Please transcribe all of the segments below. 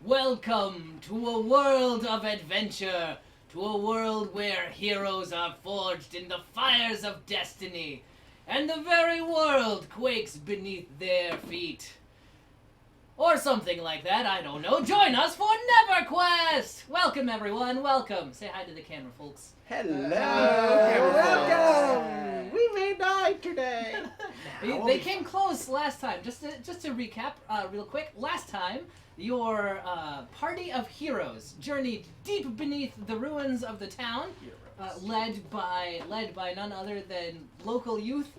Welcome to a world of adventure, to a world where heroes are forged in the fires of destiny, and the very world quakes beneath their feet. Or something like that, I don't know. Join us for NeverQuest! Welcome, everyone, welcome. Say hi to the camera, folks. Hello. Welcome. We may die today. They came close last time. Just to recap real quick, last time your party of heroes journeyed deep beneath the ruins of the town, led by none other than local youth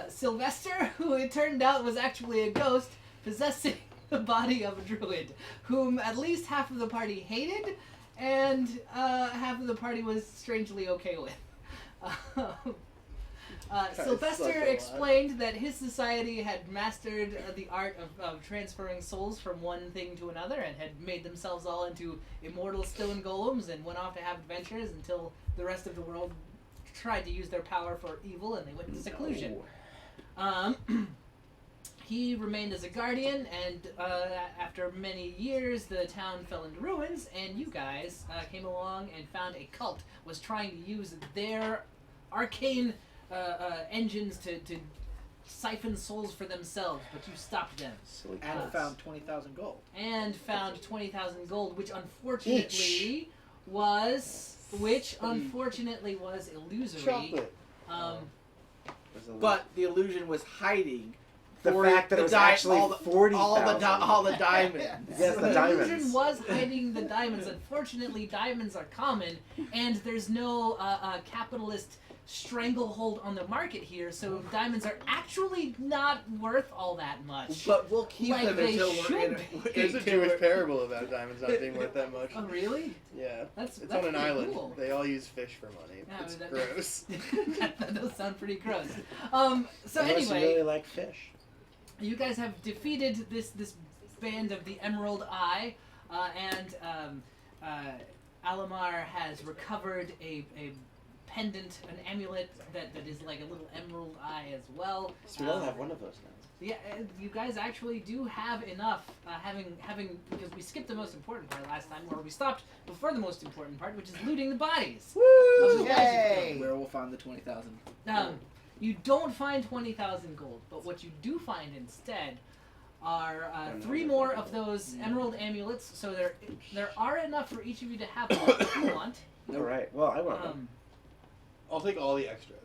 Sylvester, who it turned out was actually a ghost possessing the body of a druid, whom at least half of the party hated, and half of the party was strangely okay with. Sylvester explained that his society had mastered the art of transferring souls from one thing to another and had made themselves all into immortal stone golems and went off to have adventures until the rest of the world tried to use their power for evil and they went into seclusion. He remained as a guardian, and after many years, the town fell into ruins, and you guys came along and found a cult was trying to use their arcane engines to siphon souls for themselves, but you stopped them. And found 20,000 gold. And found 20,000 gold, which unfortunately was illusory. Chocolate. But the illusion was hiding the fact that it was actually 40,000. All the diamonds. Yes, the diamonds. The illusion was hiding the diamonds. Unfortunately, diamonds are common, and there's no capitalist stranglehold on the market here, so diamonds are actually not worth all that much. But we'll keep Like them they until we're in. should There's a Jewish parable about diamonds not being worth that much. Oh, really? Yeah. That's It's on an pretty island. cool. They all use fish for money. Yeah, It's that- gross. that does sound pretty gross. So Unless you anyway, really like fish. you guys have defeated this band of the Emerald Eye, and Alamar has recovered a pendant, an amulet that is like a little emerald eye as well. So we all have one of those now. Yeah, you guys actually do have enough, having because we skipped the most important part last time, where we stopped before the most important part, which is looting the bodies. Woo! Yay! Where we'll find the 20,000. You don't find 20,000 gold, but what you do find instead are 3 more of those emerald amulets. So there are enough for each of you to have one if you want. All right. Well, I want one. I'll take all the extras.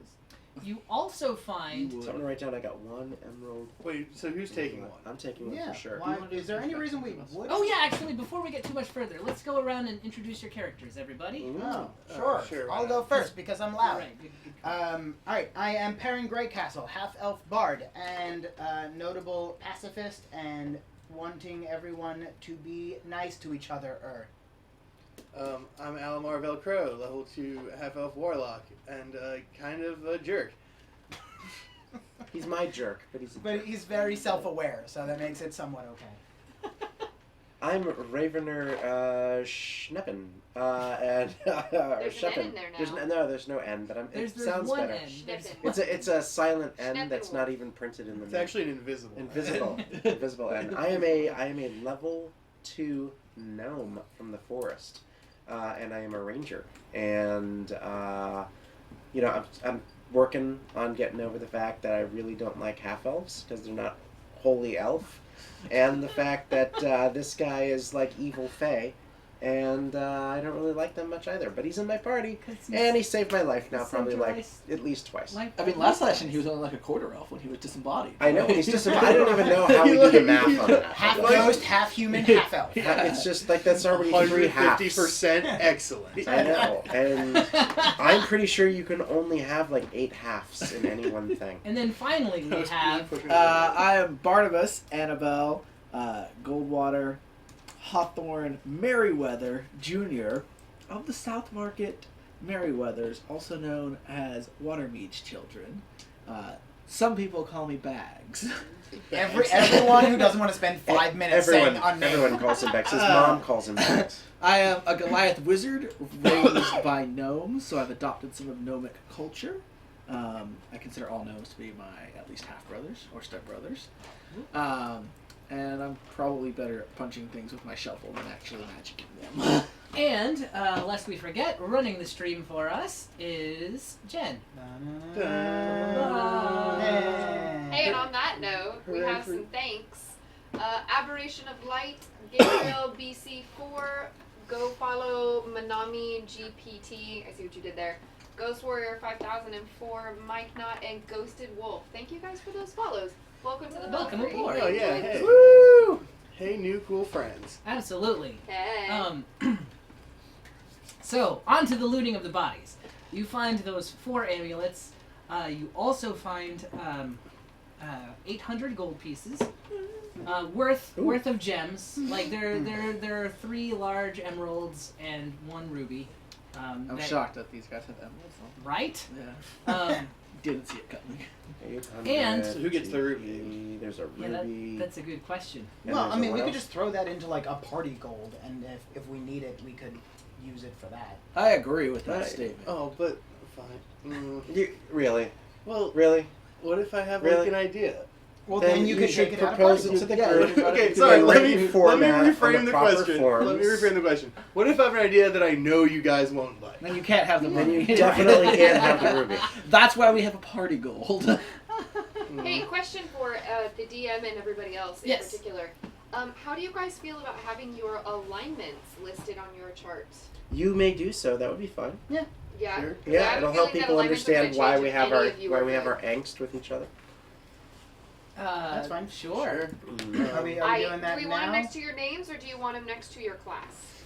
You also find. So I'm gonna write down. I got 1 emerald. Wait, so who's taking one? I'm taking one Yeah. for sure. Why, is there any reason we would? Oh yeah, actually, before we get too much further, let's go around and introduce your characters, everybody. Ooh. Oh, Oh, sure. sure, why I'll go not? first because I'm All loud. right. Good. All right, I am Perrin Greycastle, half-elf bard, and notable pacifist, and wanting everyone to be nice to each other. I'm Alamar Velcro, level 2 half-elf warlock, and kind of a jerk. He's my jerk, but he's. But he's very self-aware, so that makes it somewhat okay. I'm Ravener Schneppen, and There's an N Scheppen. in there now. There's no N, but There's it sounds one better. N. There's Schneppen. It's a silent N Schneppen that's not even printed in the It's name. actually an invisible. Invisible N. I am a level 2 gnome from the forest, and I am a ranger. And I'm working on getting over the fact that I really don't like half elves because they're not wholly elf, and the fact that this guy is like evil fae, and I don't really like them much either. But he's in my party, and he saved my life now probably like at least twice. I mean, last session he was only like a quarter elf when he was disembodied. I know he's just. I don't even know how we do the math on that. Half ghost, half human, half elf. It's just like that's already 3 halves. 150% excellent. I know, and I'm pretty sure you can only have like 8 halves in any one thing. And then finally we have. I am Barnabas, Annabelle, Goldwater, Hawthorne, Merriweather Jr. of the South Market Merriweathers, also known as Watermead's children. Some people call me Bags. Everyone who doesn't want to spend 5 minutes saying unnamed. Everyone calls him Bex. His mom calls him Bex. I am a Goliath wizard raised by gnomes, so I've adopted some of gnomic culture. I consider all gnomes to be my at least half-brothers or step-brothers. And I'm probably better at punching things with my shovel than actually magicking them. And lest we forget, running the stream for us is Jen. Hey, and on that note, we have some thanks. Aberration of Light, Gabriel BC4, go follow Manami GPT. I see what you did there. Ghost Warrior 5004, Mike Knott, and Ghosted Wolf. Thank you guys for those follows. Welcome to the Welcome Belfry. aboard. Oh, yeah, Enjoy hey. this. Woo! Hey, new cool friends. Absolutely. Hey. So, on to the looting of the bodies. You find those 4 amulets. You also find 800 gold pieces worth of gems. Like there are 3 large emeralds and 1 ruby. I'm shocked that these guys have emeralds on. Right? Yeah. Didn't see it coming. 800 And- So who gets the ruby? GP, there's a Yeah, ruby. that's a good question. and Well, there's I a mean, what we could else? just throw that into like a party gold, and if we need it, we could use it for that. I agree with that Right. statement. Oh, but fine. Really? Well, Really? what if I have Really? like an idea? Well, then you could should take it out of propose party it to gold. the Yeah, group. Okay, in sorry. the Let written me format, on reframe the proper question. forms. Let me reframe the question. What if I have an idea that I know you guys won't like? Then you can't have the Then money. you definitely can't have the ruby. That's why we have a party gold. Hey, question for the DM and everybody else in Yes. particular. How do you guys feel about having your alignments listed on your charts? You may do so. That would be fun. Yeah. Sure. 'Cause I Yeah, have a it'll help feeling that people alignments are gonna understand why change we if have any our of you are good. angst with each other. That's fine. Sure. Are we doing that do we now? want them next to your names or do you want them next to your class?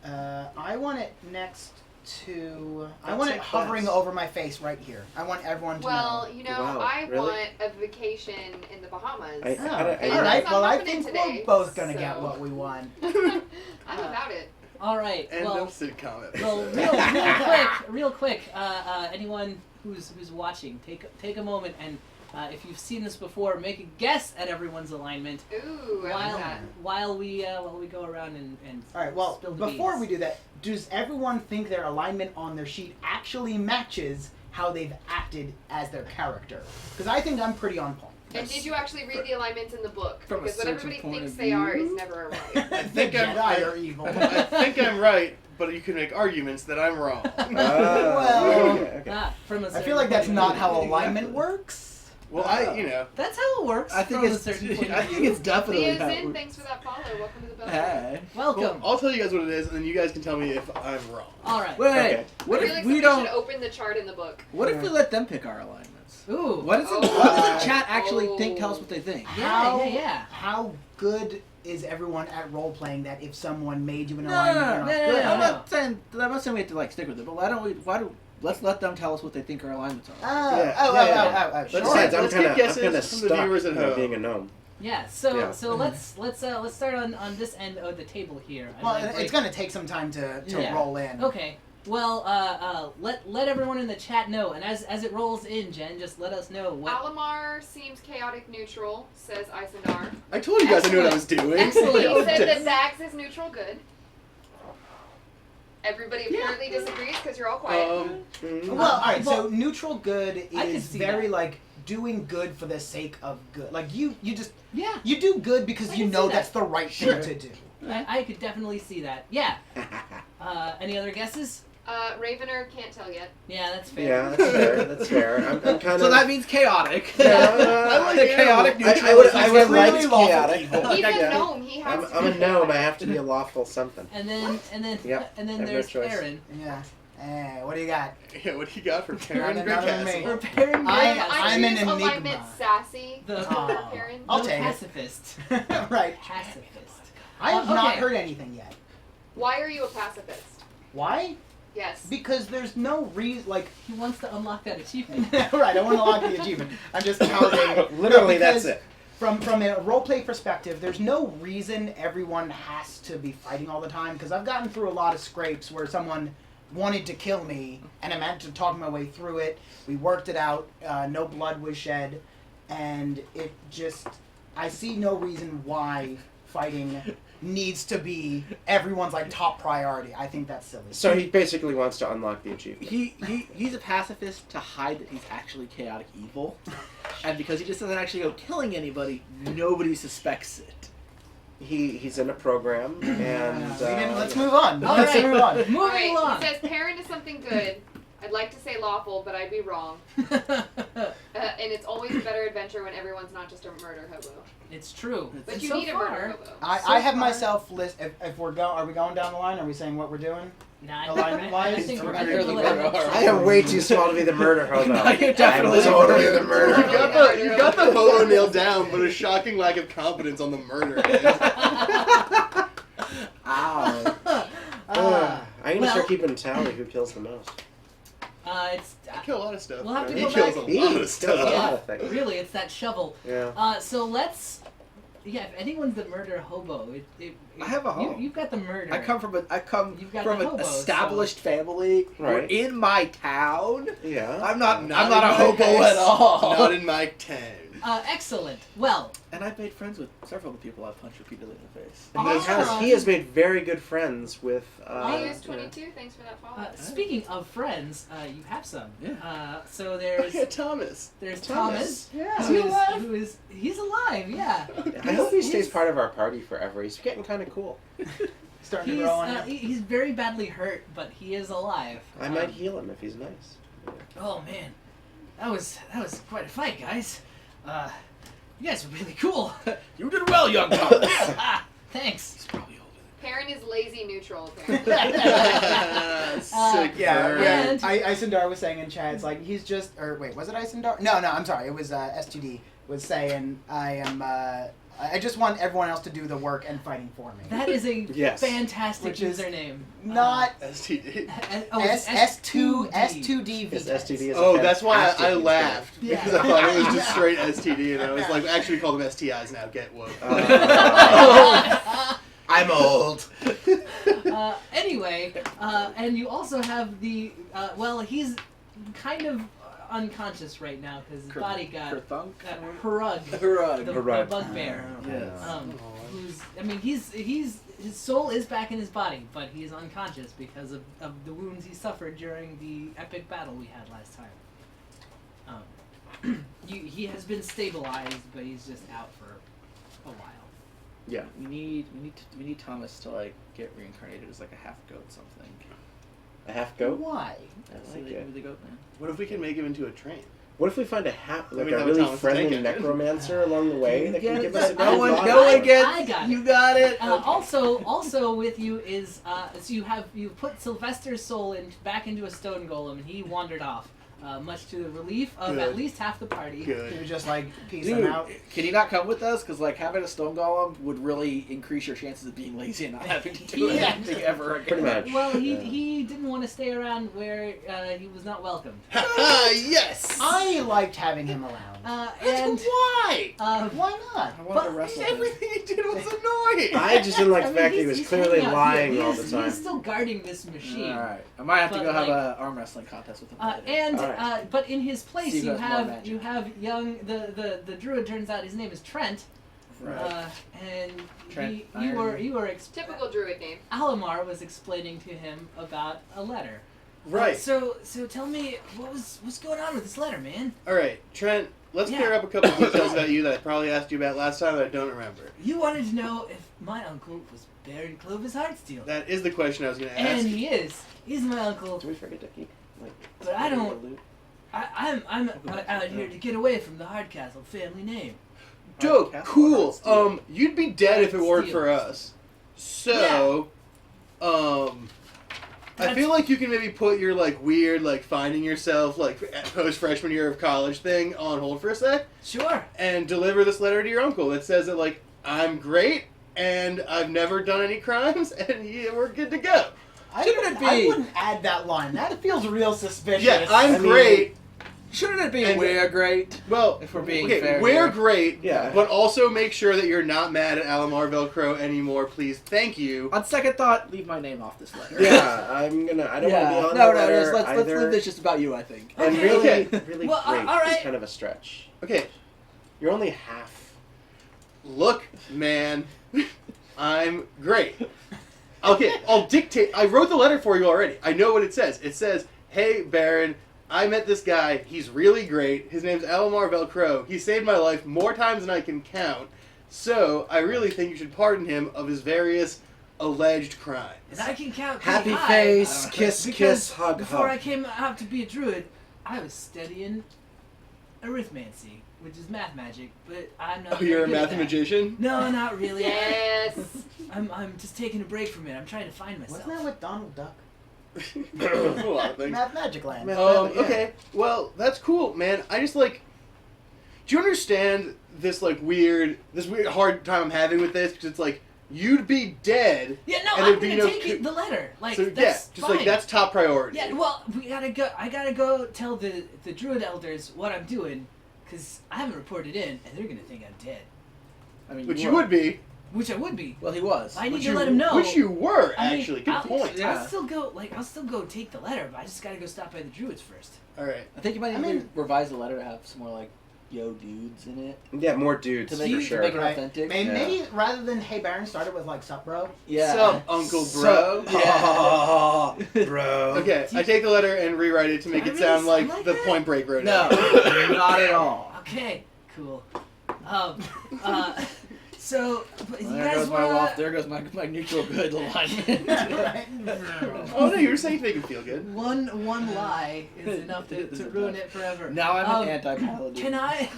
I want it next to. I That's want it like hovering class. over my face right here. I want everyone to Well, know. you know, Wow, I really? want a vacation in the Bahamas. I- Oh, I- I- all right. It's not Well, I happening think today, we're both gonna so- get what we want. I'm about it. All right. End well, of sitcom well, episode. real quick. Anyone who's watching, take a moment and if you've seen this before, make a guess at everyone's alignment Ooh, I like while that. while we go around and All right. Well, spill the before beans. we do that, does everyone think their alignment on their sheet actually matches how they've acted as their character? Because I think I'm pretty on point. And did you actually read the alignments in the book? From a Because what certain everybody point thinks of they are view? is never right. I think the I'm- Jedi are evil. I think I'm right, but you can make arguments that I'm wrong. Well, okay. From a I certain feel like that's point of not view. how alignment works. Well, That's how it works. I think from it's. a certain point I of think view. it's definitely. Leah's how in. we're- Thanks for that follow. Welcome to the bell. Hey. Welcome. Well, I'll tell you guys what it is, and then you guys can tell me if I'm wrong. All right. Wait. Okay. What I feel if like we somebody don't? should open the chart in the book. What if we let them pick our alignments? Ooh. What does Oh. what does the chat actually think? Tell us Oh. what they think. Yeah. How good is everyone at role playing that if someone made you an No, alignment, no, you're not no, good? no, I'm no. not saying. I'm not saying we have to like stick with it, but why don't we? Let's let them tell us what they think our alignments are. Oh, Yeah, oh, yeah, oh, yeah. oh, Let's sure. say- Besides, I'm let's kind get of guesses stuck from the viewers at home. being a gnome. Yeah. So Yeah. so let's start on this end of the table here. Well, I'd like it's break- going to take some time to Yeah. roll in. Okay. Well, let everyone in the chat know, and as it rolls in, Jen, just let us know what. Alamar seems chaotic neutral, says Isendar. I told you guys I knew what I was doing. Excellent. He said that Dax is neutral good. Everybody apparently disagrees because you're all quiet. Well, all right. Well, So neutral good I can is see very that. like doing good for the sake of good. Like you just Yeah. you do good because I you can know see that. that's the right Sure. thing to do. I could definitely see that. Yeah. Any other guesses? Ravener can't tell yet. Yeah, that's fair. Yeah, that's fair. That's fair. I'm kind of. So that means chaotic. I like the it. chaotic I neutral. would is I like would clearly like lawful chaotic. evil. He's Yeah. a gnome. He has to I'm be a gnome. I have to be a lawful something. And then Yep, and I then have no there's choice. Aaron. Yeah. What do you got? Yeah, what do you got for Karen None Greycastle? of me. For Aaron I'm Greycastle, I'm an choose enigma. alignment sassy. The- for Karen. I'll the take it. pacifist. Right. Pacifist. I have Okay. not heard anything yet. Why are you a pacifist? Why? Yes. Because there's no reason. Like, He wants to unlock that achievement. right? I want to lock the achievement. I'm just counting. Literally, Because that's it. From a roleplay perspective, there's no reason everyone has to be fighting all the time. Because I've gotten through a lot of scrapes where someone wanted to kill me, and I managed to talk my way through it. We worked it out. No blood was shed, and it just. I see no reason why fighting needs to be everyone's like top priority. I think that's silly. So he basically wants to unlock the achievement. He's a pacifist to hide that he's actually chaotic evil, and because he just doesn't actually go killing anybody, nobody suspects it. He's in a program, and let's move on. All Let's right. move on. Moving All right. along. He says parent is something good. I'd like to say lawful, but I'd be wrong. And it's always a better adventure when everyone's not just a murder hobo. It's true. But And you so need a murder far- hobo. I have far- myself list. If we're going, are we going down the line? Are we saying what we're doing? Nah, Alignment-wise, I think we're we're gonna gonna do let the him- murder. I am way too small to be the murder hobo. No, you're definitely I'm totally the You murder You're hobo. got the hobo nailed down, but a shocking lack of confidence on the murder end. Ow. I'm gonna well- start keeping tally who kills the most. It's I kill a lot of stuff. We'll have to he go kills back. a He lot of kills a stuff. lot of things. really it's that shovel. Yeah. So let's. Yeah, if anyone's the murder hobo, I have a hoe. You've got the murder. I come from You've got from the an hobo, established family. We're Right. in my town. Yeah. I'm not Not a in my hobo case. at all. Not in my town. Excellent. Well, And I've made friends with several of the people I've punched repeatedly in the face. And Awesome. he has made very good friends with. Use 22. Thanks for that follow. speaking of friends, you have some. Yeah. So Oh, there's yeah, Thomas. Thomas. Yeah. He's alive? Yeah. I hope he stays part of our party forever. He's getting kind of cool. Starting He's to grow on you. he's very badly hurt, but he is alive. I might heal him if he's nice. Oh man, that was quite a fight, guys. You guys were really cool. You did well, young Thomas. Thanks. He's probably older. Parent is lazy neutral, apparently. Sick Yeah, burn. yeah. And- Isendar was saying in chat, it's like he's just, or wait, was it Isendar? No, I'm sorry, it was S2D was saying I am I just want everyone else to do the work and fighting for me. That is a Yes. fantastic Which is username. Not STD. S2D. Because STD is Oh, a that's why fantastic I username. laughed. Yeah. Because I thought it was just straight STD, and I was like, actually, we call them STIs now. Get woke. I'm old. Anyway, and you also have the well, he's kind of unconscious right now because his body got Harug, the bugbear. Yes. I mean, his soul is back in his body, but he's unconscious because of the wounds he suffered during the epic battle we had last time. He has been stabilized, but he's just out for a while. Yeah. We need Thomas to like get reincarnated as like a half goat something. A half goat? Why? I like it. The goat man. What if we can make him into a train? What if we find a like mean, a that really was friendly Thomas' take. necromancer along the way that can give us a No good one- body? no one one gets. I got You it. got it. Also with you is so you put Sylvester's soul back into a stone golem, and he wandered off, much to the relief of Good. at least half the party. Good. You're just like, peace him Dude, out. can you not come with us? Because like having a stone golem would really increase your chances of being lazy and not having to do Yeah. anything ever again. Pretty much. Well, he didn't want to stay around where he was not welcomed. Yes! I liked having him around. And why? Why not? I wanted to But wrestle him. Everything he did was annoying! I just didn't like the fact that he he's- was he's clearly hanging out lying here. all the time. He's still guarding this machine. All right, I might have to But, go have like, an arm wrestling contest with him. And but in his place Steve you has more have magic. the druid. Turns out his name is Trent. Right. And Trent you were Typical druid name. Alamar was explaining to him about a letter. Right. So tell me what's going on with this letter, man? Alright, Trent, let's Yeah. clear up a couple details about you that I probably asked you about last time that I don't remember. You wanted to know if my uncle was buried Clovis Heartsteel. That is the question I was going to ask. And he is. He's my uncle. Did we forget to keep? Like, But I don't. I'm out here to get away from the Hardcastle family name. Dope, Castle cool. Heartsteel. You'd be dead if it weren't Heartsteel. for us. So, I feel like you can maybe put your like weird like finding yourself like post freshman year of college thing on hold for a sec Sure. and deliver this letter to your uncle that says that like I'm great and I've never done any crimes and we're good to go. Shouldn't it I be- wouldn't add that line. That feels real suspicious. Yeah, I'm I mean- great. Shouldn't it be And- we're great? Well, If we're being okay, fair we're here. great. Yeah. But also make sure that you're not mad at Alamar Velcro anymore, please. Thank you. On second thought, leave my name off this letter. Yeah, I don't want to be on no, the no, letter let's either. leave this just about you. I think. And Okay. really, Okay. really Well, great all right. is kind of a stretch. Okay, You're only half. look, man, I'm great. Okay, I'll dictate. I wrote the letter for you already. I know what it says. It says, "Hey, Baron, I met this guy. He's really great. His name's Alamar Velcro. He saved my life more times than I can count. So I really think you should pardon him of his various alleged crimes." And I can count pretty Happy high, face, kiss, because kiss, hug, before hug. I came out to be a druid, I was studying arithmancy, which is math magic, but I'm not. Oh, very you're a good at math that. magician? No, not really. Yes. I'm just taking a break from it. I'm trying to find myself. Wasn't that with Donald Duck? A lot of things. Math Magic Land. Math- yeah. Okay, well, that's cool, man. I just like. Do you understand this weird hard time I'm having with this? Because it's like you'd be dead. Yeah, no, And I'm there'd be gonna no take the letter. Like So that's just fine. like that's top priority. Yeah, well, I gotta go tell the druid elders what I'm doing, cause I haven't reported in, and they're gonna think I'm dead. I mean, Which you would be. Which I would be. Well, he was. I need Which to you- let him know. Which you were I mean, actually. Good I'll, point. Yeah. I'll still go take the letter, but I just gotta go stop by the druids first. All right. I think you might I need mean- to revise the letter to have some more like yo dudes in it Yeah, more dudes to for make, to sure. make it Right. authentic. Maybe rather than Hey Baron, start it with like Sup Bro. Yeah. Sup, Uncle Bro? Oh, bro. Okay, I take the letter and rewrite it to make Do I it really sound like sound like the that? Point Break wrote No, it. not at all. Okay, cool. So but you Well, there guys goes my wanna? waft. There goes my neutral good alignment. Oh no, you were saying to make him feel good. One lie is enough to ruin it forever. Now I'm Um, an anti-paladin. Can I?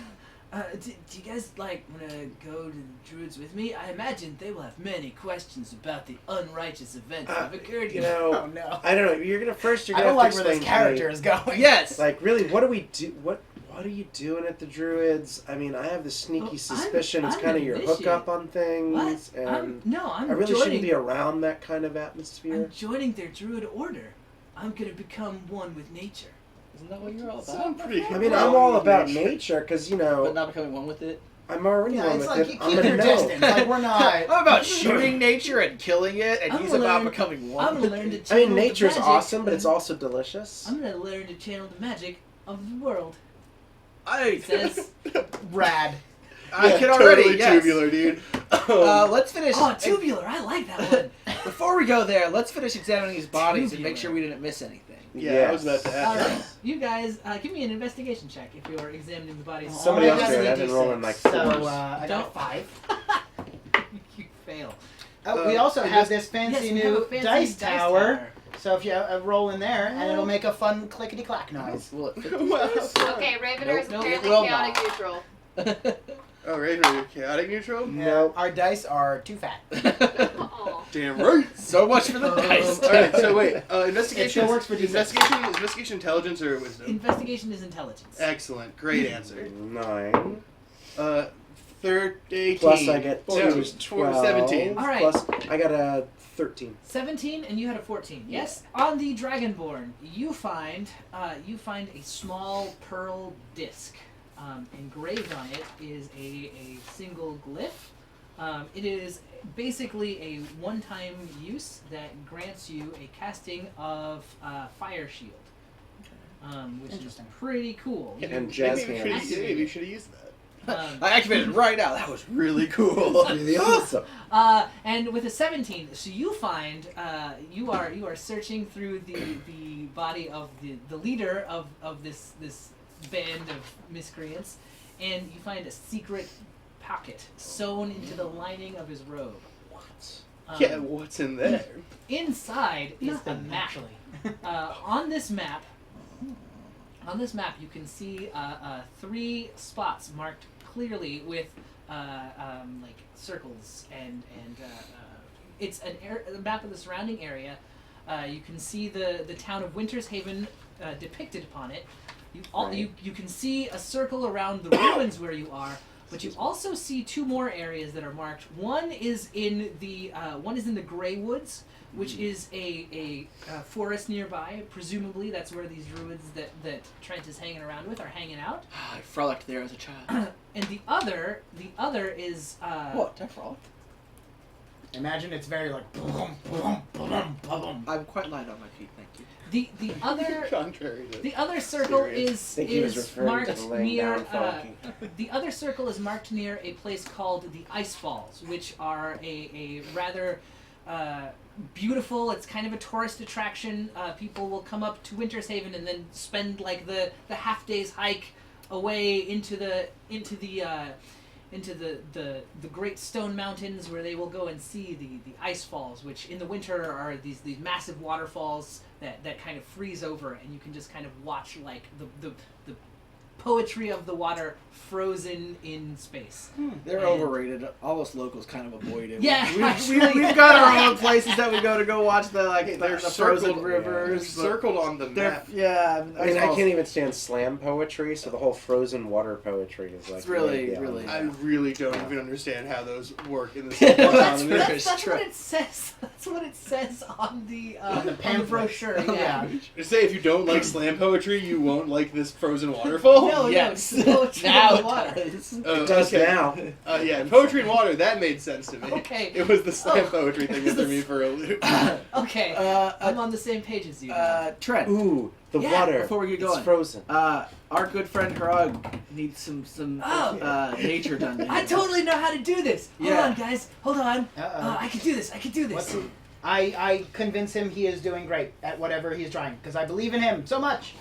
Do you guys want to go to the druids with me? I imagine they will have many questions about the unrighteous events that have occurred You here. know, Oh no. I don't know. You're gonna I have don't to like where explain this to character me, is going. Yes. Like, really, what do we do? What what are you doing at the Druids? I mean, I have the sneaky Well, suspicion it's I'm kind of an your initiate. hookup on things, What? and I'm I really joining. shouldn't be around that kind of atmosphere. I'm joining their druid order. I'm gonna become one with nature. Isn't that what you're all Sound about? pretty I mean, well I'm all with about nature. nature, because, But not becoming one with it? I'm already Yeah, one it's with like it. you I'm keep gonna your know. distance. Like we're not. I'm about shooting nature and killing it, and I'm he's gonna about learn- becoming one I'm gonna with learn to it. I mean, channel nature's the magic. awesome, but it's also delicious. I'm gonna learn to channel the magic of the world. I It says, Rad. I Yeah, can already, totally yes. tubular, dude. Let's finish. oh, tubular. I like that one. Before we go there, let's finish examining these bodies and Tubular. make sure we didn't miss anything. Yeah, I was about to All ask. right, you guys, give me an investigation check if you're examining the bodies. Somebody I else got did. a I've been rolling like So fours. I got 5. You fail. We also have this Yes, fancy we have new a fancy dice tower. So if you roll in there, and it'll make a fun clickety clack noise. Will it fit Wow. these? Okay, Ravener is Nope, apparently it will chaotic not. neutral. Oh, Raven, you're chaotic neutral? Nope. Our dice are too fat. Aw. Damn right. So much for the dice. Alright, so wait, It investigation. still works for D6. Investigation, intelligence, or wisdom? Investigation is intelligence. Excellent, great answer. 9. 18. Plus I get 2 Yeah, is 12. 17. All right. Plus I got a 13. 17 and you had a 14. Yes. On the Dragonborn, you find a small pearl disc. Engraved on it is a single glyph. It is basically a one-time use that grants you a casting of Fire Shield, which is Interesting. pretty cool. You- And jazz Maybe hands. you should have used that. I activated it right now. That was really cool. It's really awesome. And with a 17, so you find you are searching through the body of the leader of this band of miscreants, and you find a secret pocket sewn into the lining of his robe. What? Yeah, what's in there? Inside is the Nothing, map. actually. On this map, you can see 3 spots marked clearly with like circles, and it's a map of the surrounding area. You can see the town of Winter's Haven depicted upon it. You can see a circle around the ruins where you are, but you also see 2 more areas that are marked. One is in the Grey Woods, which is a forest nearby. Presumably, that's where these druids that Trent is hanging around with are hanging out. I frolicked there as a child. And the other is What? I frolicked? Imagine it's very like. I'm quite light on my feet, thank you. the other. Contrary to The other circle Serious. I think he was is referring to marked the laying near. down frolicky. The other circle is marked near a place called the Ice Falls, which are a rather beautiful. It's kind of a tourist attraction. People will come up to Winter's Haven and then spend like the half day's hike away into the Great Stone Mountains, where they will go and see the ice falls, which in the winter are these massive waterfalls that kind of freeze over, and you can just kind of watch like the poetry of the water frozen in space. They're And- overrated. All us locals kind of avoid it. Yeah, We've got our own places that we go watch the Okay, the they're frozen circled- rivers. They're circled on the They're, map. yeah, I mean, I can't even stand slam poetry, so the whole frozen water poetry is like It's really, way beyond really- that. I really don't even understand how those work in this Well, That's, economy. fair. that's True. what it says. That's what it says on the pamphlet. brochure. Yeah. Say if you don't like slam poetry, you won't like this frozen waterfall. No, Yes. no, it's the poetry Now of the it water. does. It does now. Yeah, poetry and water, that made sense to me. Okay. It was the slam Oh. poetry thing that threw me for a loop. Okay, I'm on the same page as you. Trent. Ooh, the Yeah, water. before we get It's going. frozen. Our good friend Hrug needs some Oh. nature done to him. I totally know how to do this. Hold Yeah. on, guys. Hold on. Uh-oh. I can do this. I can do this. What's I convince him he is doing great at whatever he's trying because I believe in him so much.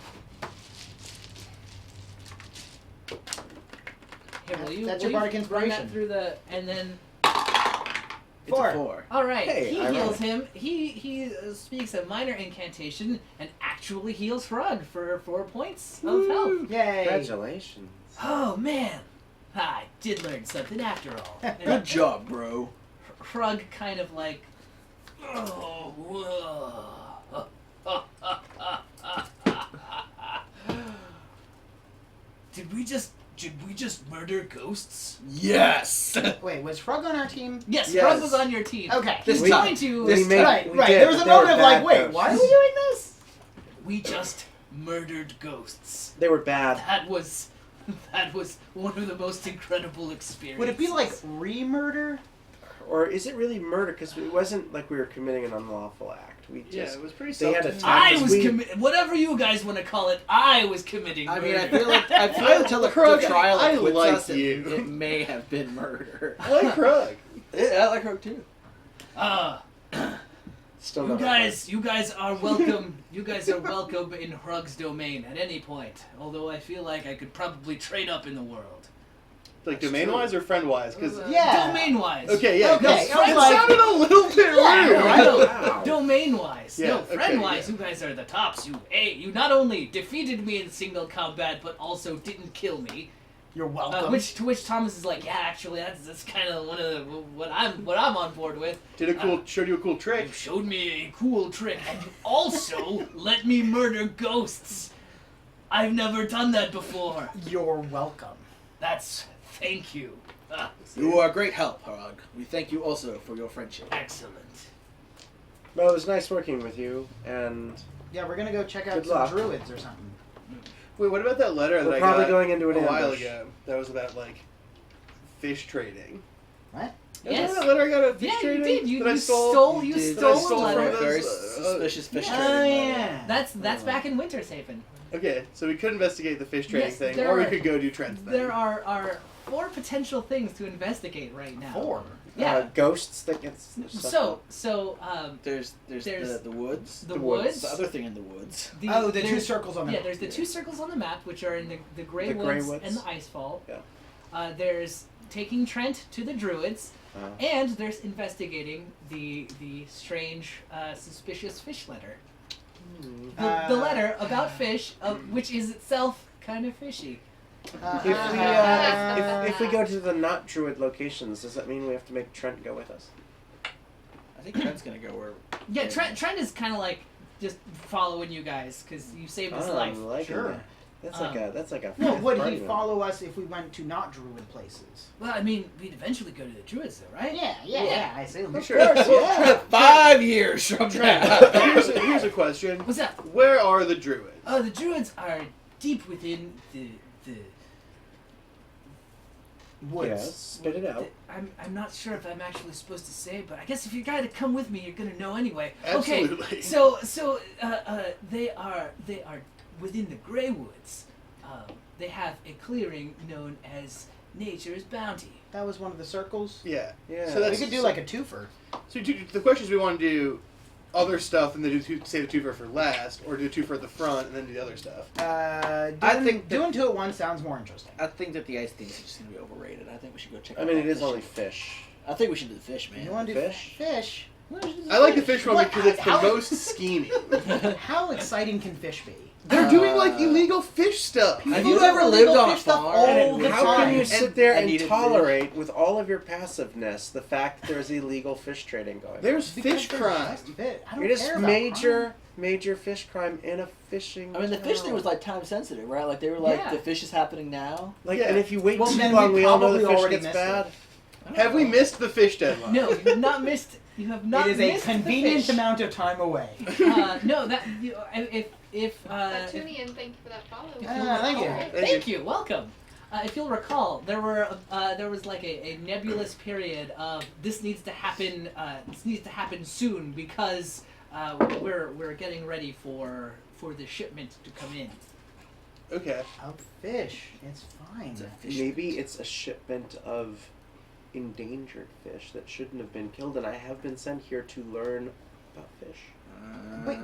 Here, will you, That's will your you bardic run inspiration. that through the and then. It's a 4. All right, Hey, he I heals rolled. him. He speaks a minor incantation and actually heals Hrug for 4 points of health. Yay! Congratulations. Oh man, I did learn something after all. And Good job, bro. Hrug kind of like, oh, whoa. Did we just murder ghosts? Yes. Wait, was Shrug on our team? Yes, Yes. Frog was on your team. Okay. He's This going time. to. This We made- Right, we right. did, There was but a they were moment of like, bad wait, ghosts. why are we doing this? We just murdered ghosts. They were bad. That was one of the most incredible experiences. Would it be like re-murder? Or is it really murder? Because it wasn't like we were committing an unlawful act. We just Yeah, it was pretty they had self-defense. attacked I us. was We- whatever you guys want to call it. I was committing. I mean, murder. I feel like until the Krug, trial I acquits like us, you. it may have been murder. I like Krug. Yeah, I like Krug too. Still You not guys are welcome. You guys are welcome in Hrug's domain at any point. Although I feel like I could probably trade up in the world. Like That's domain-wise or friend-wise? Because Yeah. Domain-wise. okay, yeah. Okay, No, I was friend like- sounded a little bit Yeah, rude. right. No, Wow. domain-wise. Yeah, No, okay, friend-wise, yeah. you guys are the tops. You not only defeated me in single combat, but also didn't kill me. You're welcome. To which Thomas is like, yeah, actually, that's kind of one of the, what I'm on board with. Showed you a cool You trick. showed me a cool trick, and you also let me murder ghosts. I've never done that before. You're welcome. Thank you. You are a great help, Hrug. We thank you also for your friendship. Excellent. Well, it was nice working with you, and Yeah, we're gonna go check out Good some luck. druids or something. Wait, what about that letter that we're I probably got going into an a while ambush. ago? That was about like fish trading. What? Yes. That letter I got at fish Yeah, you trading did. You that I stole. stole. You did. stole I stole a from letter. those, Very suspicious fish yeah. trading. Oh letter. yeah. That's back in Wintershaven. Okay, so we could investigate the fish trading Yes, thing, there or we are- could go do Trent's thing. There are 4 potential things to investigate right now. 4. Yeah. Ghosts that gets There's There's the woods. the woods. The other thing in the woods. The 2 there's- circles on the Yeah, there's the 2 circles on the map, which are in the Grey The Grey Woods Woods. and the Icefall. Yeah. There's taking Trent to the Druids, Uh, and there's investigating the strange, suspicious fish letter. The letter about fish, which is itself kind of fishy. if we go to the not druid locations, does that mean we have to make Trent go with us? I think Trent's gonna go where. Yeah, Trent is kind of like just following you guys because you saved his life. I'm liking Sure. that. That's like a. Well, fifth would party he member. follow us if we went to not druid places? Well, I mean, we'd eventually go to the Druids, though, right? Yeah. I assume. Of Sure. course, yeah. 5 years from now. Here's a question. What's that? Where are the druids? Oh, the Druids are deep within the. Woods. Yes, spit it out. I'm not sure if I'm actually supposed to say, but I guess if you gotta come with me, you're gonna know anyway. Absolutely. Okay, so they are within the Grey Woods. They have a clearing known as Nature's Bounty. That was one of the circles. Yeah. Yeah. So We that's could do like a twofer. So the question is, we want to do other stuff and then save the twofer for last, or do a twofer at the front and then do the other stuff. Doing 2 at once sounds more interesting. I think that the ice thing is just gonna be overrated. I think we should go check. I out mean, that it is fish. only fish. I think we should do the fish, man. You want to do Fish? Fish? I like the fish one What- because it's the how- most scheming. How exciting can fish be? They're doing like illegal fish stuff. Have People you do ever illegal lived on a fish stuff farm? all and the How time. can you sit there and and eat it tolerate, with all of your passiveness, the fact that there's illegal fish trading going on? There's Because fish they're crime. just fit. I don't It is care about major fish crime in a fishing. I mean, the fish thing town. was like time sensitive, right? Like they were like, Yeah. the fish is happening now. Like, Yeah. and if you wait Well, too then long, we we all know the probably fish already gets missed bad. Have we missed the fish deadline? No, you have not missed. You have not. It is a missed the convenient fish. amount of time away. No, that if Tunian, thank you for that follow. Thank you. Thank you. Welcome. If you'll recall, there was like a nebulous period of this needs to happen. This needs to happen soon because we're getting ready for the shipment to come in. Okay. Of fish. It's fine. It's a fish. Maybe it's a shipment of endangered fish that shouldn't have been killed, and I have been sent here to learn about fish. Wait.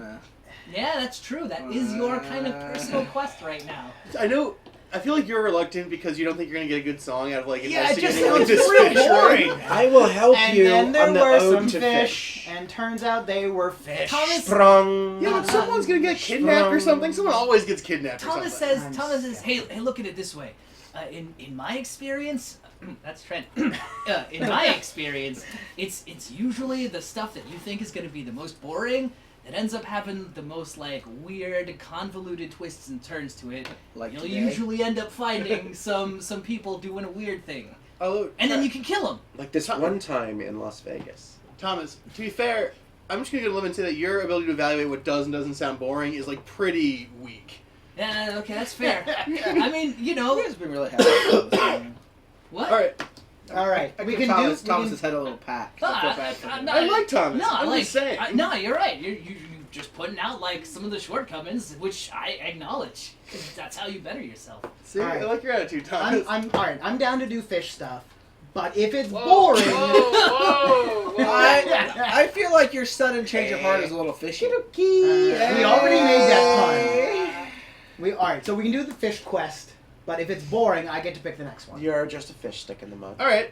Yeah, that's true. That is your kind of personal quest right now. I know. I feel like you're reluctant because you don't think you're gonna get a good song out of like Yeah, it just investigating sounds this real fish, boring. right? I will help And you then there on the were ode some to fish, and turns out they were fish. Thomas- Sprung. Yeah, but someone's gonna get kidnapped or something. Someone always gets kidnapped or Thomas something. says, hey, look at it this way. In my experience, that's Trent. In my experience, it's usually the stuff that you think is going to be the most boring that ends up having the most like weird, convoluted twists and turns to it, Like you'll today. usually end up finding some people doing a weird thing, Although, and then you can kill them. Like this one time in Las Vegas. Thomas, to be fair, I'm just gonna go to limit and say that your ability to evaluate what does and doesn't sound boring is like pretty weak. Yeah, okay, that's fair. I mean, you know, You guys have been really happy with this game. what? All right, All right, I we give can Thomas, do. Thomas We has can, had a little pack. No, I feel bad for I'm him. not- I like Thomas. No, I'm like, just saying. no, you're right. You're just putting out like some of the shortcomings, which I acknowledge. 'Cause that's how you better yourself. See, All right. I like your attitude, Thomas. I'm all right. I'm down to do fish stuff, but if it's Whoa, boring, whoa, whoa. I feel like your sudden change of heart is a little fishy. we already made that pun. All right, so we can do the fish quest, but if it's boring, I get to pick the next one. You're just a fish stick in the mud. All right,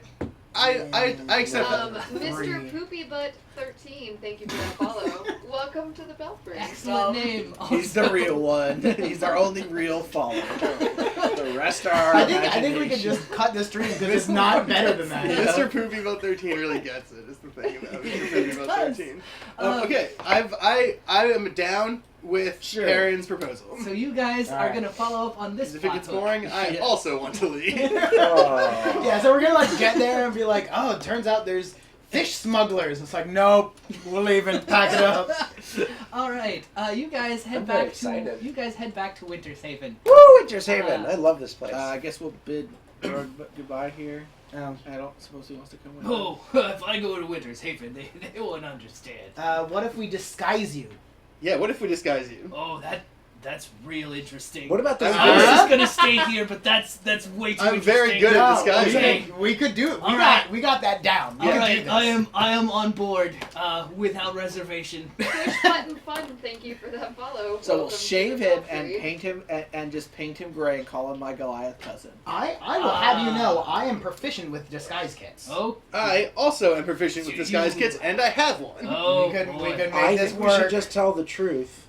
I accept that. Mr. Poopy Butt 13, thank you for that follow. Welcome to the Belfry. Excellent name. He's the real one. He's our only real follower. The rest are our I think we could imagination. just cut the stream because it's not better than that. Mr. Poopy About 13 really gets it. Is the thing about Mr. Poopy About does. 13. Um, Okay, I am down with Sure. Aaron's proposal. So you guys All are right. gonna follow up on this. If it plot gets hook. boring, I Yeah. also want to leave. Oh. Yeah, so we're gonna like get there and be like, oh, it turns out there's fish smugglers. It's like, nope, we're leaving. Pack it up. All right, you guys head I'm very back excited. to Winter's Haven. Woo, Winter's Haven. I love this place. I guess we'll bid our goodbye here. Oh. I don't suppose he wants to come with. Oh, if I go to Winter's Haven, they won't understand. What if we disguise you? Yeah, what if we disguise you? Oh, that's real interesting. What about this? I was just gonna stay here, but that's way too I'm interesting. very good at disguising. okay. We could do it. All right. We got that down. We All can do right, this. I am on board without reservation. Push button fun, thank you for that follow. So we'll Welcome to shave the him and Belfry. paint him and just paint him gray and call him my Goliath cousin. I will have you know, I am proficient with disguise kits. Oh, I also am proficient with disguise kits, and I have one. oh we could boy. make I this think we should work. just tell the truth.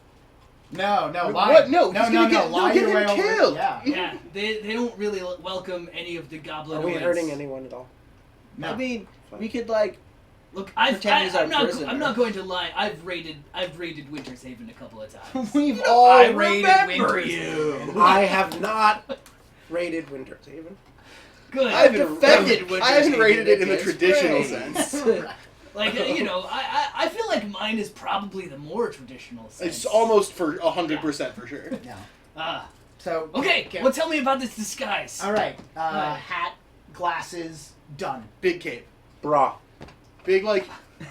No, lie. What? No, no, he's no, gonna get- lie they'll your get way him over it. killed. Yeah. Yeah, they don't really welcome any of the goblin. Are we hurting anyone at all? No. I mean, Fine. we could like. Look, Pretend he's our I'm not. prisoner. I'm not going to lie. I've raided Winter's Haven a couple of times. We've I all raided remember Winter's you. Haven. I have not raided Winter's Haven. Good. I've defended Winter's I haven't Haven rated it in the against traditional Ray. sense. Like I feel like mine is probably the more traditional sense. It's almost for 100% for sure. No. Ah. So Okay. Well, tell me about this disguise. all right. Right. Hat, glasses, done. Big cape. Bra. Big, like,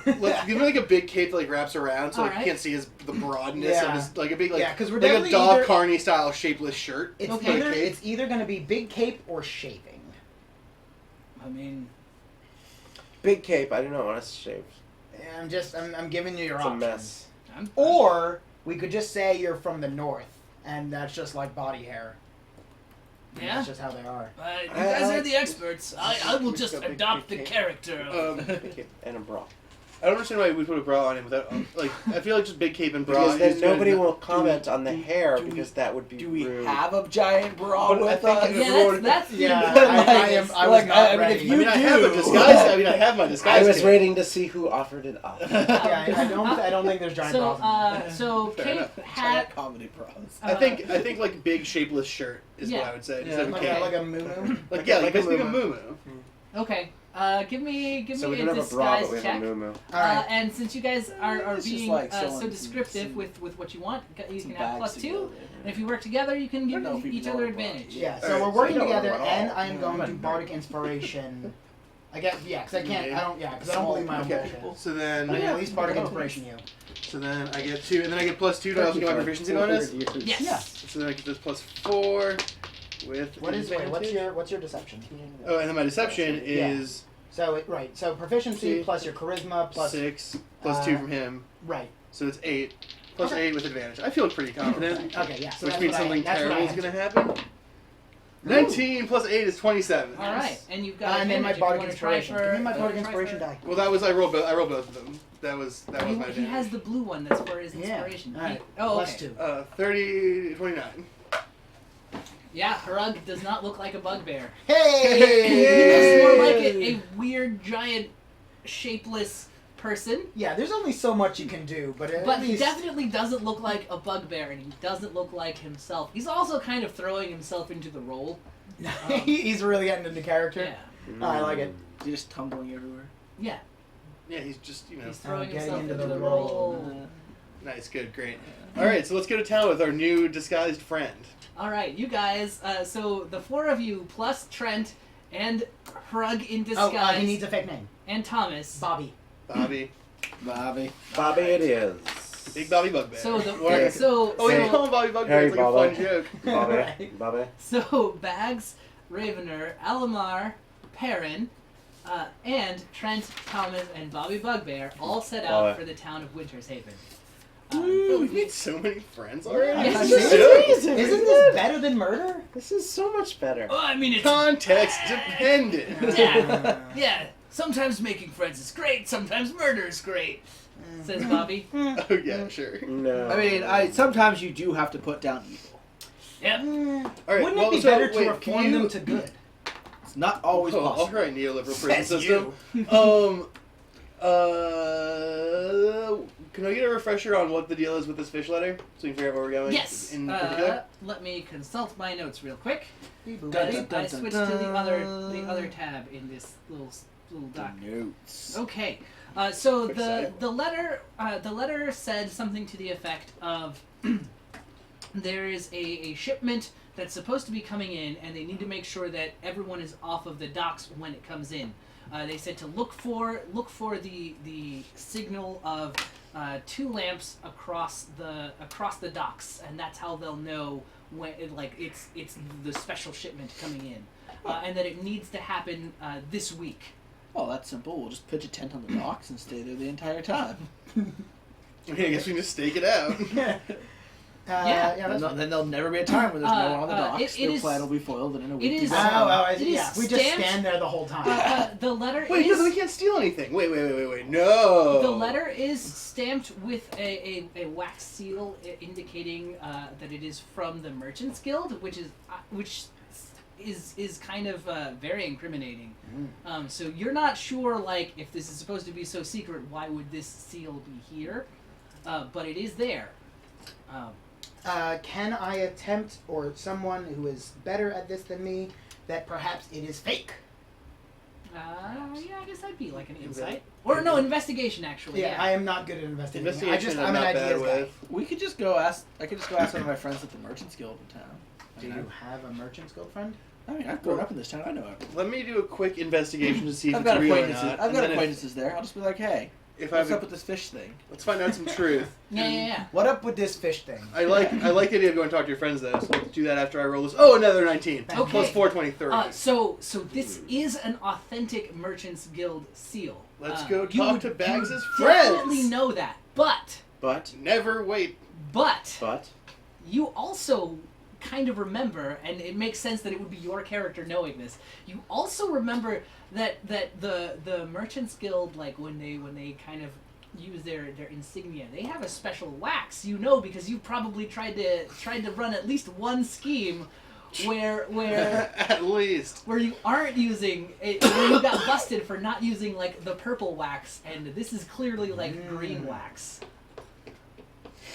let's give me like a big cape that like wraps around so like, Alright. you can't see the broadness of Yeah. his, like a big, like, Yeah, 'cause we're like a definitely dog either- carny style shapeless shirt. It's Okay. either going to be big cape or shaving. I mean, Big cape. I do not want to shave. I'm giving you your It's a options. mess. Or we could just say you're from the north, and that's just like body hair. And yeah. That's just how they are. You guys I are the experts. I will just Big adopt the cape. character of. Big cape and a bra. I don't understand why we put a bra on him without, like, I feel like just big cape and bra Because then is gonna nobody not- will comment on the hair do we- because that would be Do we rude. have a giant bra But I with think us? if Yeah, that's the Yeah, important I thing am. is- I was not I mean, ready. if you I mean, I have a do. disguise. I mean, I have my disguise. I was kit. waiting to see who offered it up. Yeah, I don't think there's giant So, bras. so Fair cape, enough. hat. Giant comedy bras. I think like big shapeless shirt is Yeah. what I would say. Yeah, Instead of like, cape. like a moo. Like, yeah, like like a basically a muumuu. muumuu. Okay. Give me So we a don't have a bra, disguise but we have check. a moo All right. And since you guys are It's just being like so selling descriptive some- with what you want, you Some can have bags +2. together. And if you work together, you can I give don't know if we each know other about it. advantage. Yeah, so Alright, we're so working you don't together, know at and all. I am going to Mm. bardic inspiration. I guess because I can't. I don't. Yeah, because I don't believe my own Okay. bullshit. So But I then, can at least bardic inspiration you. so then I get 2, and then I get +2 to also get my proficiency bonus. Yes. Yeah. So then I get this +4 with. What is? Wait, what's advantage. your deception? Oh, and then my deception Yeah. is So right. So proficiency See. plus your charisma plus 6 plus 2 from him, right. so it's 8 plus Okay. 8 with advantage. I feel pretty confident, Okay, yeah. So which that's means what something that's what terrible is have going to to- happen. 19 plus 8 is 27. All right, and you've got And then my advantage if you bardic wanna try inspiration. for- Give me my try bardic for- inspiration die. Well, that was I rolled both of them. That was my He advantage. has the blue one that's for his Yeah. inspiration. All right. Oh, Plus okay. 2. 30, 29. Yeah, Harug does not look like a bugbear. He Hey! looks more like a weird, giant, shapeless person, Yeah, there's only so much you can do, but at but he least definitely doesn't look like a bugbear, and he doesn't look like himself. He's also kind of throwing himself into the role. he's really getting into character. Yeah. Oh, I like it. Is he just tumbling everywhere? Yeah. Yeah, he's just, you know. He's throwing getting himself into into the the role. role. Nice, good, great. All right, so let's go to town with our new disguised friend. All right, you guys. So the four of you plus Trent and Hrug in Oh, disguise he needs a fake name. and Thomas. Bobby. Bobby. Bobby. Bobby it is. Big Bobby Bugbear. So the Or- so Oh, Hey. you call him Bobby Bugbear. Harry It's like Bobby. a fun joke. Bobby. Right. Bobby. so Bags, Ravener, Alamar, Perrin, and Trent, Thomas, and Bobby Bugbear all set out Bobby. for the town of Winter's Haven. Oh, we've made so many friends already. Yes, This is seriously? so- Isn't this better than murder? This is so much better. Oh, I mean, it's Context dependent. yeah, yeah. Sometimes making friends is great. Sometimes murder is great. Says Bobby. Oh yeah, sure. No. I mean, sometimes you do have to put down evil. Yep. All right, Wouldn't well, it be so, better to wait, reform can you- them to good? It's not always Oh, I'll possible. try neoliberal prison Says system. you. Can I get a refresher on what the deal is with this fish letter, so we can figure out where we're going? Yes. In particular. Let me consult my notes real quick. Dun, I dun, dun, switched dun, to the dun. other tab in this little doc. Notes. Okay, so Quick the sidewalk. the letter said something to the effect of there is a shipment that's supposed to be coming in, and they need to make sure that everyone is off of the docks when it comes in. They said to look for the signal of two lamps across the docks, and that's how they'll know when it's the special shipment coming in, and that it needs to happen this week. Oh, that's simple. We'll just pitch a tent on the docks and stay there the entire time. Okay, I guess we can just stake it out. Yeah. Yeah, that's Then there'll never be a time when there's no one on the docks. it Their is- plan will be foiled, and in a week. is- be Oh, gone. I It see. is Yeah, we just stamped- stand there the whole time. The letter Wait, is no, we can't steal anything. Wait. No. the letter is stamped with a wax seal indicating that it is from the Merchants Guild, which is kind of very incriminating. So you're not sure, like, if this is supposed to be so secret, why would this seal be here? But it is there. Can I attempt, or someone who is better at this than me, that perhaps it is fake? Yeah, I guess that'd be like an insight. Or no, investigation, actually. Yeah, I am not good at investigating. Investigation, I'm an not bad ideas guy. with. We could just go ask. I could just go ask one of my friends at the Merchants Guild in town. Do you have a merchant's guild friend? I mean, I've grown up in this town. I know everyone. Let me do a quick investigation to see if I've it's got real or acquaintances. not. I've and got then acquaintances there. I'll just be like, hey, If what's I've up with this fish thing? let's find out some truth. Yeah. What up with this fish thing? I like the idea of going to talk to your friends though. So let's do that after I roll this. Oh, another 19. Okay. Plus 423. So this is an authentic Merchants Guild seal. Let's go you talk would- to you Bags' would friends. Definitely know that, but Never wait. you also kind of remember, and it makes sense that it would be your character knowing this. You also remember that the Merchants Guild, like when they kind of use their insignia, they have a special wax. You know, because you probably tried to run at least one scheme where At least. where you aren't using it, where you got busted for not using like the purple wax, and this is clearly like green wax.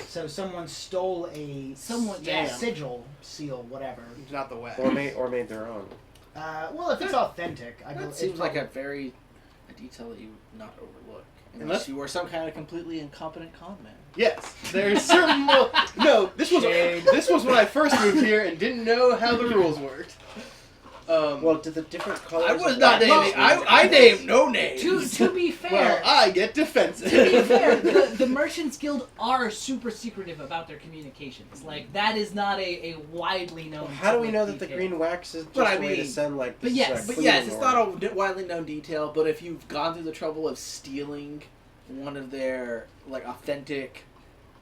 So someone stole a sigil, seal, whatever. Not the wax. Or made their own. Well, if it's authentic, I That believe seems like a detail that you would not overlook. Unless you were some kind of completely incompetent con man. Yes, there's certain. No, this was when I first moved here and didn't know how the rules worked. Well, did the different colors? I was of not wax naming. mean I different named things? no names. To be Well, fair, I get defensive. to be fair, the Merchants Guild are super secretive about their communications. Like that is not a widely known. How do we know that the detail. green wax is just But I a way to mean- send like? but this, yes, But cleaning yes, it's order? not a widely known detail. But if you've gone through the trouble of stealing one of their like authentic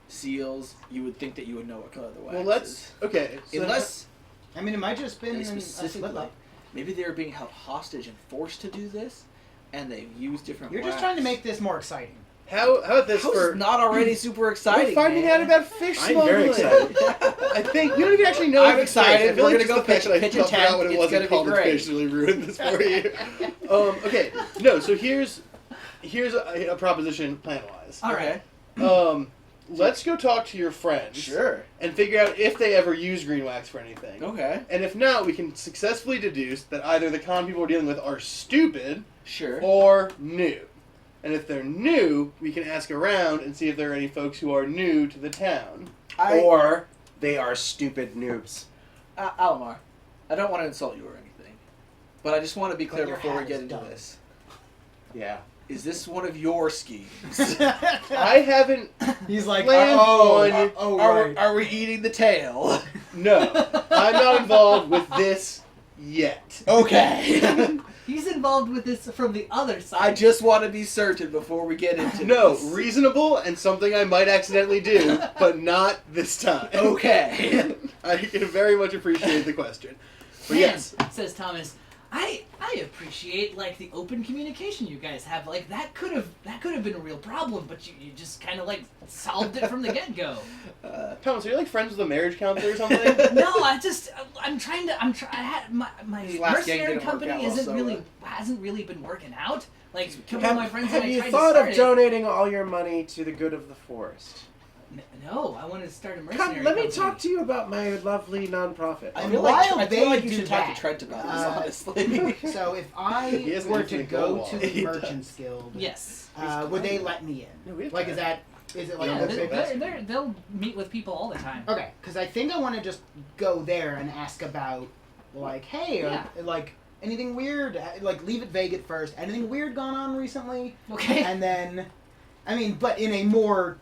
seals, you would think that you would know what color the wax Well, is. let's okay. So Unless I mean, it might just been they a slip specifically, up. maybe they were being held hostage and forced to do this, and they've used different. You're just wax. trying to make this more exciting. how about this How is for it not already super exciting? we're finding man? out about fish I'm smuggling? very excited. I think we don't even actually know. I'm if it's excited. fish. I feel We're like gonna just go the fact that I pitch a figured out tent. what it It's wasn't gonna be called great. fish really ruined this for you. Okay, no. So here's here's a proposition plan-wise. All right. Let's go talk to your friends. Sure. And figure out if they ever use green wax for anything. Okay. And if not, we can successfully deduce that either the con people we're dealing with are stupid Sure. or new. And if they're new, we can ask around and see if there are any folks who are new to the town. Or they are stupid noobs. Alamar, I don't want to insult you or anything, but I just want to be clear But your before we hat get is into dumb. this. Yeah. Is this one of your schemes? I haven't... He's like, Planned one. Are we eating the tail? No. I'm not involved with this yet. Okay. He's involved with this from the other side. I just want to be certain before we get into No, this. reasonable and something I might accidentally do, but not this time. Okay. I can very much appreciate the question. But Man, yes. says Thomas, I appreciate like the open communication you guys have. Like that could have been a real problem, but you just kind of like solved it from the get go. Thomas, are you like friends with a marriage counselor or something? No, I'm trying. I had my Last gang mercenary didn't work company out well, so, hasn't really been working out. Like a couple of my friends and Have I you tried thought to of start donating all your money to the good of the forest? No, I want to start a mercenary Come, let me company. talk to you about my lovely nonprofit. I I mean, feel while like they you do should talk that, to Trent about this, honestly. So if I He has an were to infinite go goal to wall. the He Merchants Guild, Yes. would they let me in? No, we have Like, time. is it like Yeah, a big they'll meet with people all the time. Okay, because I think I want to just go there and ask about, like, hey, like, anything weird? Like, leave it vague at first. Anything weird gone on recently? Okay. And then, I mean, but in a more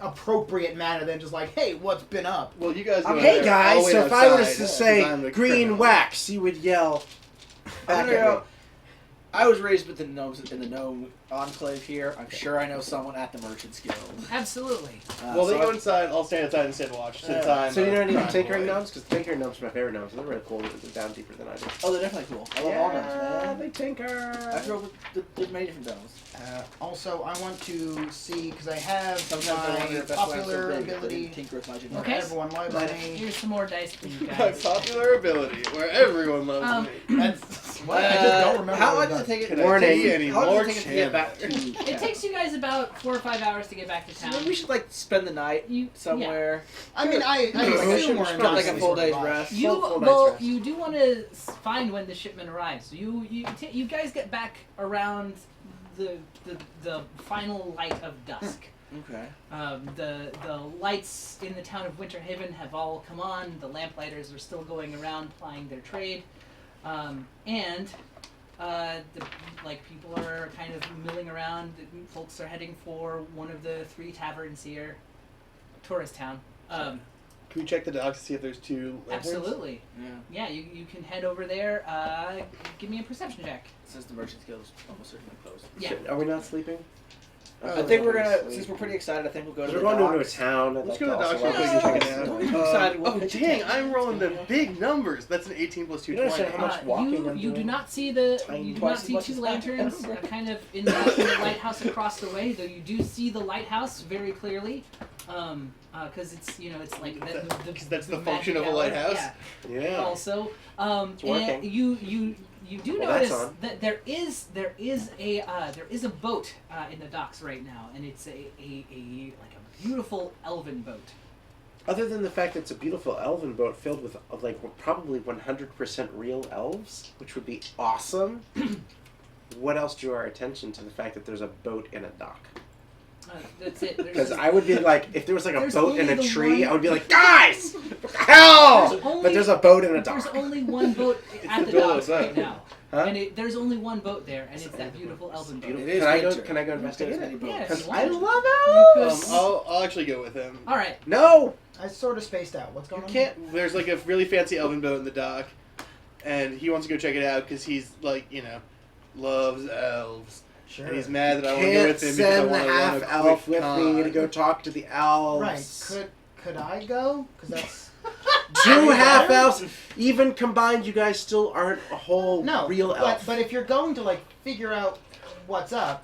appropriate manner than just like, hey, what's been up? Well, you guys go Hey there. guys, I'll wait so if I were outside, to 'cause say I'm the green criminal. wax, you would yell back at me. I was raised with the gnomes in the gnome enclave here. I'm sure I know someone at the Merchants Guild. Absolutely. Well, they so go inside. I'll stand outside and stand watch. Since I'm So you know any crime tinkering boy. gnomes? Because tinkering gnomes are my favorite gnomes. They're really cool. They're down deeper than I do. Oh, they're definitely cool. I love all gnomes, man. they tinker. I grew up with many different gnomes. Also, I want to see, because I have Sometimes I wonder my if that's why I'm so popular big, 'cause I ability. didn't tinker with my where genetics. Okay. Everyone loves But me. Here's some more dice for you My guys. popular ability, where everyone loves Um, me. That's what I just don't remember. How what long does it does. take it? Can I Warning. take any How long more does it take it to get back to? It takes you guys about 4 or 5 hours to get back to So town. maybe we should like spend the night somewhere. I mean, I Like assume a we're in Got like a Dusty full sort of day's vibe. rest. You full night's well, rest. you do want to find when the shipment arrives. You guys get back around the final light of dusk. Okay. The lights in the town of Winter Haven have all come on. The lamplighters are still going around plying their trade, and people are kind of milling around. Folks are heading for one of the 3 taverns here, tourist town. Can we check the docks to see if there's 2 lanterns? Absolutely. Yeah. Yeah, you can head over there. Give me a perception check. Since the Merchants Guild is almost certainly closed. Yeah. So, are we not sleeping? I think we're gonna, since we're pretty excited, I think we'll go to We're the going to a docks. town. I'd Let's like go to the also docks real watch quick and check it the out. Don't we town. decide what Oh, pitch dang, it I'm rolling the is? big numbers. That's an 18 plus You understand 220. how much walking you I'm do doing? not see the Tiny you do twice not as see much 2 as lanterns that. kind of in the lighthouse across the way, though you do see the lighthouse very clearly, because it's it's like That's the function magic of a hour. lighthouse? Yeah. Yeah. Also, It's working. and you do Well, that's notice on. that there is a boat in the docks right now, and it's a beautiful elven boat. Other than the fact that it's a beautiful elven boat filled with probably 100% real elves, which would be awesome. What else drew our attention to the fact that there's a boat in a dock? That's it. Because I would be like, if there was like a There's boat in only a the tree, one- I would be like, guys, what the hell? There's only- But there's a boat in a There's dock. only one boat at the the bill docks of right that. now, Huh? and there's only one boat there, and it's that beautiful elven boat. It is Can I go? winter. Can I go There's investigate many it? boats. Yeah, if Because you I want. love You elves. could- I'll actually go with him. All right. No, I sort of spaced out. What's You going on? can't. There's like a really fancy elven boat in the dock, and he wants to go check it out because he's like, loves elves. Sure. And he's mad that I want to go can't with him because I send the want to run half a elf quick with con. me to go talk to the elves. Right. Could I go? Because that's 2 half elves, even combined, you guys still aren't a whole no real elf. But if you're going to figure out what's up,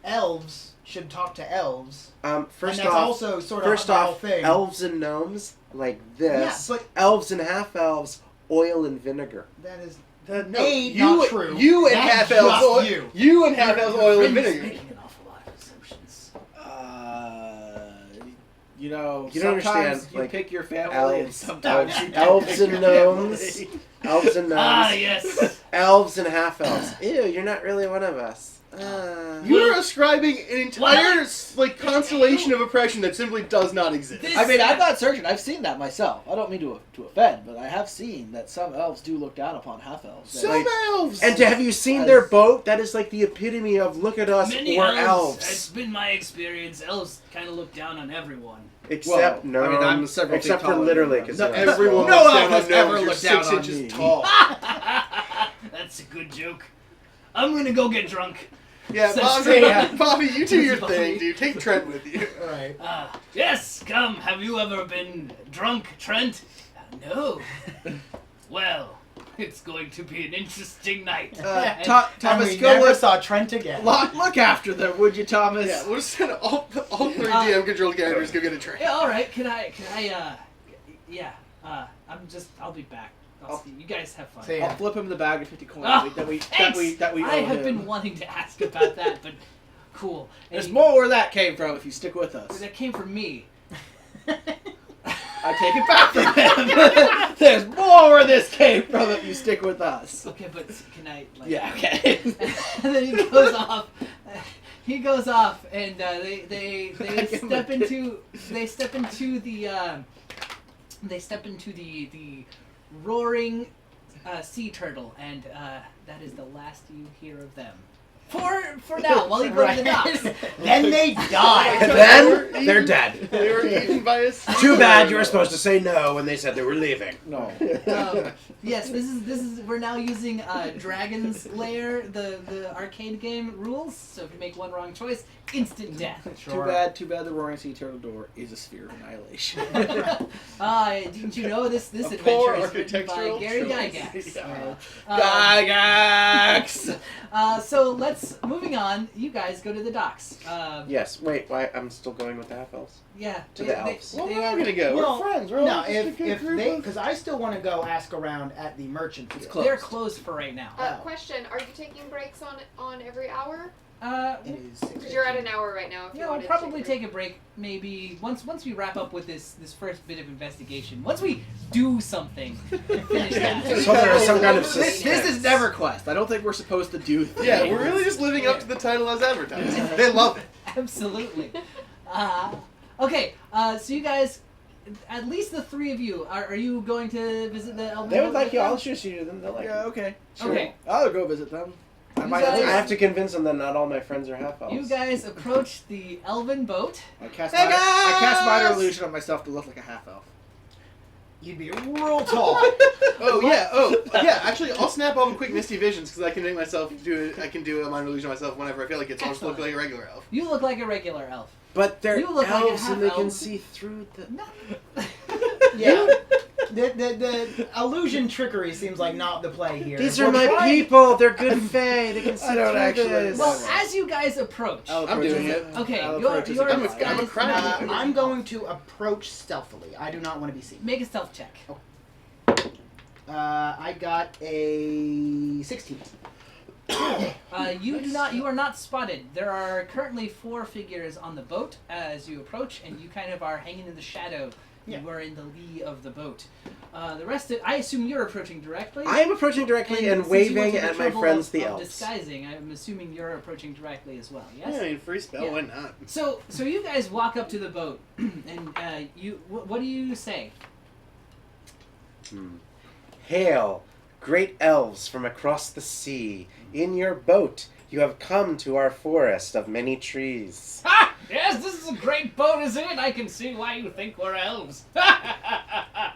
elves should talk to elves. First and that's off, also sort of the whole thing. elves and gnomes like this. Yeah, but elves and half elves, oil and vinegar. that is Not true. You and That's half elves just oil. You and half elves oil and Friends vinegar. making an awful lot of assumptions. You know, You don't sometimes understand, you like, pick your family, and elves, sometimes you don't elves pick and your gnomes. family. Elves and gnomes. Ah, yes. Elves and half elves. Ew, you're not really one of us. You're ascribing an entire What? like constellation of oppression that simply does not exist. This- I mean, I'm not certain. I've seen that myself. I don't mean to offend, but I have seen that some elves do look down upon half elves. Some Like- elves. And have you seen their boat? That is like the epitome of look at us, Many we're It's elves. been my experience. Elves kind of look down on everyone. Except Well, I mean, I'm gnomes, several except feet for taller literally, than because them. Everyone No looks elf down has on ever gnomes. You're looked down 6 on inches me. tall. That's a good joke. I'm gonna go get drunk. Yeah, Says Bobby, Trent. Bobby, you do your Bobby. thing, dude. Take Trent with you. Alright. Yes, come. Have you ever been drunk, Trent? No. Well, it's going to be an interesting night. And Thomas, we go never with. saw Trent again. Look after them, would you, Thomas? Yeah, we'll just send all 3 DM controlled characters go get a train. Yeah, all right. Can I? I'll be back. You guys have fun. See I'll ya. flip him the bag of 50 coins Oh, that we thanks. owe I have him. been wanting to ask about that, but cool. And There's more where that came from if you stick with us. That came from me. I take it back from him. There's more where this came from if you stick with us. Okay, but can I? Like, Yeah, okay. And then he goes off. He goes off, and they step into the roaring sea turtle, and that is the last you hear of them. For now, while you go to the docks. Then they die. And then they're dead. They were eaten by a sea Too bad you were turtle. supposed to say no when they said they were leaving. No. Yes, this is. We're now using Dragon's Lair, the arcade game rules. So if you make one wrong choice, instant death. Too bad the Roaring Sea Turtle door is a sphere of annihilation. Didn't you know this A adventure poor is written by architectural Gary choice. Gygax? Yeah. Gygax! So moving on. You guys go to the docks. Yes, wait, why? I'm still going with the half elves. Yeah. To the elves. Well, they we're are- all gonna go. Well, We're friends. We're all No, just a if good group they, of- because I still want to go ask around at the merchant. It's guild. closed. They're closed for right now. Question: are you taking breaks on every hour? It is Because you're at an hour right now. If you Yeah, we'll wanted probably to take a break. Maybe once we wrap up with this first bit of investigation. Once we do something, finish that. So there is some kind of This is NeverQuest. I don't think we're supposed to do things. Yeah, we're really just living up to the title as advertised. They love it. Absolutely. Okay. So you guys, at least the 3 of you, are you going to visit the Elven? They would like with you. them? I'll introduce you to them. They'll like Yeah, you. okay. Sure. Okay. I'll go visit them. I You might guys- I have to convince them that not all my friends are half elves. You guys approach the Elven boat. I cast Hey, I cast minor guys! illusion on myself to look like a half elf. You'd be real tall. Oh yeah. Actually, I'll snap off quick misty visions because I can make myself do it. I can do a minor illusion on myself whenever I feel like it's. I'll just look like a regular elf. You look like a regular elf. But they're You look like a elves and they can half-elf. see through the. No. Yeah. The illusion trickery seems like not the play here. These We're are my trying- people. They're good fae. They can see I don't through actually- this. Well, as you guys approach, I'll I'm approach doing as it. a- Okay, I'll you're- approach as you're- I'm a guys- crime. I'm going to approach stealthily. I do not want to be seen. make a stealth check. I got a 16. You are not spotted. There are currently 4 figures on the boat as you approach, and you kind of are hanging in the shadow. Yeah. You are in the lee of the boat. The rest of, I assume you're approaching directly. I am approaching directly and since you went waving to the at my trouble friends, of, the of elves. disguising, I'm assuming you're approaching directly as well. Yeah, Yes. I mean, free spell. Yeah. Why not? So you guys walk up to the boat, and what do you say? Hail, great elves from across the sea. In your boat, you have come to our forest of many trees. Ah! Yes, this is a great boat, isn't it? I can see why you think we're elves. I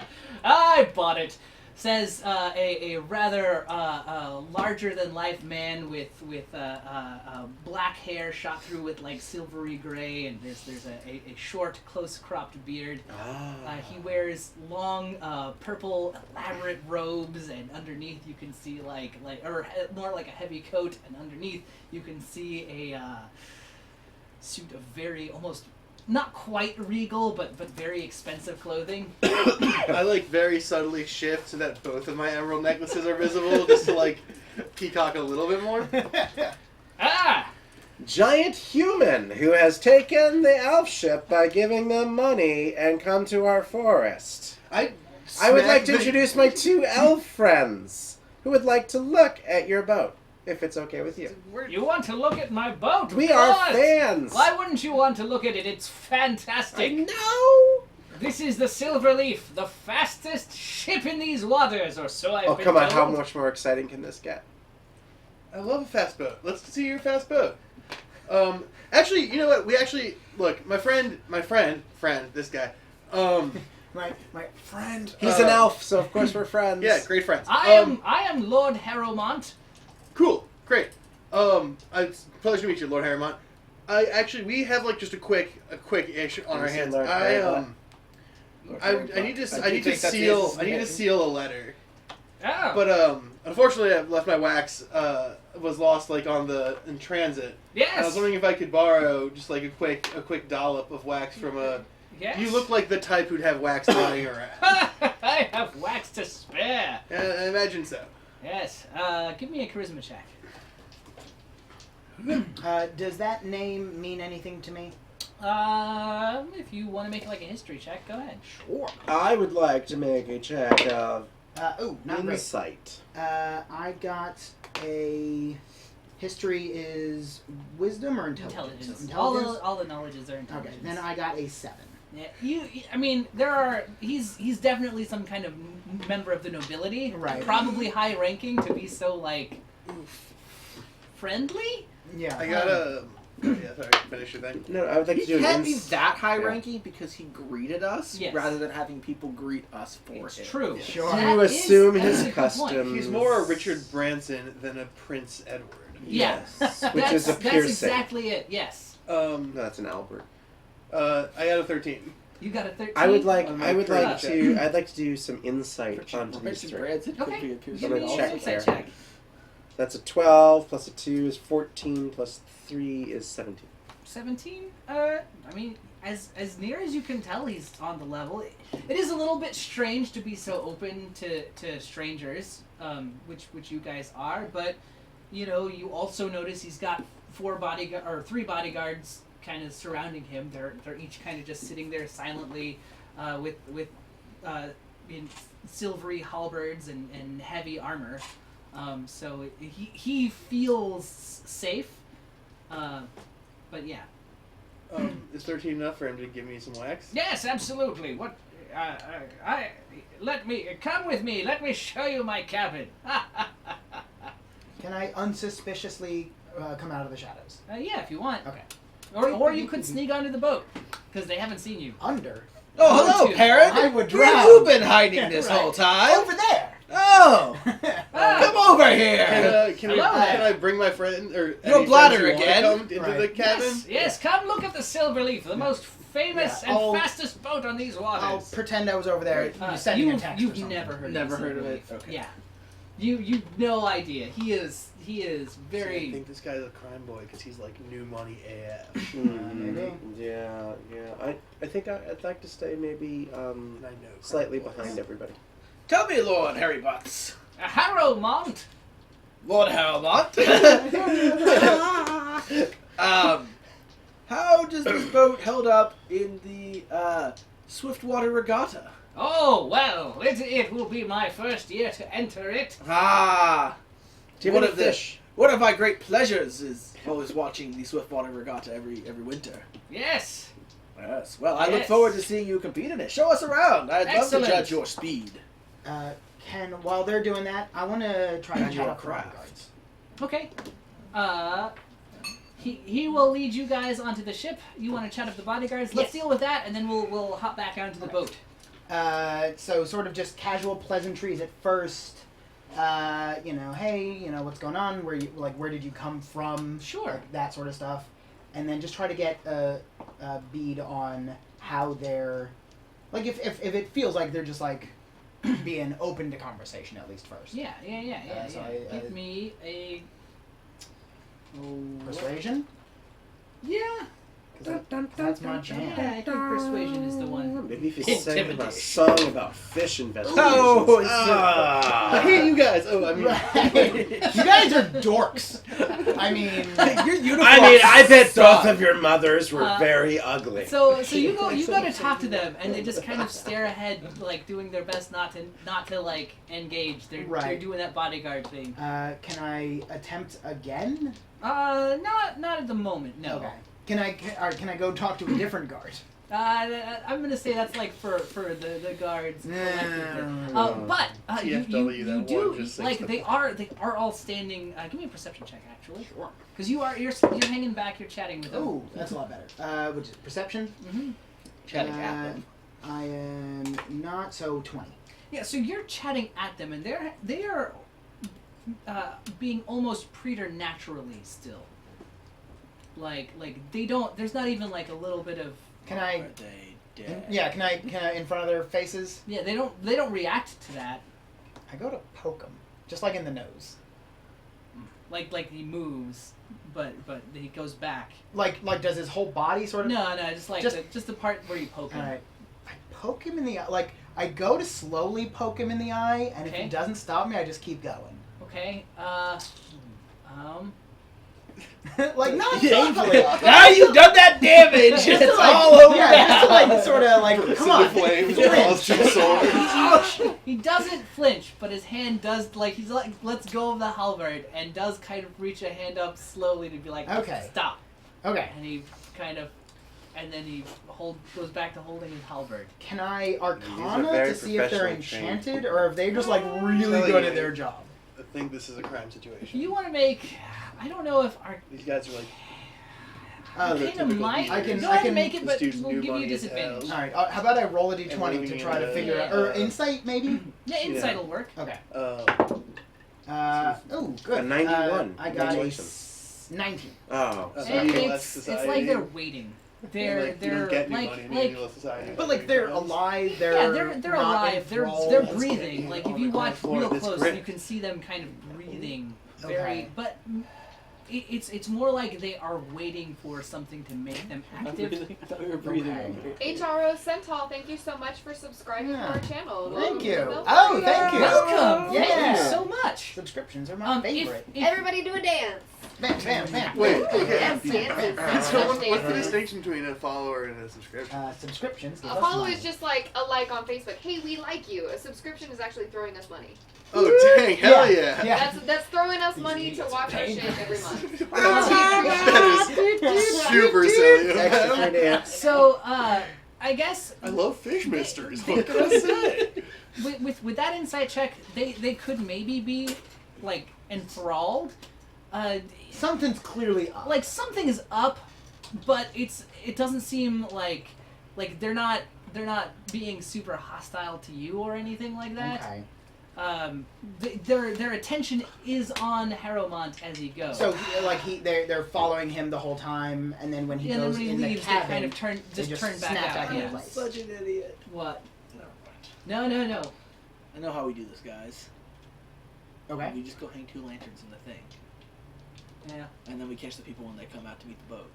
bought it. Says a rather larger-than-life man with black hair shot through with like silvery gray, and there's a short, close-cropped beard. He wears long, purple, elaborate robes, and underneath you can see more like a heavy coat, and underneath you can see a suit of very almost not quite regal, but very expensive clothing. I like very subtly shift so that both of my emerald necklaces are visible, just to like peacock a little bit more. Ah! Giant human who has taken the elf ship by giving them money and come to our forest. I would like to introduce my 2 elf friends who would like to look at your boat, if it's okay with you. You want to look at my boat? We Of are course. fans. Why wouldn't you want to look at it? It's I fantastic. know. This is the Silverleaf, the fastest ship in these waters, or so I've Oh, been come on. How told. much more exciting can this get? I love a fast boat. Let's see your fast boat. Actually, you know what? We actually look. My friend, this guy. My friend. He's an elf, so of course we're friends. Yeah, great friends. I am Lord Harrowmont. Cool, great. It's a pleasure to meet you, Lord Harrymont. We have like just a quick ish on our Yes, hands. Lord I need to seal a letter. Oh. But unfortunately, I've left my wax. Was lost like in transit. Yes. And I was wondering if I could borrow just like a quick dollop of wax from a. Yes. You look like the type who'd have wax lying around. I have wax to spare. I imagine so. Yes. Give me a charisma check. Does that name mean anything to me? If you want to make like a history check, go ahead. Sure. I would like to make a check of Not great. insight. I got a history is wisdom or intelligence? Intelligence. All the knowledges are intelligence. Okay, then I got a 7. Yeah, I mean, he's definitely some kind of member of the nobility. Right. Probably high ranking to be so, like, friendly? Yeah. I got a. Yeah, sorry. Finish your thing. No, I would like He to do can't an be that high ranking because he greeted us Yes. rather than having people greet us for It's him. true. Sure. That To is- assume that's his a good point. customs. He's more a Richard Branson than a Prince Edward. Yeah. Yes, which is a That's piercing. exactly it, yes. No, that's an Albert. I got a 13. You got a 13? I'd like charisma to do some insight onto these Richard three. Branson could Okay. be a piercing. Give I'm me gonna an check insight there. check. That's a 12 plus a 2 is 14 plus 3 is 17. 17? I mean, as near as you can tell, he's on the level. It is a little bit strange to be so open to strangers, which you guys are, but, you know, you also notice he's got 3 bodyguards kind of surrounding him. They're each kind of just sitting there silently, with in silvery halberds and heavy armor. So he feels safe. But yeah. Is 13 enough for him to give me some wax? Yes, absolutely. What? Come with me. Let me show you my cabin. Can I unsuspiciously come out of the shadows? Yeah, if you want. Okay. Or you could sneak onto the boat because they haven't seen you. Under. Oh, hello, Two. parrot! I would Where drown. have you been hiding this Right. whole time? Over there. Oh! Ah. Come over here! Can Hello there. I bring my friend or Your any bladder friends who wanna again? come into Right. the cabin? Yes. Come look at the Silverleaf, the most famous Yeah, I'll- and fastest boat on these waters. I'll pretend I was over there. You sent me a text or You've something. never heard. Never of the heard of it? Silverleaf. Okay. Yeah. You've no idea. He is I very. think this guy's a crime boy because he's like new money AF. Maybe. Yeah. I think I'd like to stay maybe And I know slightly crime boys. behind everybody. Tell me, Lord Harry Butts. Harrowmont. Lord Harrowmont. How does this boat hold up in the Swiftwater Regatta? Oh well, it will be my first year to enter it. Ah, Do you one have of any the fish? one of my great pleasures is always watching the Swiftwater Regatta every winter. Yes. Yes. Well, I look Yes. forward to seeing you compete in it. Show us around. I'd love Excellent. to judge your speed. While they're doing that, I want to try to And chat your up the craft. bodyguards. Okay. He will lead you guys onto the ship. You want to chat up the bodyguards? Let's Yes. deal with that, and then we'll hop back onto the boat. So sort of just casual pleasantries at first. Hey, what's going on? Where did you come from? Sure. Like, that sort of stuff. And then just try to get a bead on how they're, like, if it feels like they're just like being open to conversation at least first. Yeah. So Give me a. Persuasion. Yeah. That's my jam. Yeah, I think persuasion is the one. Maybe if you sang him a Intimidate. song about fish investigations. Oh, I hate you guys. Oh, I mean, You guys are dorks. I mean, Your uniform. I bet sucks. both of your mothers were very ugly. So you go to talk to them, and they just kind of stare ahead, like doing their best not to like engage. They're Right. doing that bodyguard thing. can I attempt again? Not at the moment. No. Okay. Can I go talk to a different guard? I'm gonna say that's like for the guards. collectively. No. But you TFW, that do one just like sinks they are all standing. Give me a perception check actually. Sure. Because you're hanging back. You're chatting with them. Oh, that's a lot better. Which is perception. Mm-hmm. Chatting at them. I am not, so 20. Yeah. So you're chatting at them, and they are being almost preternaturally still. Like they don't. There's not even like a little bit of. Can I? Are they dead? Yeah. Can I in front of their faces? Yeah. They don't react to that. I go to poke them, just like in the nose. Like he moves, but he goes back. Like does his whole body sort of? No, just like just the part where you poke him. All right. I poke him in the eye. Like I go to slowly poke him in the eye, and if Okay. he doesn't stop me, I just keep going. Okay. Like not Yeah, painfully. Now you've done that damage. Just to, It's like, all over. Yeah, just to like sort of like bursts come on. into flames, draws two swords. He doesn't flinch, but his hand does he's like lets go of the halberd and does kind of reach a hand up slowly to be like, Okay. stop. Okay. And he kind of, and then he goes back to holding his halberd. Can I These are Arcana very to see if they're professionally trained enchanted or if they're just like really Telling good you. at their job? I think this is a crime If situation. you want to make, I don't know if our These guys are like, Oh, they're kind of typical might. people. I can- Go ahead I can- and make it, This but dude's we'll new give you money as disadvantage. hell. All right. How about I roll a d20 And living to in try to a- figure out, Yeah. or insight maybe? Yeah, insight Yeah. will work. Okay. So Good. A 91. I got a Congratulations. 19. Oh, That's And medieval it's society. like they're waiting. They're you don't get new like money in like medieval society. But like they're alive. They're yeah, they're not alive. They're enthralled. breathing. Like if you watch floor real of this close, grip. you can see them kind of breathing. Okay. Very, but it's more like they are waiting for something to make them active. I thought we were breathing Okay. over here. HRO Cental, thank you so much for subscribing Yeah. to our channel. Thank you. Welcome. Oh, thank you. Welcome. Yeah. Thank you so much. Subscriptions are my favorite. Everybody do a dance. Bam, bam, bam. Wait, okay. Dance, dance, So what's the dance. distinction between a follower and a subscription? Subscriptions. give A us follow money. is just like a like on Facebook. Hey, we like you. A subscription is actually throwing us money. Oh dang, hell yeah. Yeah. That's throwing us money to watch our shit every month. That is super silly. extra for dance. So I guess I love fish mysteries. What can I say? with that insight check, they could maybe be like enthralled. Something's clearly up. Like something is up, but it doesn't seem like they're not being super hostile to you or anything like that. Okay. Their attention is on Harrowmont as he goes. So they're following him the whole time, and then when he and then goes when he in the leaves, cabin, they kind of turn they turn back snap out. back into Yeah. place. Such an idiot. What? Never mind. No. I know how we do this, guys. Okay. We just go hang two lanterns in the thing, Yeah. and then we catch the people when they come out to meet the boat.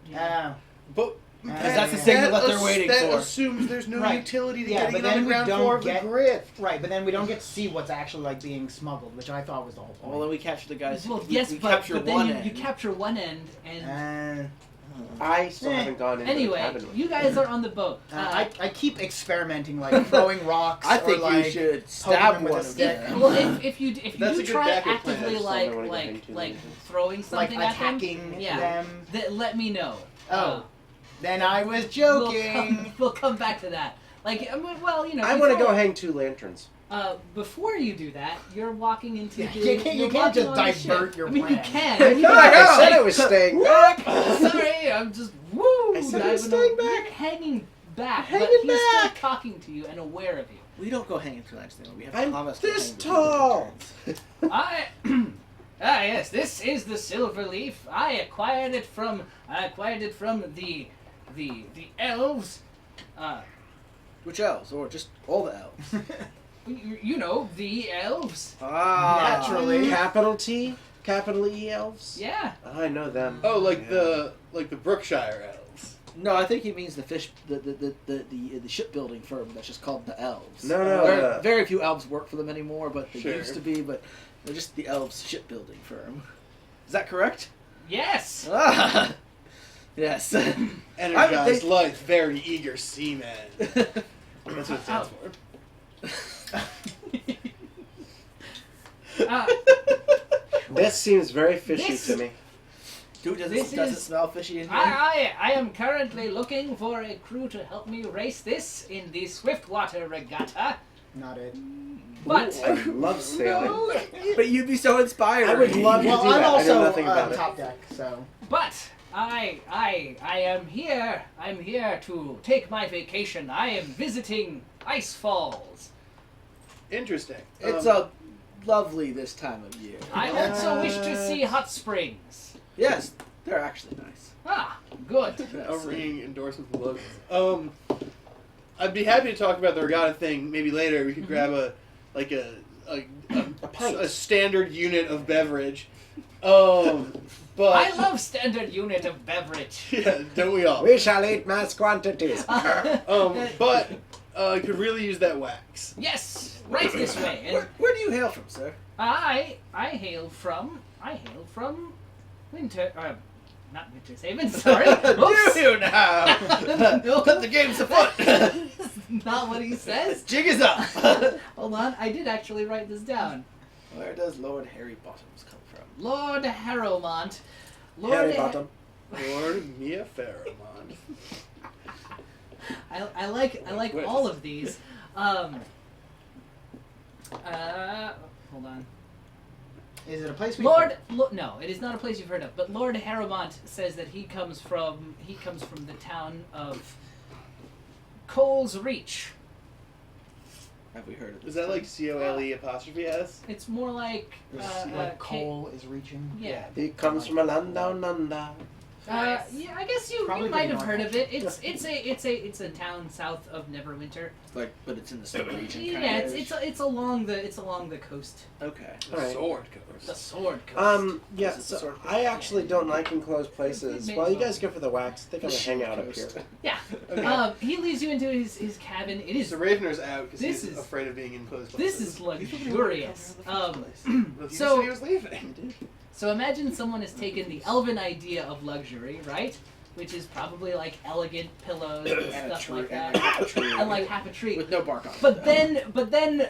But Because that's the signal that they're waiting that for. assumes there's no Right. utility to Yeah, getting but it on then the we ground don't floor of the get- grift. Right, but then we don't get to see what's actually like being smuggled, which I thought was the whole Well, point. then we capture the guys. Well, we, yes, we but capture then one you end. capture one end, and I still Eh. haven't gone into the anyway, cabin with you guys are on the boat. I keep experimenting, like throwing rocks. I think or, like, you should poking stab them with one a of stick. them. Well, if you That's do a good try backup plan. actively I just don't know when to go hang two like lanterns. throwing like something at them, attacking yeah, them. let me know. Oh, then I was We'll joking. we'll come back to that. Like, well, you know. I want to before- go hang two lanterns. Before you do that, you're walking into Yeah, the. you can't you're just walking on the divert ship. your I mean, you plan. can. I You feel can like I said like, I was staying back. Sorry, I'm just woo. I said I diving was staying over- back. You're hanging back, Hanging but he's back. still talking to you and aware of you. We don't go hanging two lanterns. We have I'm promised to this hang the tall. lanterns. Yes, this is the silver leaf. I acquired it from the elves. Which elves, or just all the elves? You know, the elves. Naturally. Capital T, capital E elves. Yeah. I know them. Oh, like Yeah. the Brookshire elves. No, I think he means the fish, the shipbuilding firm that's just called the Elves. No, no. Very few elves work for them anymore, but they Sure. used to be. But they're just the Elves shipbuilding firm. Is that correct? Yes. Ah, yes. Energized life, very eager seaman. That's what it stands for. This seems very fishy This- to me. Dude, does This it is- smell fishy in here? I am currently looking for a crew to help me race this in the Swiftwater Regatta. Not it. But I love sailing. But you'd be so inspired. I would love to Well, do I'm that. I know also nothing about it. top deck, so. But I am here. I'm here to take my vacation. I am visiting Ice Falls. Interesting. It's a lovely this time of year. I also wish to see hot springs. Yes, they're actually nice. Ah, good. a ringing endorsement from Logan. I'd be happy to talk about the regatta thing maybe later. We could grab a pint. a standard unit of beverage. But I love standard unit of beverage. yeah, don't we all? We shall eat mass quantities. But I could really use that wax. Yes, right this way. And Where do you hail from, sir? I hail from Winter. Not Winterhaven. Sorry. Oops. Do you now? No. Cut the games afoot. Not what he says. Jig is up. Hold on, I did actually write this down. Where does Lord Harry Bottoms come from? Lord Harrowmont. Harry Bottom. Lord Mia Pharamond. I like Wait. all of these. Hold on. Is it a place we? No, it is not a place you've heard of. But Lord Harrowmont says that he comes from the town of Cole's Reach. Have we heard of this? Is that like COLE''S? It's more like Like coal is reaching. Yeah. He comes from a land down under. Nice. Yeah, I guess you Probably might pretty have heard normal. of it. It's a town south of Neverwinter. Like, but it's in the same region. Yeah, kind of. it's along the coast. Okay. Alright. Sword The coast. Sword Coast. Yeah, Is it the so sword I actually don't like enclosed places. It While you may- guys go for the wax, I think I'm gonna hang out up here. Coast. Yeah. Okay. He leads you into his cabin. It is So Ravener's out because This he's is- afraid of being enclosed this places. is luxurious. Well, he so- said he was leaving. So imagine someone has taken the elven idea of luxury, right? Which is probably like elegant pillows and And a stuff tree, like that, and like a tree. and like half a tree. With no bark on it. But then,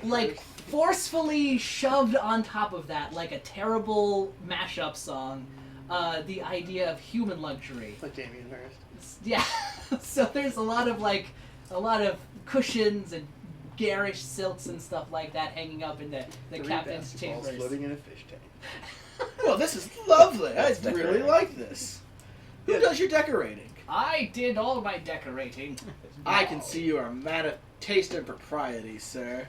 like forcefully shoved on top of that, like a terrible mashup song, the idea of human luxury. Like Damien Hirst. Yeah. So there's a lot of cushions and garish silks and stuff like that hanging up in the Three captain's basketballs chambers. floating in a fish tank. Well, this is lovely. I That's really decorating. like this. Who does your decorating? I did all my decorating. I can see you are a man of taste and propriety, sir.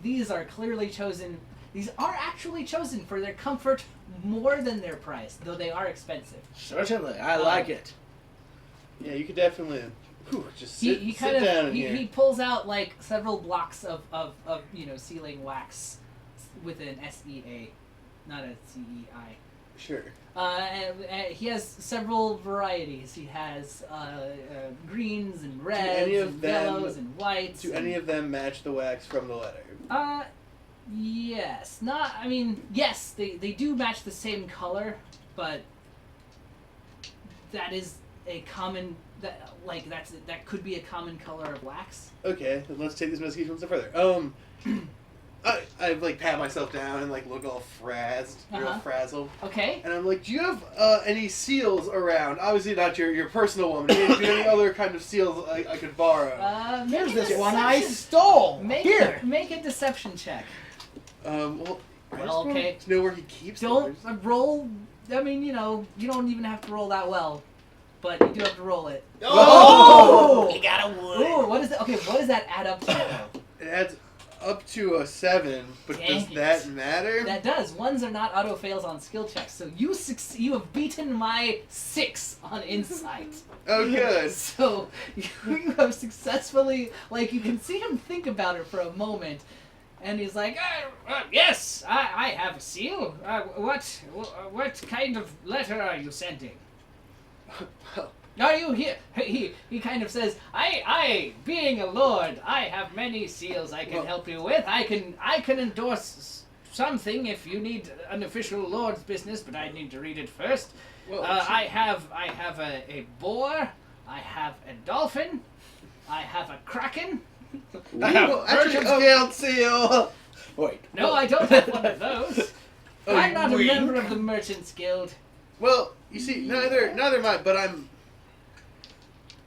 These are clearly chosen. These are actually chosen for their comfort more than their price, though they are expensive. Certainly, I like it. Yeah, you could definitely just He, sit, he sit kind down of in here. he pulls out like several blocks of sealing wax with an SEA, not a CEI. Sure. And he has several varieties. He has greens and reds any of and them- yellows and whites. Do any of them match the wax from the letter? Yes. Not. I mean, yes. They do match the same color, but that is a common. That could be a common color of wax. Okay, then let's take this investigation one step further. I like pat myself down and like look all frazzled, real Uh-huh. frazzled, Okay. and I'm like, do you have any seals around? Obviously not your personal one. But do you have any other kind of seals I could borrow? Here's Make a this one I deception- stole. Make a deception check. Well, I just Well, want okay. to know where he keeps Don't them. roll. I mean, you don't even have to roll that well, but you do have to roll it. Oh! You got a wood. Ooh, what is that? Okay, what does that add up to? Though? It adds up to a 7, but Dang does it. that matter? That does. Ones are not auto fails on skill checks, so you have beaten my 6 on insight. Oh, good. So you have successfully, like, you can see him think about it for a moment, and he's like, "Yes, I have a seal. What kind of letter are you sending?" Are you here? He kind of says, I, being a lord, I have many seals I can help you with. I can endorse something if you need an official lord's business, but I need to read it first. Well, I have a boar, I have a dolphin, I have a kraken. I have Merchant's Guild seal. Wait. No, I don't have one of those. Oh, I'm not a wink. member of the Merchants Guild. Well, you see, neither am I, but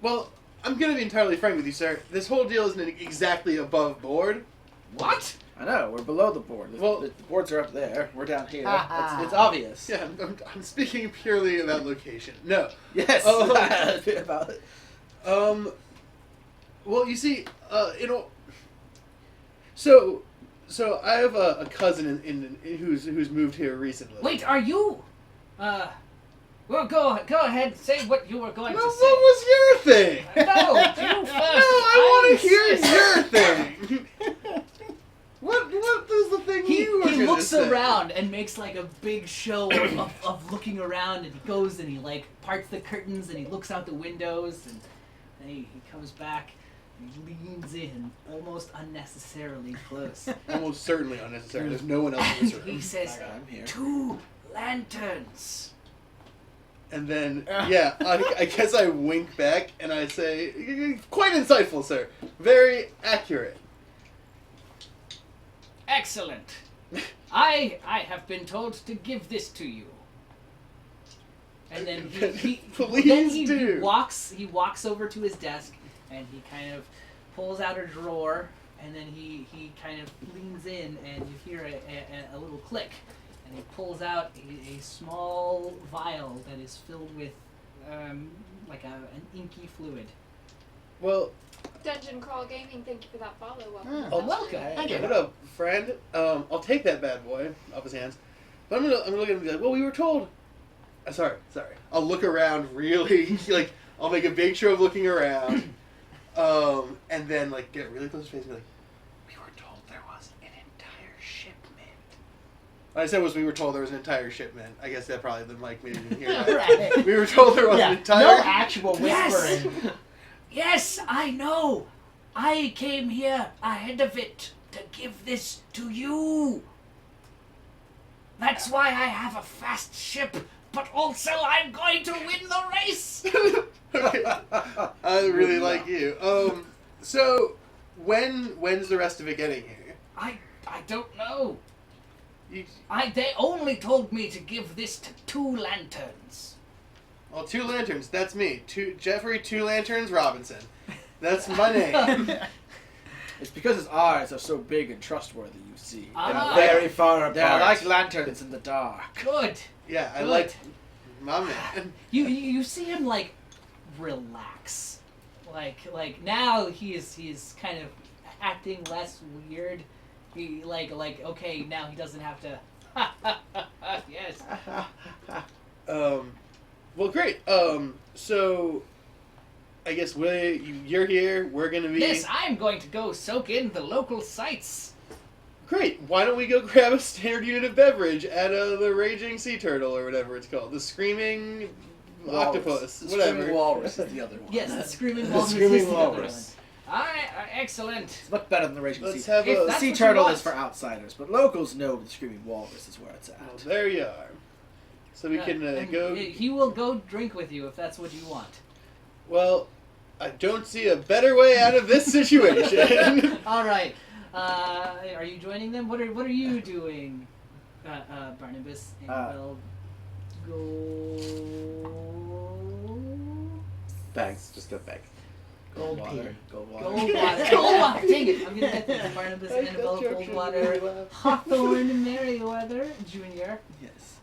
Well, I'm gonna be entirely frank with you, sir. This whole deal isn't exactly above board. What? I know, we're below the board. Well- The boards are up there. We're down here. Ah. It's obvious. Yeah, I'm speaking purely about location. No. Yes. Oh. About it. Well, you see, So I have a cousin in who's moved here recently. Wait, are you? Well, go ahead. Say what you were going Well, to what say. was your thing? No, you first. No, I want to hear insist. your thing. What was the thing you were He gonna looks say? around and makes like a big show of looking around, and he goes and he like parts the curtains and he looks out the windows, and then he comes back and he leans in almost unnecessarily close. Almost certainly unnecessary. There's no one else in this room. He says, I'm here. 2 lanterns. And then, yeah, I guess I wink back and I say, quite insightful, sir. Very accurate. Excellent. I have been told to give this to you. And then Please he do. walks over to his desk and he kind of pulls out a drawer, and then he kind of leans in, and you hear a little click, and he pulls out a small vial that is filled with like an inky fluid. Well, Dungeon Crawl Gaming, thank you for that follow. Welcome. Mm. Oh, welcome. Thank you. what up, friend? I'll take that bad boy off his hands. But I'm gonna look at him and be like, well, we were told. Sorry. I'll look around really, like, I'll make a big show of looking around, and then like get really close to his face and be like, we were told there was an entire shipment. What I said was we were told there was an entire shipment. I guess that probably the mic maybe didn't hear that. Right. We were told there was Yeah, an entire. no actual Yes! whispering. Yes, I know. I came here ahead of it to give this to you. That's why I have a fast ship, but also I'm going to win the race. Okay. I really like you. So when's the rest of it getting here? I don't know. You, They only told me to give this to 2 lanterns. well, 2 lanterns. That's me. Jeffrey 2 Lanterns Robinson. That's my name. It's because his eyes are so big and trustworthy, you see. Ah. They're Very far apart. They're like lanterns in the dark. Good. Yeah, I Good. like my man. You see him like relax, like now he's kind of acting less weird. He like okay, now he doesn't have to. Yes. Well, great. So I guess you're here. We're gonna be. Yes, I'm going to go soak in the local sights. Great. Why don't we go grab a standard unit of beverage at the Raging Sea Turtle or whatever it's called, the Screaming Octopus, The whatever. Screaming Walrus is the other one. Yes, the screaming The walrus. Screaming is the other Walrus. one. All right, excellent. It's much better than the Raging Let's Sea. have If a. The that's Sea what you Turtle want. is for outsiders, but locals know the Screaming Walrus is where it's at. Well, there you are. So we can And go. He will go drink with you if that's what you want. Well, I don't see a better way out of this situation. All right. Are you joining them? What are you doing, Barnabas? And we'll go. Bags, just go bags. Gold water. pea. Gold water. Goldwater. Goldwater. Dang it! I'm gonna get the Barnabas Annabelle Goldwater Hawthorne Merriweather Jr. Yes.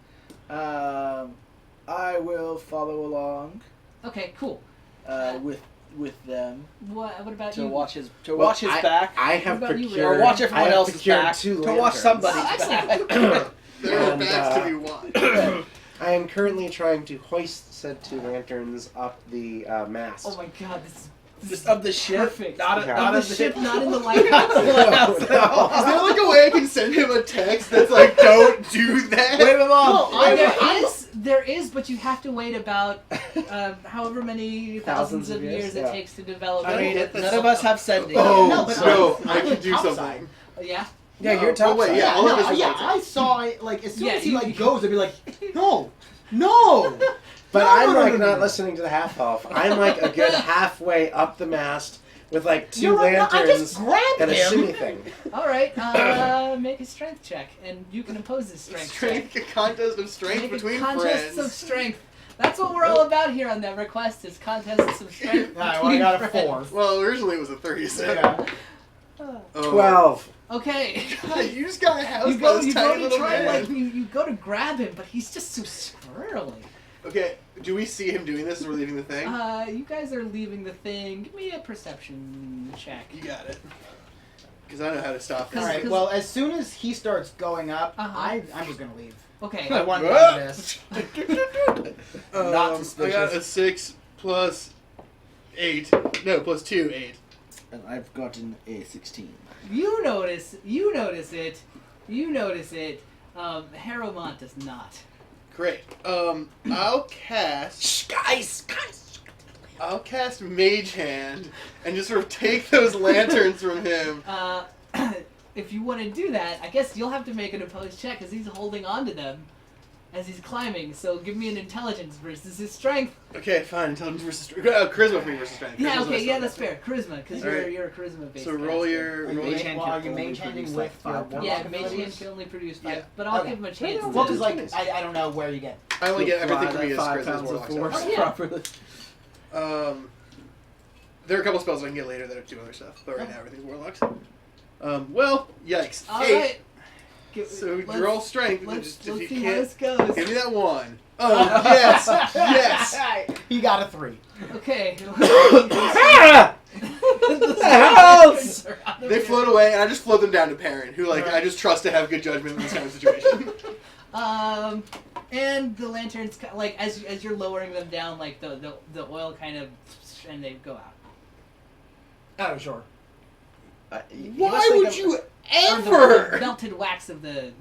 I will follow along Okay, cool. with them What about to you? watch his Well, watch his back. I have What about you, procured. or watch I everyone have else's procured back. 2 To lanterns. watch somebody's Oh, excellent. back. There are And, backs to be watched. I am currently trying to hoist said 2 lanterns up the mast. Oh my God, this is Just of the ship, perfect. not Yeah. not Of of the ship, ship. not in the lighthouse. Is there like a way I can send him a text that's like, don't do that? Wave him on. There is, but you have to wait about however many Thousands thousands of of years, years yeah. it takes to develop. I mean, Get this- none of us have sending. Oh, No, but so I'm I can do topside. something. Yeah. Yeah, you're Oh, top wait, side. yeah, all of no, this is yeah, outside. I saw it, like, as soon Yeah, as he, you- like, goes, I'd be like, no! No! But No, I'm no, like no, no, not no. listening to the half elf. I'm like a good halfway up the mast with like 2 You're right, no, I lanterns just grabbed and a him. shimmy thing. All right. Make a strength check, and you can oppose his strength check. A contest of strength Make between contests friends. of strength. That's what we're all about here on NeverQuest is contests of strength. Alright, well, I got a between 4. Well, originally it was a 3, so. Yeah. friends. Oh. 12. Okay. God, you just got a house You by go. this You tiny go to little try. man. Like you go to grab him, but he's just so squirrely. Okay, do we see him doing this as we're leaving the thing? You guys are leaving the thing. Give me a perception check. You got it. Because I know how to stop this. Alright, well, as soon as he starts going up, Uh-huh. I'm just gonna leave. Okay. I want Ah! this. Not I suspicious. got a 6 plus 8. No, plus 2, 8. And I've gotten a 16. You notice it. You notice it. Harrowmont does not. Great. I'll cast. Shh, guys! I'll cast Mage Hand and just sort of take those lanterns from him. If you want to do that, I guess you'll have to make an opposed check because he's holding on to them as he's climbing. So give me an intelligence versus his strength. Okay, fine. Intelligence versus charisma for me versus strength. Yeah, Charisma's okay, my yeah, strong. that's fair. Charisma, because Alright. you're a charisma based. So roll your. Are you Roll mage your hand- are you mage handing with your warlock Yeah, mage abilities? hand can only produce 5, Yeah. but I'll Okay. give him a chance. Well, because, like, I don't know where you get. I only get everything Apply from me as that 5 charisma as pounds of warlock force stuff. Oh, yeah. properly. There are a couple spells I can get later that do other stuff, but right now everything's warlocks. Well, yikes. All 8. right. So you're all strength. But Let's just, if you see how can't, this goes. give me that 1. Oh yes, yes. He got a 3. Okay. The house! They float away, and I just float them down to Perrin, who I just trust to have good judgment in this kind of situation. And the lanterns, like as you're lowering them down, like the oil kind of, and they go out. Oh, sure. Why would you Or ever? the melted wax of the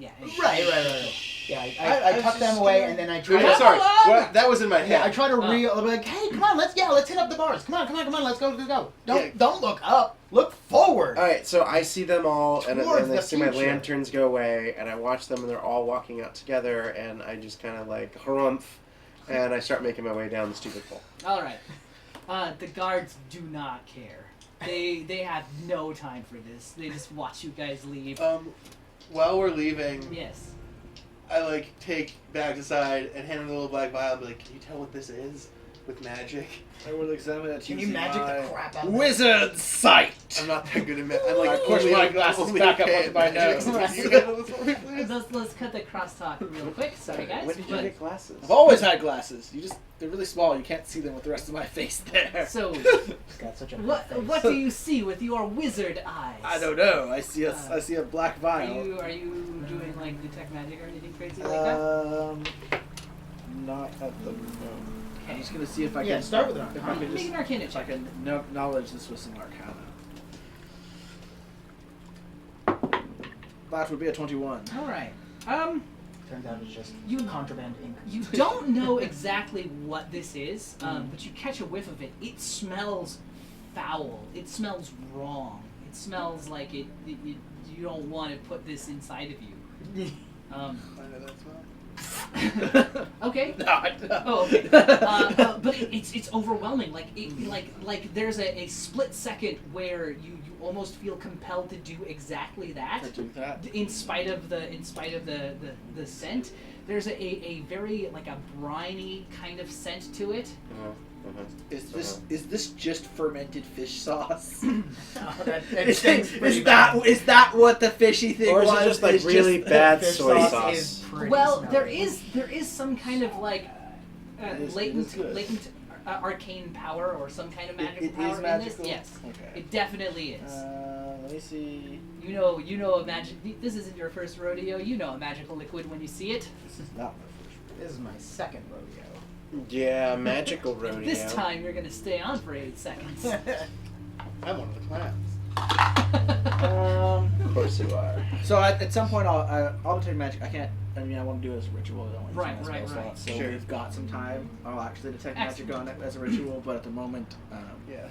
Right. Yeah, I I tuck them away and then I try. Yeah, to... sorry, that was in my Yeah, I head. try to I'll be like, hey, come on, let's hit up the bars. Come on, let's go. Don't look up. Look forward. Alright, so I see them all, and Towards then I the see my future. lanterns go away, and I watch them, and they're all walking out together, and I just kind of like, harumph, and I start making my way down the stupid pole. All right. The guards do not care. They have no time for this. They just watch you guys leave. While we're leaving, Yes. I take bags aside and hand him the little black vial and be like, "Can you tell what this is with magic?" I will examine it Can you magic the crap out of it? Wizard sight! I'm not that good at magic. I'm I push my glasses back up onto my nose. Can you handle this for me, please? Let's cut the crosstalk real quick. Sorry, guys. When did you but- get glasses? I've always had glasses. They're really small. You can't see them with the rest of my face there. So, He's got such a what big face. what do you see with your wizard eyes? I don't know. I see a black Are vial. you doing like detect magic or anything crazy like that? Not at the moment. I'm Okay. just gonna see if I can. Yeah, start with it. If I can Make just, an Arcana if I check. can knowledge this with some Arcana. That would be a 21. All right. Turns out it's just You- contraband ink. You don't know exactly what this is, but you catch a whiff of it. It smells foul. It smells wrong. It smells like you don't want to put this inside of you. I know that smell. Okay. No, I don't. Oh, okay. But it's overwhelming. Like there's a split second where you almost feel compelled to do exactly that. I do that. In spite of the scent, there's a very like a briny kind of scent to it. Is this just fermented fish sauce? That Is stinks pretty bad. that what the fishy thing Or is was? it just like It's really just- bad Fish soy sauce sauce? is pretty Well, smelly. there is some kind of like It is latent good. arcane power or some kind of magical It is power in magical? this. Yes, Okay. it definitely is. Let me see. You know a magic. This isn't your first rodeo. You know a magical liquid when you see it. This is not my first. This is my second rodeo. Yeah, magical rodeo. This time you're gonna stay on for 8 seconds. I'm one of the clowns. Of course you are. So at some point I'll detect magic. I can't I mean, I want to do it as a ritual. I don't want to use Right, my spell right. slots, So Sure. we've got some time. I'll actually detect magic on it as a ritual, but at the moment,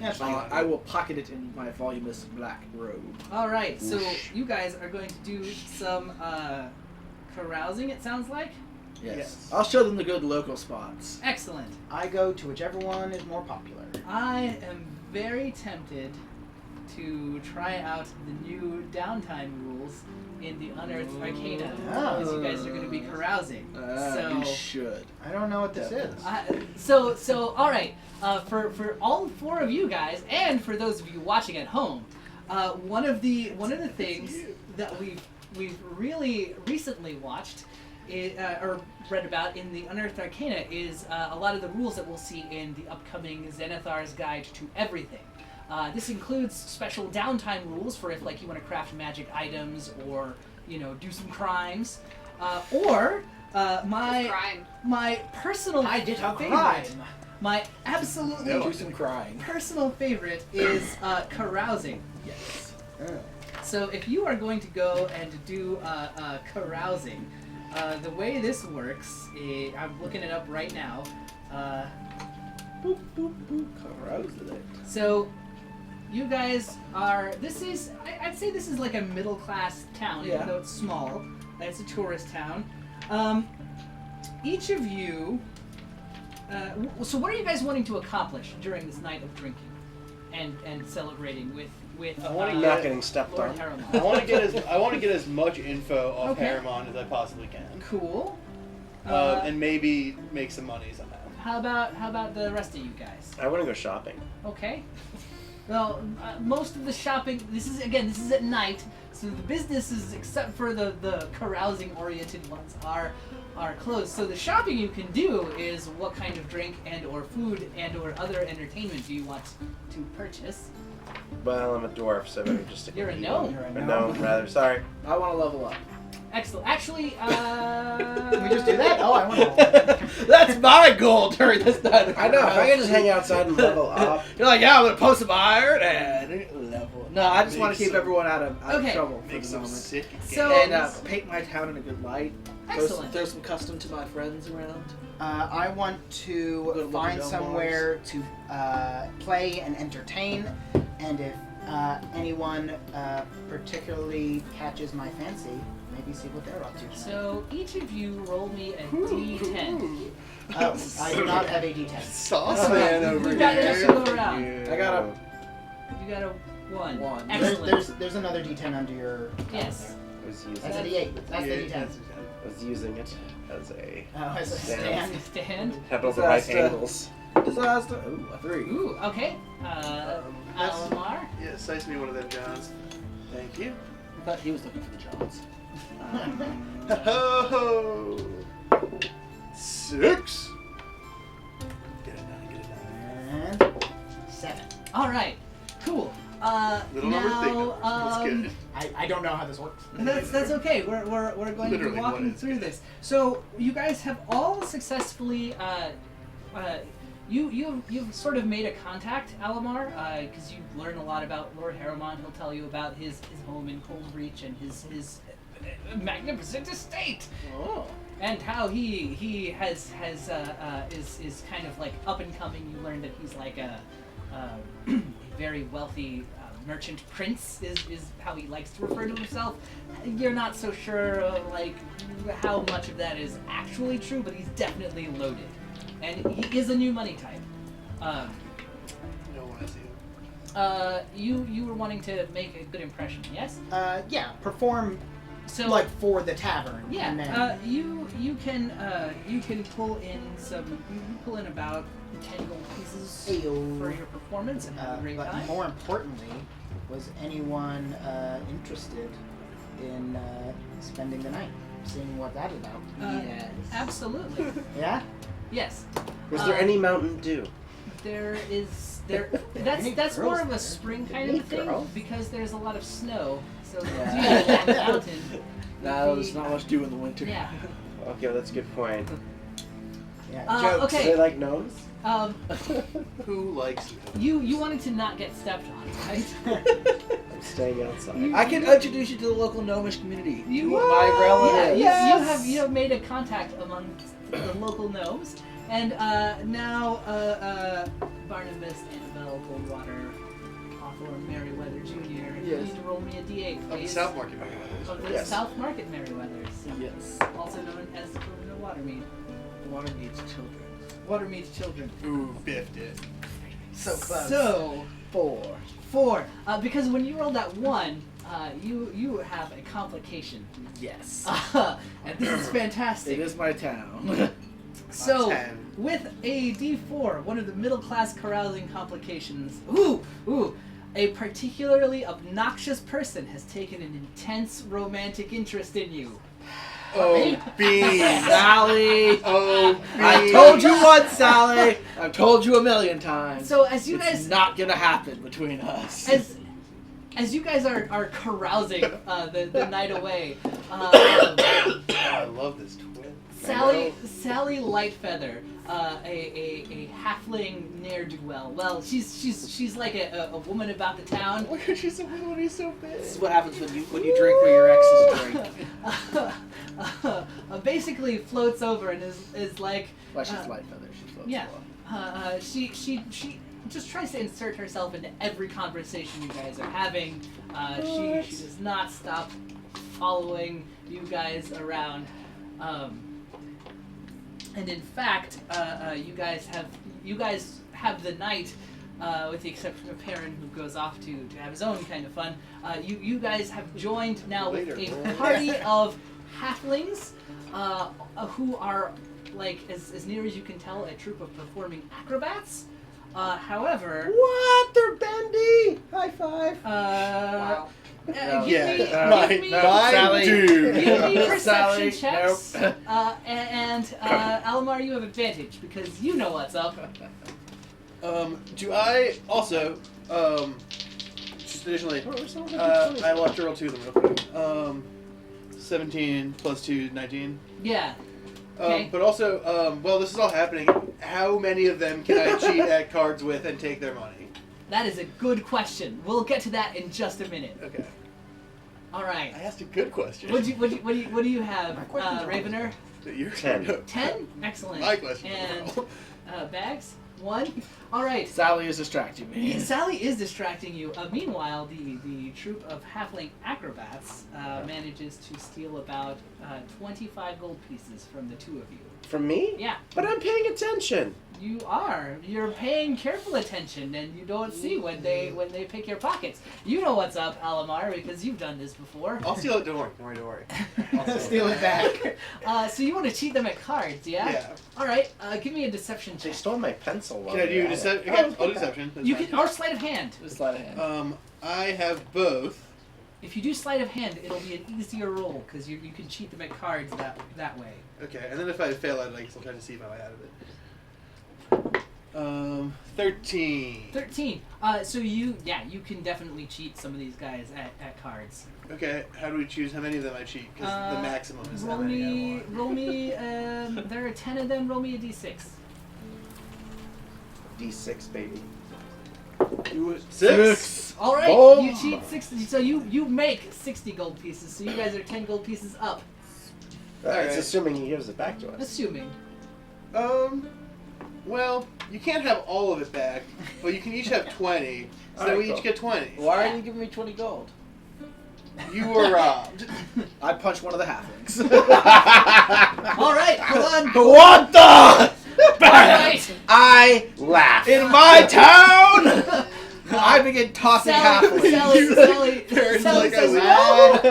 That's fine. I will pocket it in my voluminous black robe. All right, so Whoosh. you guys are going to do some carousing. It sounds like. Yes. I'll show them the good local spots. Excellent. I go to whichever one is more popular. I am very tempted to try out the new downtime rules in the Unearthed Arcana, Oh. because you guys are going to be carousing. You should. I don't know what this is. So all right, for all 4 of you guys, and for those of you watching at home, one of the things that we've really recently watched, or read about in the Unearthed Arcana, is a lot of the rules that we'll see in the upcoming Xenothar's Guide to Everything. This includes special downtime rules for if, like, you want to craft magic items or, do some crimes, or my personal I did a favorite, crime. my absolutely Do some crying. personal favorite is carousing. Yes. So if you are going to go and do carousing, the way this works, I'm looking it up right now. Boop, boop, boop. Carousing it. So you guys are, I'd say this is like a middle class town, Yeah. even though it's small. It's a tourist town. Each of you, so what are you guys wanting to accomplish during this night of drinking and celebrating with I wanna Not getting stepped Lord on. Harriman? I want to get as much info off Okay. Harriman as I possibly can, Cool. and maybe make some money somehow. How about the rest of you guys? I want to go shopping. Okay. Well, most of the shopping. This is at night, so the businesses, except for the carousing oriented ones, are closed. So the shopping you can do is what kind of drink and or food and or other entertainment do you want to purchase? Well, I'm a dwarf, so maybe just You're a eat gnome. one. You're a A gnome. gnome, rather. Sorry. I want to level up. Excellent. Actually, Can we just do that? Oh, I want to. That's my goal during this night. I know. If I can just hang outside and level up. You're like, yeah, I'm gonna post some iron and level. No, I just want Make to keep some- everyone out of Okay. trouble for Make the some moment. sick So- games. And paint my town in a good light. Excellent. Throw some custom to my friends around. I want Go to to find Little somewhere to play and entertain, and if anyone particularly catches my fancy, maybe see what they're up to. So each of you roll me a d10. Oh, I do not have a D10. Sauce man over We got here. to go around. I got a You got a 1. One. Excellent. There's another D10 under your. Yes. I was using That's a it. D8. That's the D10. I was using it as a Oh, as a Stand. stand. Stand. head over right Disaster. angles. disaster. Ooh, a 3. Ooh, okay. That's- Alomar. Yeah, size me one of them, Johns. Thank you. I thought he was looking for the Johns. Ho ho! 6. Get a 9. And 7. All right. Cool. Little now, number thing. That's good. I don't know how this works. That's okay. We're going to be Literally, walking what is through it? this. So you guys have all successfully. You've sort of made a contact, Alomar, because you learn a lot about Lord Harriman. He'll tell you about his home in Coldreach and his magnificent estate. Oh. And how he is kind of like up and coming. You learn that he's like a very wealthy merchant prince is how he likes to refer to himself. You're not so sure like how much of that is actually true, but he's definitely loaded, and he is a new money type. No one I see. You were wanting to make a good impression, yes? Yeah, perform So like for the tavern. yeah, And then, you can pull in about 10 gold pieces Ayo. for your performance and have a great but time. more importantly, was anyone interested in spending the night, seeing what that is about? Yes. Absolutely. Yeah. Yes. Was there any Mountain Dew? There is there. Any That's more girls? of a spring kind of Any thing girls? because there's a lot of snow. So Yeah. dew on the mountain. No, there's not much dew in the winter. Yeah. Okay, well, that's a good point. Yeah, jokes. Do Okay. they like gnomes? Who likes You wanted to not get stepped on, right? I'm staying outside. I can introduce you to the local gnomish community. You- You are my relatives. Yeah, you have made a contact among the local gnomes, and now Barnabas, Annabelle, Goldwater, Hawthorne, Merriweather Jr. You Yes. need to roll me a D8, Of the please. South Market Merriweathers. Of the Yes. South Market Merriweathers, Yes. also known as the children of Watermead. Water needs children. Watermead's children. Ooh, biffed it. So close. So 4. 4, because when you rolled that 1, you have a complication, Yes. and this is fantastic. It is my town. So, 10. with a D4, one of the middle-class carousing complications, a particularly obnoxious person has taken an intense romantic interest in you. Oh, beans. Sally! Oh, I beans. told you once, Sally! I've told you a million times. So, as you it's guys, not gonna happen between us. as you guys are carousing the night away, I love this twin. Sally Lightfeather, a halfling ne'er-do-well. Well, she's like a woman about the town. Look at she's so little and he's so big. This is what happens when you drink where your exes drink. Basically floats over and is like. Well, she's light feather. She floats Yeah. along. She just tries to insert herself into every conversation you guys are having. She does not stop following you guys around. And in fact, you guys have the night, with the exception of Perrin, who goes off to have his own kind of fun. You guys have joined now with a party of halflings, who are, like, as near as you can tell, a troupe of performing acrobats. However, What? They're bendy! High five! Wow. give Yeah, me Sally. dude. Give me No, perception Sally, checks, nope. and Alamar, you have advantage because you know what's up. Do I also, just additionally, I will have to roll 2 of them real quick. 17 plus 2 is 19. Yeah. Okay. But also, while this is all happening, how many of them can I cheat at cards with and take their money? That is a good question. We'll get to that in just a minute. Okay. All right. I asked a good question. What do you have, My questions are Ravener? You're 10. 10. Excellent. My question. And Bags 1. All right. Sally is distracting me. Sally is distracting you. Meanwhile, the troupe of halfling acrobats manages to steal about 25 gold pieces from the two of you. From me? Yeah, But I'm paying attention. you are. You're paying careful attention, and you don't see when they pick your pockets. You know what's up, Alamar, because you've done this before. I'll steal it. Don't worry. Don't worry. I'll Steal it back. So you want to cheat them at cards, yeah? Yeah. All right. Give me a deception They check. stole my pencil. while Can I they do were at it. deception? Oh, Okay, I'll do deception. That's You fine. can or sleight of hand. Just sleight of hand. I have both. If you do sleight of hand, it'll be an easier roll because you can cheat them at cards that way. Okay, and then if I fail at it, I guess I'll try to see if I'm out of it. 13. 13. So you can definitely cheat some of these guys at cards. Okay, how do we choose how many of them I cheat? Because the maximum is how Roll many me. I want. Roll me. There are 10 of them. Roll me a d6. D6, baby. Do it. 6. All right. Boom. You cheat 60. So you make 60 gold pieces. So you guys are 10 gold pieces up. It's Alright. assuming he gives it back to us. Assuming. Well, you can't have all of it back, but you can each have 20. So then Alright, we cool. each get 20. Why are you giving me 20 gold? You were robbed. I punched one of the halflings. All right. Hold on. What the? All right. I laugh. In my town, I begin tossing halflings. Sally Parents Sally like I says, leave.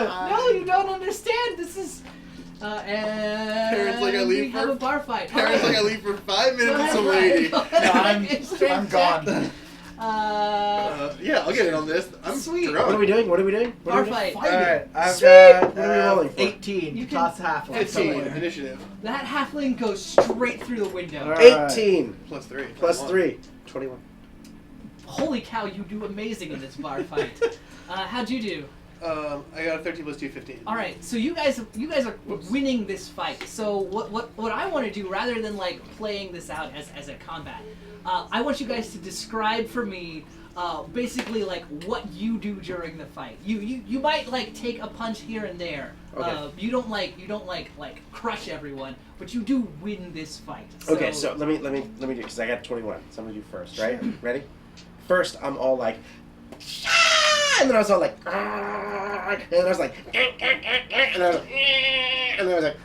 no, you don't understand. This is. And Parents like I leave we have for- a bar fight. Parents All like I right. leave for 5 minutes Go with ahead, some Ryan. lady. Go ahead, make a strength I'm check. gone. Yeah, I'll get in on this. I'm Sweet. drunk. What are we doing? What are we doing? What Bar are we doing? fight. Alright, I've Sweet. got What are we rolling for? 18 You to can- toss halflings 15 somewhere. initiative. That halfling goes straight through the window. Alright. 18 Plus 3. plus 21. 3. 21. Holy cow, you do amazing in this bar fight. How'd you do? I got a 13 plus 2, 15. All right, so you guys are winning this fight. So what I want to do, rather than like playing this out as a combat, I want you guys to describe for me basically like what you do during the fight. You might like take a punch here and there. Okay. You don't like crush everyone, but you do win this fight. Okay, so let me do because I got 21. So I'm gonna do first, right? Ready? First, I'm all like, and then I was all like, and then I was like, and then I was like,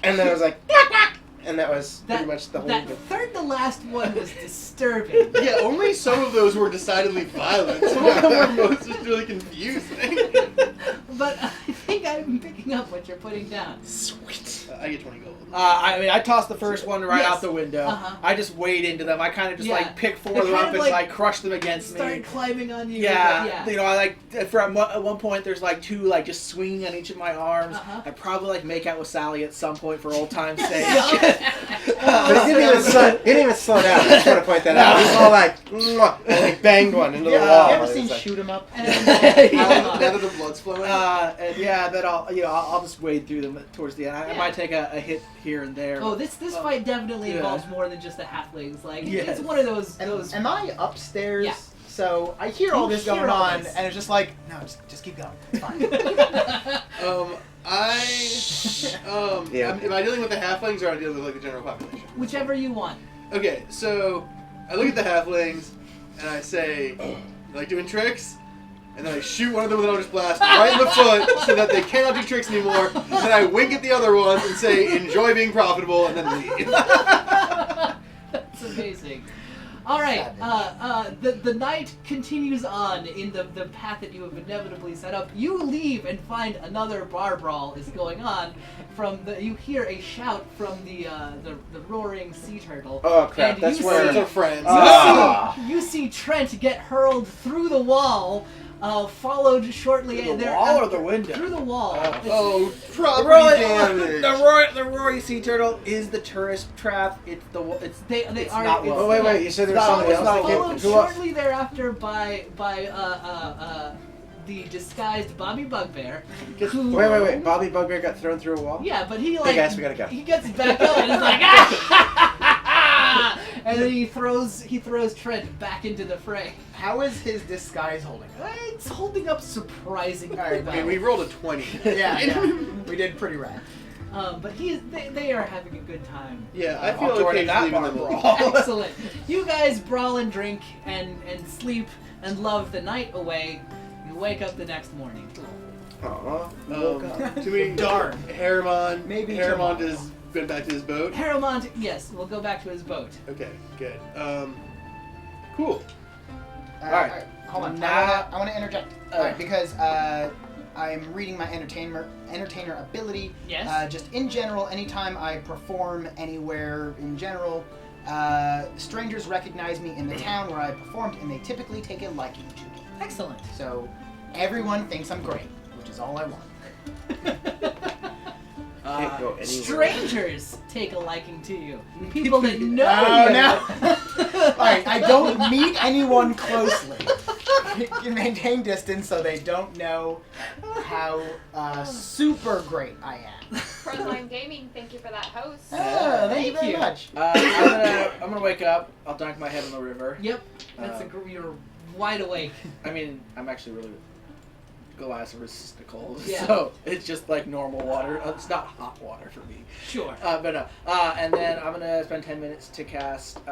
and then I was like, and that was pretty much the whole. That third to last one was disturbing. Yeah, only some of those were decidedly violent. Some of them were most just really confusing. But I think I'm picking up what you're putting down. Sweet. I get 20 gold. I mean, I tossed the first one right Yes. out the window. Uh-huh. I just wade into them. I kind of just Yeah. like pick four They of them kind up of, and like, like crush them against Start me. climbing on you. Yeah, you know, I like for at one point there's like two like just swinging on each of my arms. Uh-huh. I probably like make out with Sally at some point for old time's sake. But he didn't even slow down. I just want to point that out. He was all like, mwah, and he banged one into the wall. You ever It seen was like- Shoot 'em Up? Yeah. Now that the blood's flowing. And yeah, then I'll just wade through them towards the end. I might take a hit here and there. Oh, this fight definitely Yeah. involves more than just the halflings. Like Yes. it's one of those. Am I upstairs? Yeah. So I hear all You this hear going all on, this. and it's just like, no, just keep going. It's fine. Yeah. Am I dealing with the halflings or am I dealing with like the general population? Whichever you want. Okay, so I look at the halflings and I say, "You like doing tricks?" And then I shoot one of them with an Eldritch Blast right in the foot so that they cannot do tricks anymore. And then I wink at the other ones and say, "Enjoy being profitable," and then leave. That's amazing. All right, the night continues on in the path that you have inevitably set up. You leave and find another bar brawl is going on. You hear a shout from the roaring sea turtle. Oh crap! And That's you where. Friends are friends. You see Trent get hurled through the wall, followed shortly Through the there wall or after- the window? Through the wall. Oh, property damage. The roaring sea turtle is the tourist trap. It's They it's are. not it's- Oh wait! You said there was No, somebody it's else not that came. Followed Who else? shortly thereafter by the disguised Bobby Bugbear. Who, Wait! Bobby Bugbear got thrown through a wall. Yeah, but he like. guys, we gotta go. He gets back up and is like, ah! And then he throws Trent back into the fray. How is his disguise holding up? It's holding up surprisingly Alright, well. I mean, we rolled a 20. Yeah, we did pretty rad. But they are having a good time. Yeah, I I'll feel join okay in that leaving bar them alone. brawl. Excellent. You guys brawl and drink and sleep and love the night away. You wake up the next morning. Aw. To me, Darn. Harriman. Maybe Harriman tomorrow. has been back to his boat. Haramont, yes, we'll go back to his boat. Okay, good. Cool. Alright. Hold on. Now- I want to interject. Alright. Because I'm reading my entertainer ability. Yes. Just in general, anytime I perform anywhere in general, strangers recognize me in the town where I performed, and they typically take a liking to me. Excellent. So everyone thinks I'm great, which is all I want. Can't go anywhere. Strangers take a liking to you. People that know Oh, you. no. Alright, I don't meet anyone closely. You can maintain distance so they don't know how super great I am. Frontline Gaming, thank you for that host. Oh, thank you very much. I'm gonna wake up. I'll dunk my head in the river. Yep. That's you're wide awake. I mean, I'm actually really Goliath-resistant to cold, Yeah. so it's just like normal water. It's not hot water for me. Sure. And then I'm gonna spend 10 minutes to cast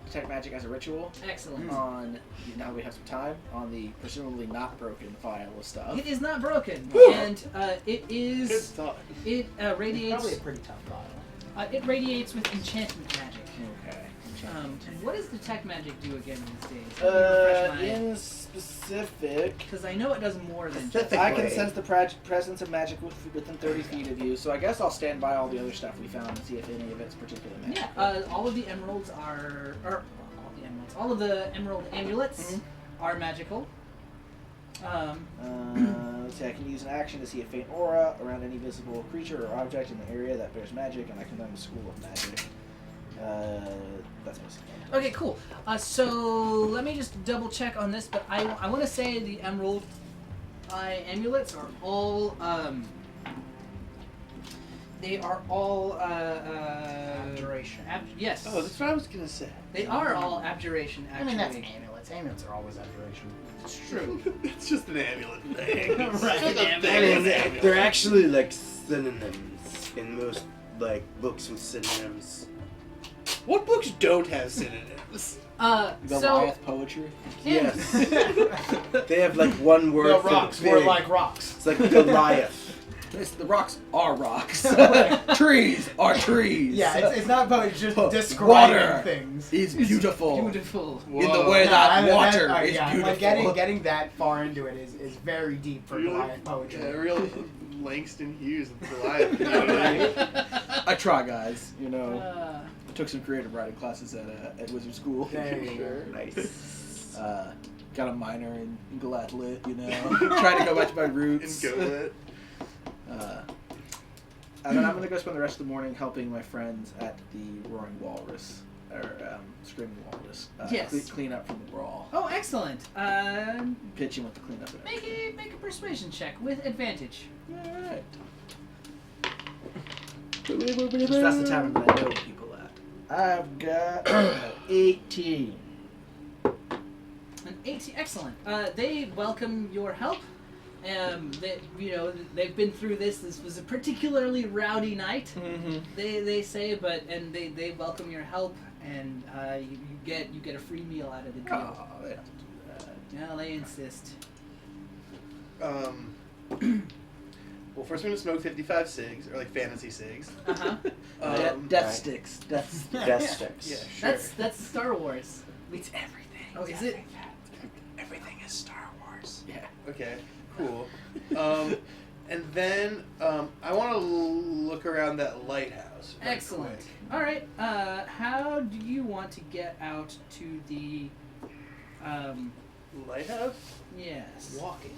Detect Magic as a ritual Excellent. on. Now we have some time on the presumably not broken vial of stuff. It is not broken, and it Good is. thought. It radiates. Probably a pretty tough bottle. It radiates with enchantment magic. Okay. And what does Detect Magic do again these days? In specific, Because I know it does more than just. Specific. I can sense the presence of magic within 30 feet of you, so I guess I'll stand by all the other stuff we found and see if any of it's particularly magic. Yeah. All of the emeralds are, all of the emerald amulets are magical. Let's see, I can use an action to see a faint aura around any visible creature or object in the area that bears magic, and I can learn the school of magic. That's basically it. Okay, cool. So let me just double check on this, but I want to say the emerald eye amulets are all they are all Abjuration. yes. Oh, that's what I was gonna say. They are all abjuration. I Actually, mean, that's amulets. Amulets are always abjuration. it's true. It's just an amulet thing. It's Right, just a an thing. I mean, It's an amulet. they're actually like synonyms in most like books with synonyms. What books don't have synonyms? Goliath poetry. Yes. They have like one word The for rocks the were big. like rocks. It's like Goliath. The rocks are rocks. Trees are trees. Yeah, it's not about just describing Water things. is beautiful. Beautiful. In the Whoa. way that water that- is yeah, beautiful. Like getting that far into it is very deep for Really? Goliath poetry. Yeah, real Langston Hughes of Goliath. You know what I mean? I try, guys. You know, Uh, I took some creative writing classes at Wizard School. There you go. Nice. Got a minor in Goliath lit. You know, trying to go back to my And roots. go with it. And then I'm gonna go spend the rest of the morning helping my friends at the Roaring Walrus or Screaming Walrus. Yes. Clean up from the brawl. oh, excellent. Pitching with the cleanup. Make a persuasion check with advantage. All right. That's the tavern that I know people at. I've got 18. An 18, excellent. They welcome your help. They've been through this. This was a particularly rowdy night. Mm-hmm. They say, they welcome your help, and you get a free meal out of the deal. Oh, they have to do that. Yeah, they insist. Well, first I'm gonna smoke 55 cigs, or like fantasy cigs. Uh huh. Death right. sticks. Death. Death sticks. Yeah, sure. That's Star Wars. It's everything. Oh, is it? Everything is Star Wars. Yeah. Okay, cool. And then I want to look around that lighthouse. Right Excellent. quick. All right. How do you want to get out to the? Lighthouse? Yes. Walking.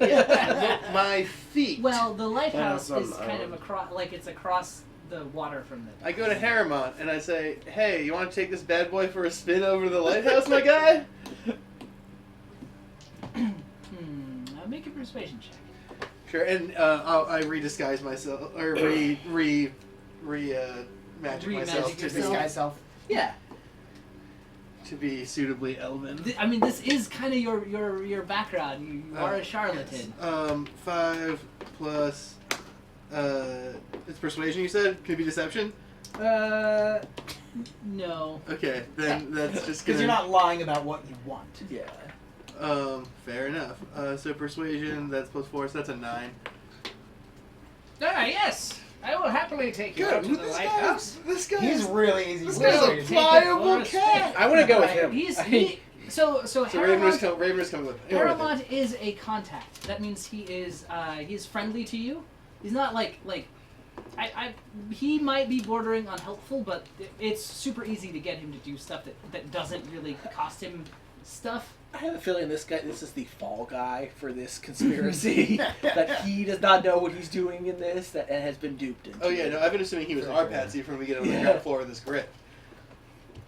Yeah, my feet. Well, the lighthouse That's is on kind of across, like it's across the water from the. I go to Harrimont and I say, "Hey, you want to take this bad boy for a spin over to the lighthouse, my guy?" I'll make a persuasion check. Sure. And I redisguise myself or magic myself Re-magic to This yourself. guy's self. Yeah. be suitably elven. I mean, this is kind of your background. You are a charlatan. 5 plus. It's persuasion. You said could it be deception. No. Okay, then that's just Because gonna. you're not lying about what you want. Yeah. Fair enough. So persuasion, that's +4, so that's a 9. Yes. I will happily take you out to the This lighthouse. He's really easy. This to guy's persuade. a pliable cat. I want to go with him. So Raven's Harrimont, coming with. Harrimont is a contact. That means he is friendly to you. He's not like he might be bordering on helpful, but it's super easy to get him to do stuff that doesn't really cost him stuff. I have a feeling this is the fall guy for this conspiracy. That he does not know what he's doing in this, and has been duped into. Oh yeah, no, I've been assuming he was our patsy from the beginning on the ground floor of this grip.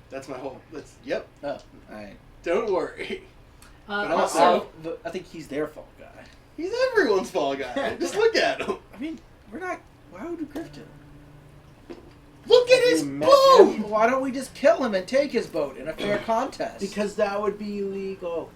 That's my whole. Yep. Oh, alright. Don't worry. But also- Also, I think he's their fall guy. He's everyone's fall guy. Just look at him. I mean, we're not. Why would we grift him? Look at his You met boat. Why don't we just kill him and take his boat in a fair contest? Because that would be illegal.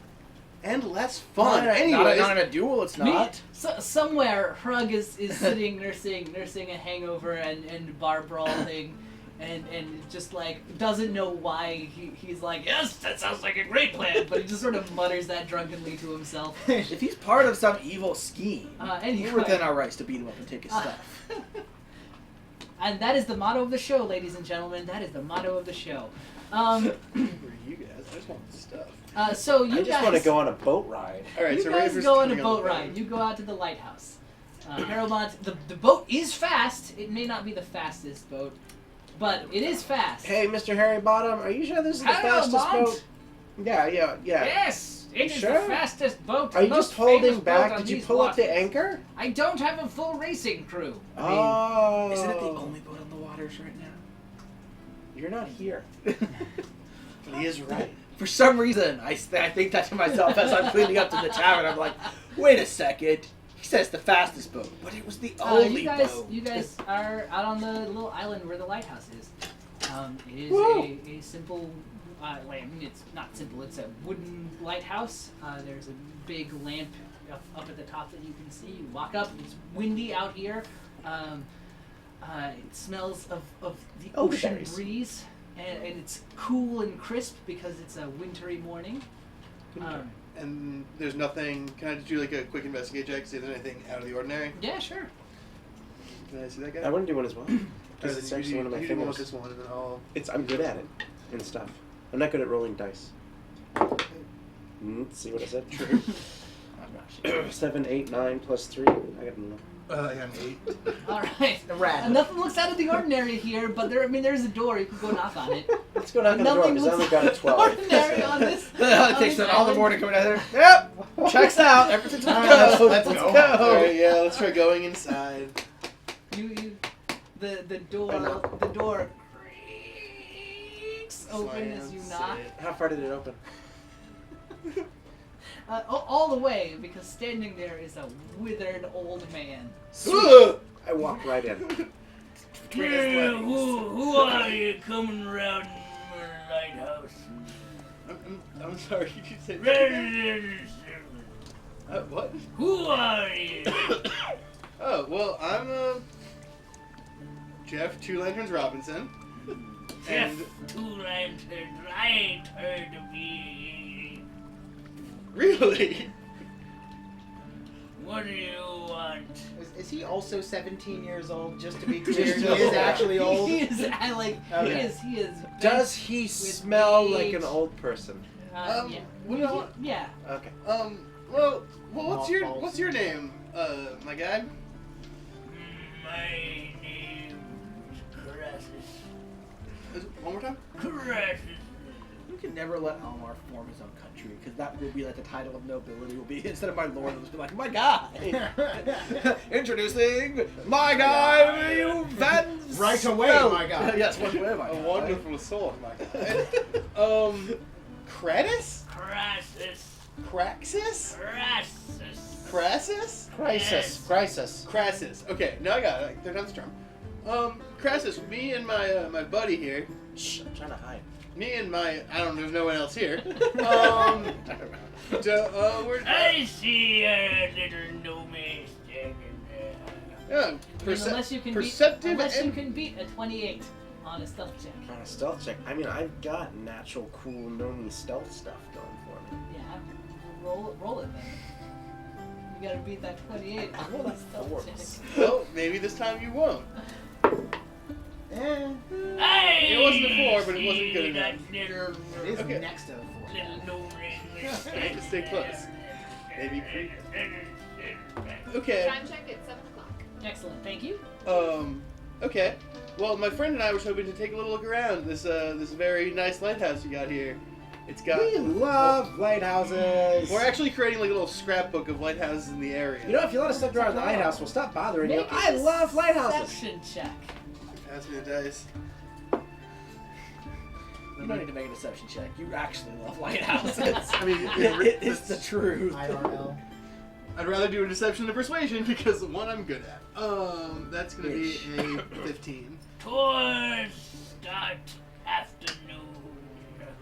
And less fun. Not Anyways, in a duel. It's not. somewhere Hrug is sitting nursing a hangover and bar brawling. And just like doesn't know why he's like, yes, that sounds like a great plan, but he just sort of mutters that drunkenly to himself. If he's part of some evil scheme, Anyway. we're within our rights to beat him up and take his stuff. And that is the motto of the show, ladies and gentlemen. That is the motto of the show. For you guys, I just want the stuff. So you I just guys want to go on a boat ride. All right, you so guys Raver's go on a coming boat the ride. You go out to the lighthouse. Harrimont, the boat is fast. It may not be the fastest boat, but it is fast. Hey, Mr. Harry Bottom, are you sure this is the fastest Harrimont? boat? Yeah. Yes, it is Sure? the fastest boat. Are you most just holding famous boat back? on Did you these pull up the waters. anchor? I don't have a full racing crew. Oh. Isn't it the only boat on the waters right now? You're not here. He is right. For some reason, I think that to myself as I'm cleaning up to the tavern. I'm like, wait a second. He says the fastest boat, but it was the only boat. You guys are out on the little island where the lighthouse is. It is a simple, I mean, it's not simple. It's a wooden lighthouse. There's a big lamp up at the top that you can see. You walk up. It's windy out here. It smells of the ocean berries. breeze, and it's cool and crisp because it's a wintry morning. And there's nothing. Can I just do like a quick investigate check? See if there's anything out of the ordinary? Yeah, sure. Can I see that guy? I want to do one as well. Alright, Because it's then actually one of my you do one with fingers. this one, and then I'll. I'm good at it and stuff. I'm not good at rolling dice. See what I said? True. I'm not sure. 7, 8, 9 plus 3. I got an I got an 8. All right. Random. Nothing looks out of the ordinary here, but there's a door. You can go knock on it. Let's go knock on the door Nothing because I only looks got a 12. ordinary on this. It takes them all the morning coming out there. Yep. Checks out. Everything's good. Let's go. Alright, yeah, let's try going inside. The door creaks open as you knock. How far did it open? All the way, because standing there is a withered old man. I walked right in. Who are you coming around my lighthouse? I'm sorry, did you say what? Who are you? Oh, well, I'm Jeff Two Lanterns Robinson. Jeff And Two Lanterns. I ain't heard of you. really? What do you want? Is he also 17 years old? Just to be clear, he is actually old. He is. Okay. He is. Does he smell like an old person? Yeah. What do you Yeah. Okay. Well, what's Mothballs. your name, my guy? My name is Crassus. One more time? Crassus. You can never let Almar form his own country, because that will be like the title of nobility will be, instead of my lord, it'll just be like, my guy! Introducing my guy, you Van... Right away, my guy. Yes, right away, my A guy. wonderful sword, my guy. Kratos? Crassus. Craxus? Crassus. Crassus? Crisis. Crassus. Okay, now I got it. Third time's the charm. Crassus, me and my buddy here. Shh, I'm trying to hide. Me and my, there's no one else here. We're, I see a little gnome standing there. yeah, Unless you can perceptive beat, and you can beat a 28 on a stealth check. On a stealth check. I mean, I've got natural cool Nomi stealth stuff going for me. Yeah, roll it then. You gotta beat that 28 on Roll a that stealth four. check. well, maybe this time you won't. Eh, It wasn't a 4, but it wasn't good enough. it is Okay. next to the 4. Little gnome ring. Have to stay close. Maybe creep. Okay. Time check at 7 o'clock. Excellent, thank you. Okay. Well, my friend and I were hoping to take a little look around this very nice lighthouse you got here. It's got. We love lighthouses. We're actually creating like a little scrapbook of lighthouses in the area. You know, if you let us step around the lighthouse, we'll stop bothering you. Make a I love lighthouses. Deception check. Pass me the dice. You don't need to make a deception check. You actually love lighthouses. I mean, it is the truth. IRL. I'd rather do a deception than persuasion because one I'm good at. That's gonna be a 15. Tours start afternoon.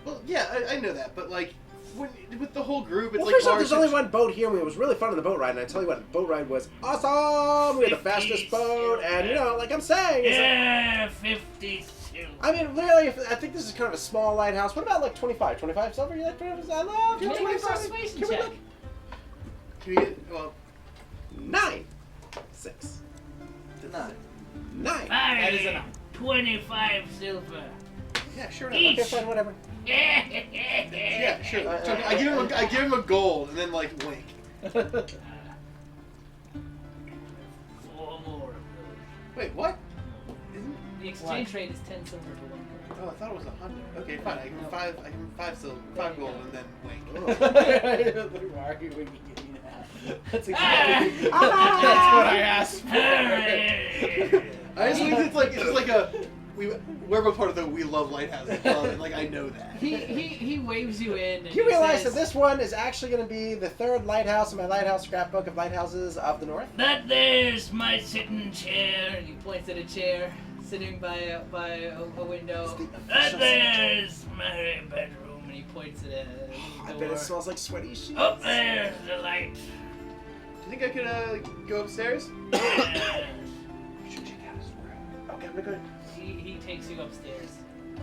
Well, yeah, I know that, but like, with the whole group, it's Well, like first off, hard there's to- only one boat here, and it was really fun on the boat ride. And I tell you what, the boat ride was awesome. We had the fastest boat, and you know, like I'm saying, it's like, Yeah, 50 silver. I mean, really, I think this is kind of a small lighthouse. What about like 25? 25 silver? You like 25? I love Make a 25. persuasion Can we check. look? Can we get, well, 9. 6. 9. 9. That is enough. 25 silver. yeah, sure. Each. Okay, fine, whatever. Yeah, sure. So I give him a gold and then like wink. 4 more of Wait, what? Isn't? those. The exchange rate is 10 silver to 1 gold. Oh, I thought it was 100. Okay, fine. I give him 5. I give him 5 silver, 5 gold, and then wink. Why are you winking at me now? That's exactly. That's what I asked for. I just think it's just like a we're both part of the We Love Lighthouses club, and like I know that. He waves you in. And You he realize says, that this one is actually going to be the third lighthouse in my lighthouse scrapbook of lighthouses of the north? That there's my sitting chair. And he points at a chair sitting by a window. That there's my bedroom. And he points at a I door. bet it smells like sweaty sheets. Up there's the light. Do you think I could go upstairs? Yes. You should check out his room. Okay, I'm going to go. He takes you upstairs.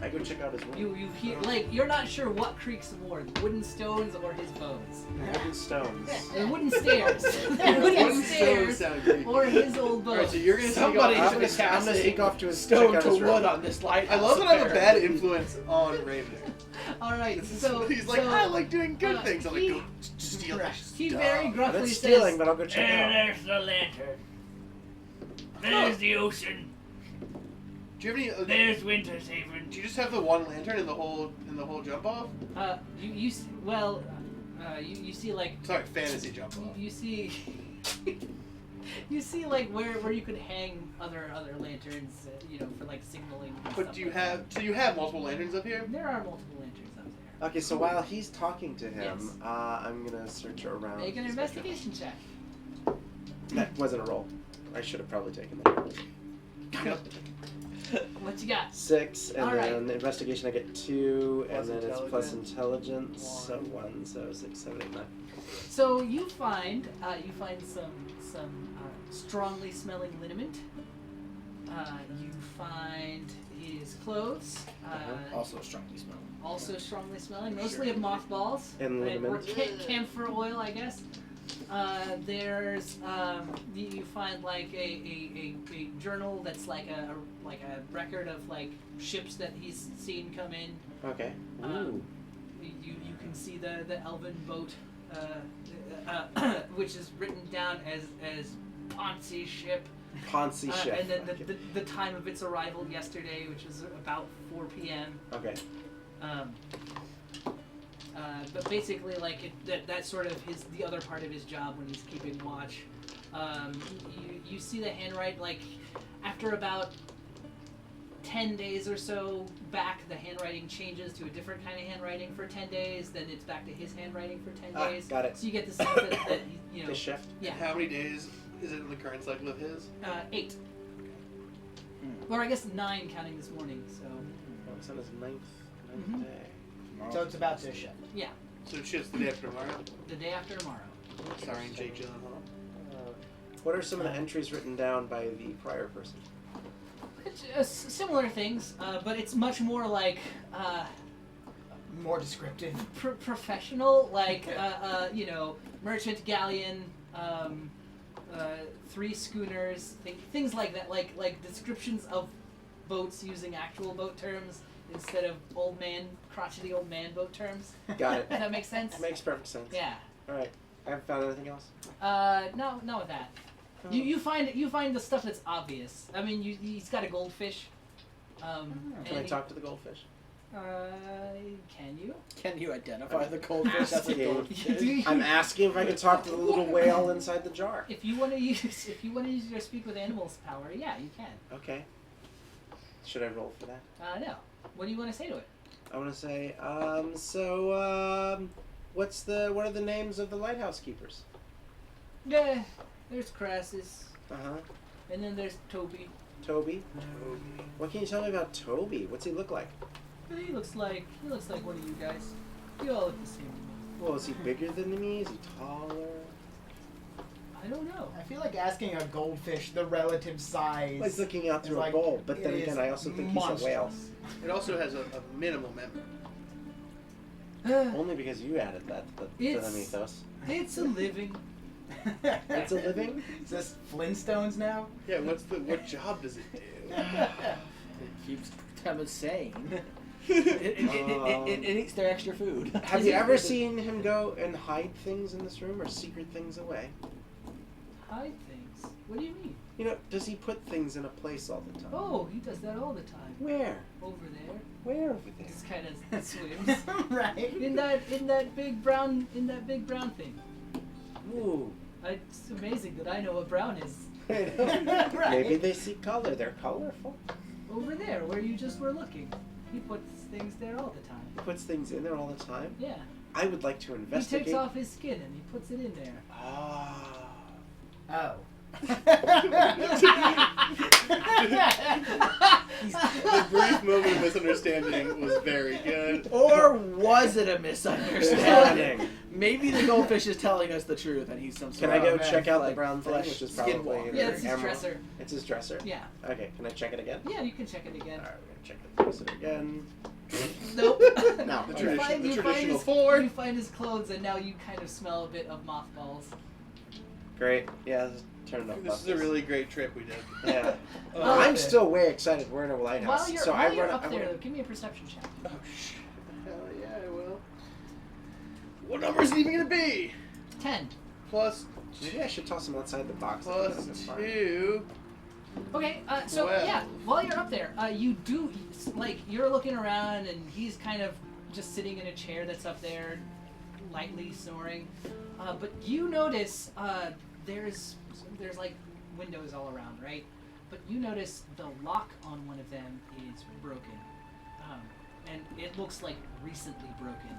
I go check out his room. You hear, like, you're not sure what creaks more, the wooden stones or his bones. Wooden stones. The wooden stairs. The Wooden wooden stones stairs sound creepy. or his old bones. Alright, so you're gonna Somebody sneak off. I'm gonna sneak off to his stone check out to his room. wood on this light. I love that I have a bad influence on Raven. Alright, so He's like, so, I like doing good things. I'm like, he- go steal that he stuff. very I'm gruffly not says, stealing, but I'll go check it out. there's the lantern. There's the ocean. Do you have any? There's Winter's Haven. Do you just have the one lantern in the whole jump off? You see like Sorry, fantasy jump off. you see you see like where you could hang other lanterns, for like signaling. And But stuff do you like have? that. So you have multiple lanterns up here? There are multiple lanterns up there. Okay, so while he's talking to him, Yes. I'm gonna search around. Make an his investigation check. bedroom. That wasn't a roll. I should have probably taken that. What you got? 6, and Alright. then investigation I get 2, Plus and then it's plus intelligence. intelligence, so 1, so 6, 7, 8, 9. So you find some strongly smelling liniment. You find his clothes. Also strongly smelling. Also strongly smelling, mostly of mothballs And or liniment. camphor oil, I guess. There's you find like a journal that's like a record of like ships that he's seen come in. Okay. Ooh. You can see the elven boat, which is written down as Ponzi ship. Ponzi ship. And then the time of its arrival yesterday, which was about 4 p.m. Okay. But basically, like that's sort of the other part of his job when he's keeping watch. You see the handwriting, like after about 10 days or so back, the handwriting changes to a different kind of handwriting for 10 days. Then it's back to his handwriting for 10 days. Got it. So you get the sense that The shift. yeah, How many days is it in the current cycle of his? 8. Or I guess 9 counting this morning. So Oh, it's on his ninth Mhm. day. So it's about to shift. yeah, So it shifts the day after tomorrow. the day after tomorrow. Starring Jake Gyllenhaal. What are some of the entries written down by the prior person? It's, similar things, but it's much more like More descriptive. professional, like merchant galleon, 3 schooners, things like that, like descriptions of boats using actual boat terms instead of crotchety old man boat terms. Got it. Does that make sense? Makes perfect sense. Yeah. Alright. I haven't found anything else. No, not with that. You find the stuff that's obvious. I mean, he's got a goldfish. Can I and talk to the goldfish? Can you? Can you identify the goldfish as a Asking. goldfish? Do you- I'm asking if I can talk to the little whale inside the jar. If you want to use your speak with animals power, yeah, you can. Okay. Should I roll for that? No. What do you want to say to it? I want to say, what are the names of the lighthouse keepers? Yeah, there's Crassus, Uh-huh. and then there's Toby. Toby? What can you tell me about Toby? What's he look like? He looks like one of you guys. You all look the same to me. Well, is he bigger than me? Is he taller? I don't know. I feel like asking a goldfish the relative size. Well, he's looking out through It's a like, bowl, but then it again, is I also think he's a whale. monstrous. It also has a minimal memory. Only because you added that to the It's- mythos. It's a living. It's a living? Is this Flintstones now? Yeah. What job does it do? It keeps them sane. It eats their extra food. Have you ever seen him go and hide things in this room or secret things away? Hide things. What do you mean? You know, does he put things in a place all the time? Oh, he does that all the time. Where? Over there. Where over there? Just kind of swims. Right. in that big brown thing. Ooh. It's amazing that I know what brown is. I know. Right. Maybe they see color. They're colorful. over there where you just were looking. He puts things there all the time. He puts things in there all the time. Yeah. I would like to He investigate. takes off his skin and he puts it in there. Ah. Oh. The brief moment of misunderstanding was very good. Or was it a misunderstanding? Maybe the goldfish is telling us the truth and he's some Can sort I of go man, check out the like brown thing, flesh which is skin probably walker. Yeah, it's his emerald? dresser. It's his dresser? Yeah. Okay, can I check it again? Yeah, you can check it again. Alright, we're gonna check the dresser again. Nope. No. The You tradition- find, the you find traditional his, four. You find his clothes, and now you kind of smell a bit of mothballs. Great. Yeah, just turn it up. This is a really great trip we did. Yeah. Well, I'm still way excited. We're in a lighthouse. While you're, so while I you're run up I there, wanna- give me a perception check. Oh shit! Hell yeah, I will. What number is it even gonna be? 10. Plus Maybe I should toss him outside the box. plus 2. Okay, so Well. yeah, while you're up there, you do, like, you're looking around and he's kind of just sitting in a chair that's up there, lightly snoring. But you notice there's like windows all around, right? But you notice the lock on one of them is broken, and it looks like recently broken.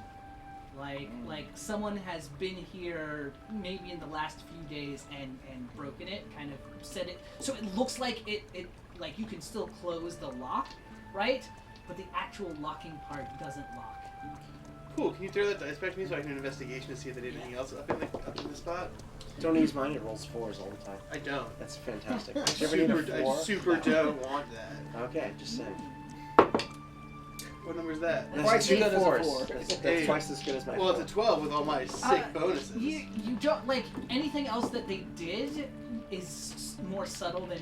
Like someone has been here maybe in the last few days and broken it, kind of set it. So it looks like it like you can still close the lock, right? But the actual locking part doesn't lock. Cool. Can you throw that dice back to me so I can do an investigation to see if they did anything else up in the spot? Don't use mine. It rolls 4s all the time. I don't. That's fantastic. I Do you ever need a super, 4? I super No. don't want that. Okay, just saying. What number is that? That's That's Twice 2 as good as a 4s. 4. That's Hey. twice as good as my Well, 4. it's a 12 with all my sick bonuses. You don't like anything else that they did is more subtle than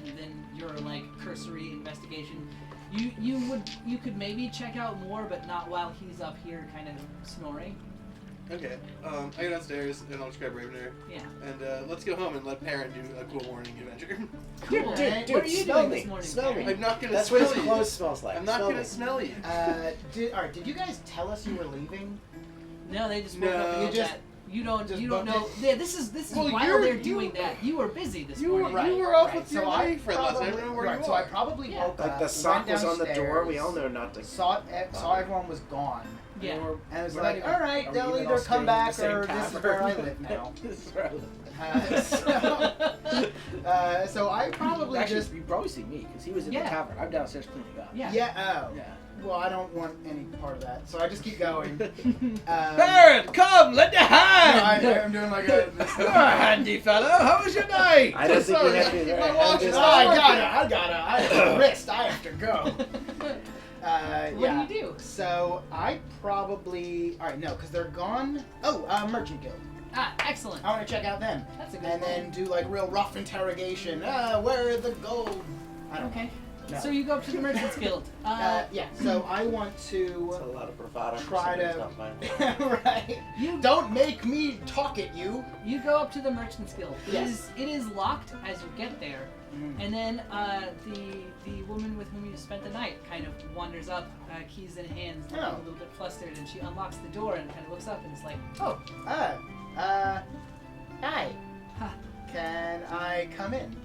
your like cursory investigation. You could maybe check out more, but not while he's up here kind of snoring. Okay. I go downstairs and I'll just grab Ravener Yeah. and let's go home and let Parent do a cool morning adventure. Cool. Dude, What are you smell doing me. this morning? Smell me. Karen? I'm not gonna That's smell what his you. clothes smells like. I'm not Smell gonna me. smell you. Did you guys tell us you were leaving? No, they just woke up No. and You did just- that. You don't just know. booked Yeah, this is Well, while you're- they're you- doing that. You were busy this You morning. were- you were off with so your I lady friend last night. I don't know where right, you so I are. probably Yeah. woke Like up, the sock went was on the door. We downstairs, all know not to. saw everyone was gone. Yeah. And I was We're like, not even- all right, are we they'll even either all come staying in back the same or this is tavern? where I live now. This is where I live. So I probably Actually, just you probably see me because he was in the Yeah. tavern. I'm downstairs cleaning up. Yeah. yeah. Oh, Yeah. well, I don't want any part of that, so I just keep going. Parent, come, lend a hand. I'm doing like a. You're a handy fellow. How was your night? I don't think Sorry, you have to. keep my I watch just- Oh, I have a wrist. I have to go. What Yeah. do you do? So I probably because they're gone. Oh, Merchant Guild. Ah, excellent. I want to check out them, That's a good and plan. then do like real rough interrogation. Where are the gold? I don't Okay. know. So you go up to the Merchants Guild. Yeah. So I want It's to a lot of bravado. for try somebody to. who's not mine. Right. You Don't make me talk at you. You go up to the Merchants Guild. Yes. It is locked as you get there, and then the woman with whom you spent the night kind of wanders up, keys in hand, looking Oh. a little bit flustered, and she unlocks the door and kind of looks up and is like, "Oh, Hi. ha, Can I come in?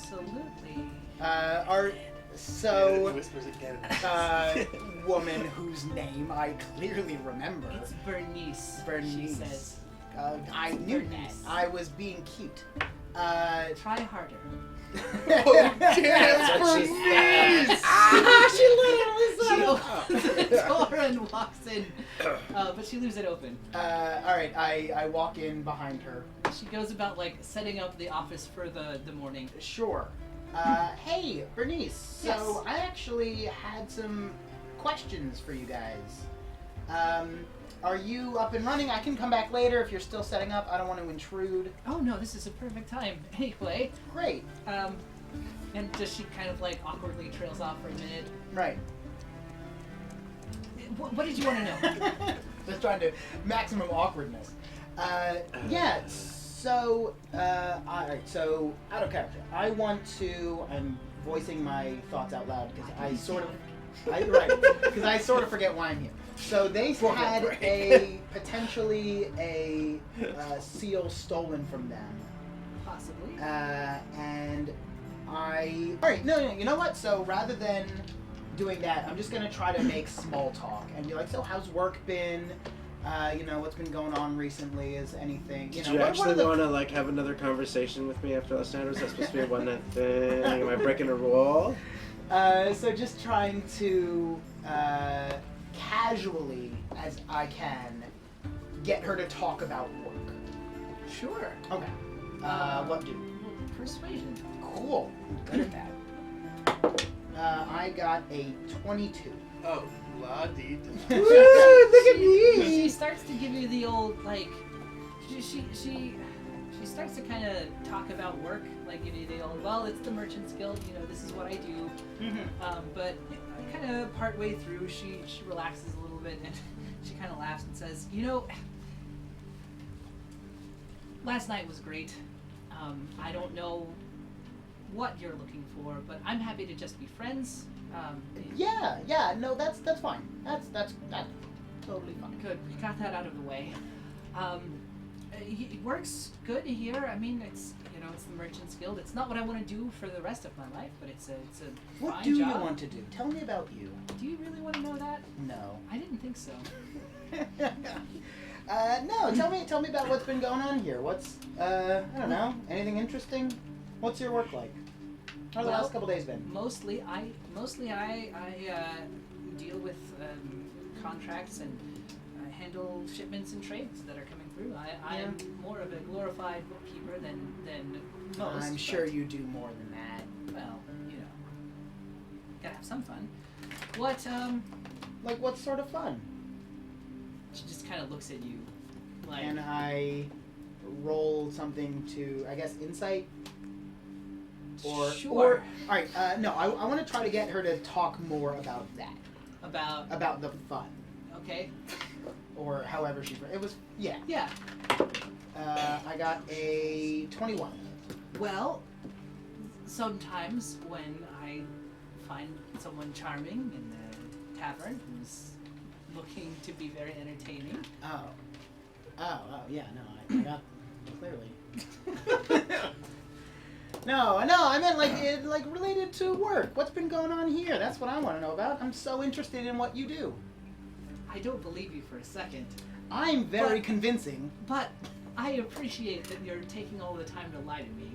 absolutely." So whispers again. woman whose name I clearly remember. It's Bernice. Bernice. She says, I knew that. Bernice. I was being cute. "Try harder." Oh, That's what she said. She opens the door and walks in, but she leaves it open. All right, I walk in behind her. She goes about like setting up the office for the morning. Sure. Hey, Bernice. So Yes. I actually had some questions for you guys. Are you up and running? I can come back later if you're still setting up. I don't want to intrude. Oh no, this is a perfect time. Anyway, Great. and just she kind of like awkwardly trails off for a minute. Right. What did you want to know? Just trying to maximum awkwardness. Yeah. So, alright. So, out of character, I want to. I'm voicing my thoughts out loud because I sort of forget why I'm here. So they had potentially a seal stolen from them, Possibly. and Alright, no, you know what? So rather than doing that, I'm just gonna try to make small talk and be like, so how's work been? What's been going on recently? Is anything, Did know, you what actually are the- want to like have another conversation with me after last night, or was that supposed to be a one-night thing? Am I breaking a rule? So just trying to, casually as I can, get her to talk about work. Sure. Okay. What do? Persuasion. Cool. I'm good at that. I got a 22. Oh, la dee da. Woo! Look at She me. starts to give you the old like. She starts to kind of talk about work, like give you the old. Well, it's the Merchants Guild. This is what I do. Mm-hmm. But kind of part way through, she relaxes a little bit and she kind of laughs and says, last night was great. I don't know what you're looking for, but I'm happy to just be friends. Yeah. No, that's fine. That's totally fine. Good, we got that out of the way. It works good here. I mean, it's the Merchants Guild. It's not what I want to do for the rest of my life, but it's a What fine do job. you want to do? Tell me about you. Do you really want to know that? No. I didn't think so. No. Tell me about what's been going on here. What's I don't know. Anything interesting? What's your work like? How have the Well, last couple days been? Mostly I deal with contracts and handle shipments and trades that are coming through. I am more of a glorified bookkeeper than most. I'm sure but, you do more than that. Well, gotta have some fun. What Like what sort of fun? She just kind of looks at you, like. And I roll something to, I guess, insight. Sure. All right. No, I want to try to get her to talk more about that. About the fun, okay. or however she. It was yeah. Yeah. I got a 21. Well, sometimes when I find someone charming in the tavern who's looking to be very entertaining. Oh, yeah. No, I got clearly. No, I meant like related to work. What's been going on here? That's what I want to know about. I'm so interested in what you do. I don't believe you for a second, I'm very But- convincing. but I appreciate that you're taking all the time to lie to me.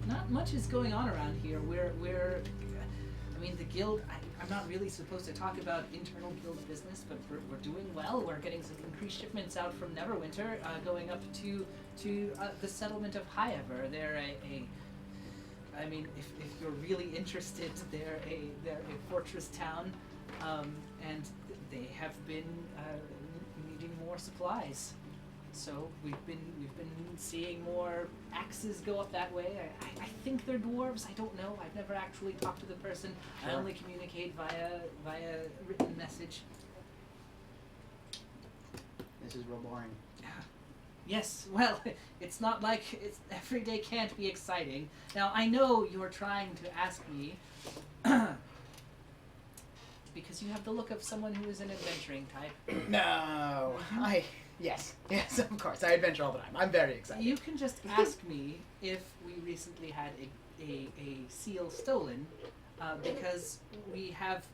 Not much is going on around here. I mean, the guild. I'm not really supposed to talk about internal guild business, but we're doing well. We're getting some increased shipments out from Neverwinter, going up to the settlement of Highever. They're I mean, if you're really interested, they're a fortress town, and they have been needing more supplies. So we've been seeing more axes go up that way. I think they're dwarves. I don't know. I've never actually talked to the person. I Sure. only communicate via written message. This is real boring. Yes. Well, it's not like every day can't be exciting. Now I know you're trying to ask me because you have the look of someone who is an adventuring type. No, yes, of course. I adventure all the time. I'm very excited. You can just ask me if we recently had a seal stolen, because we have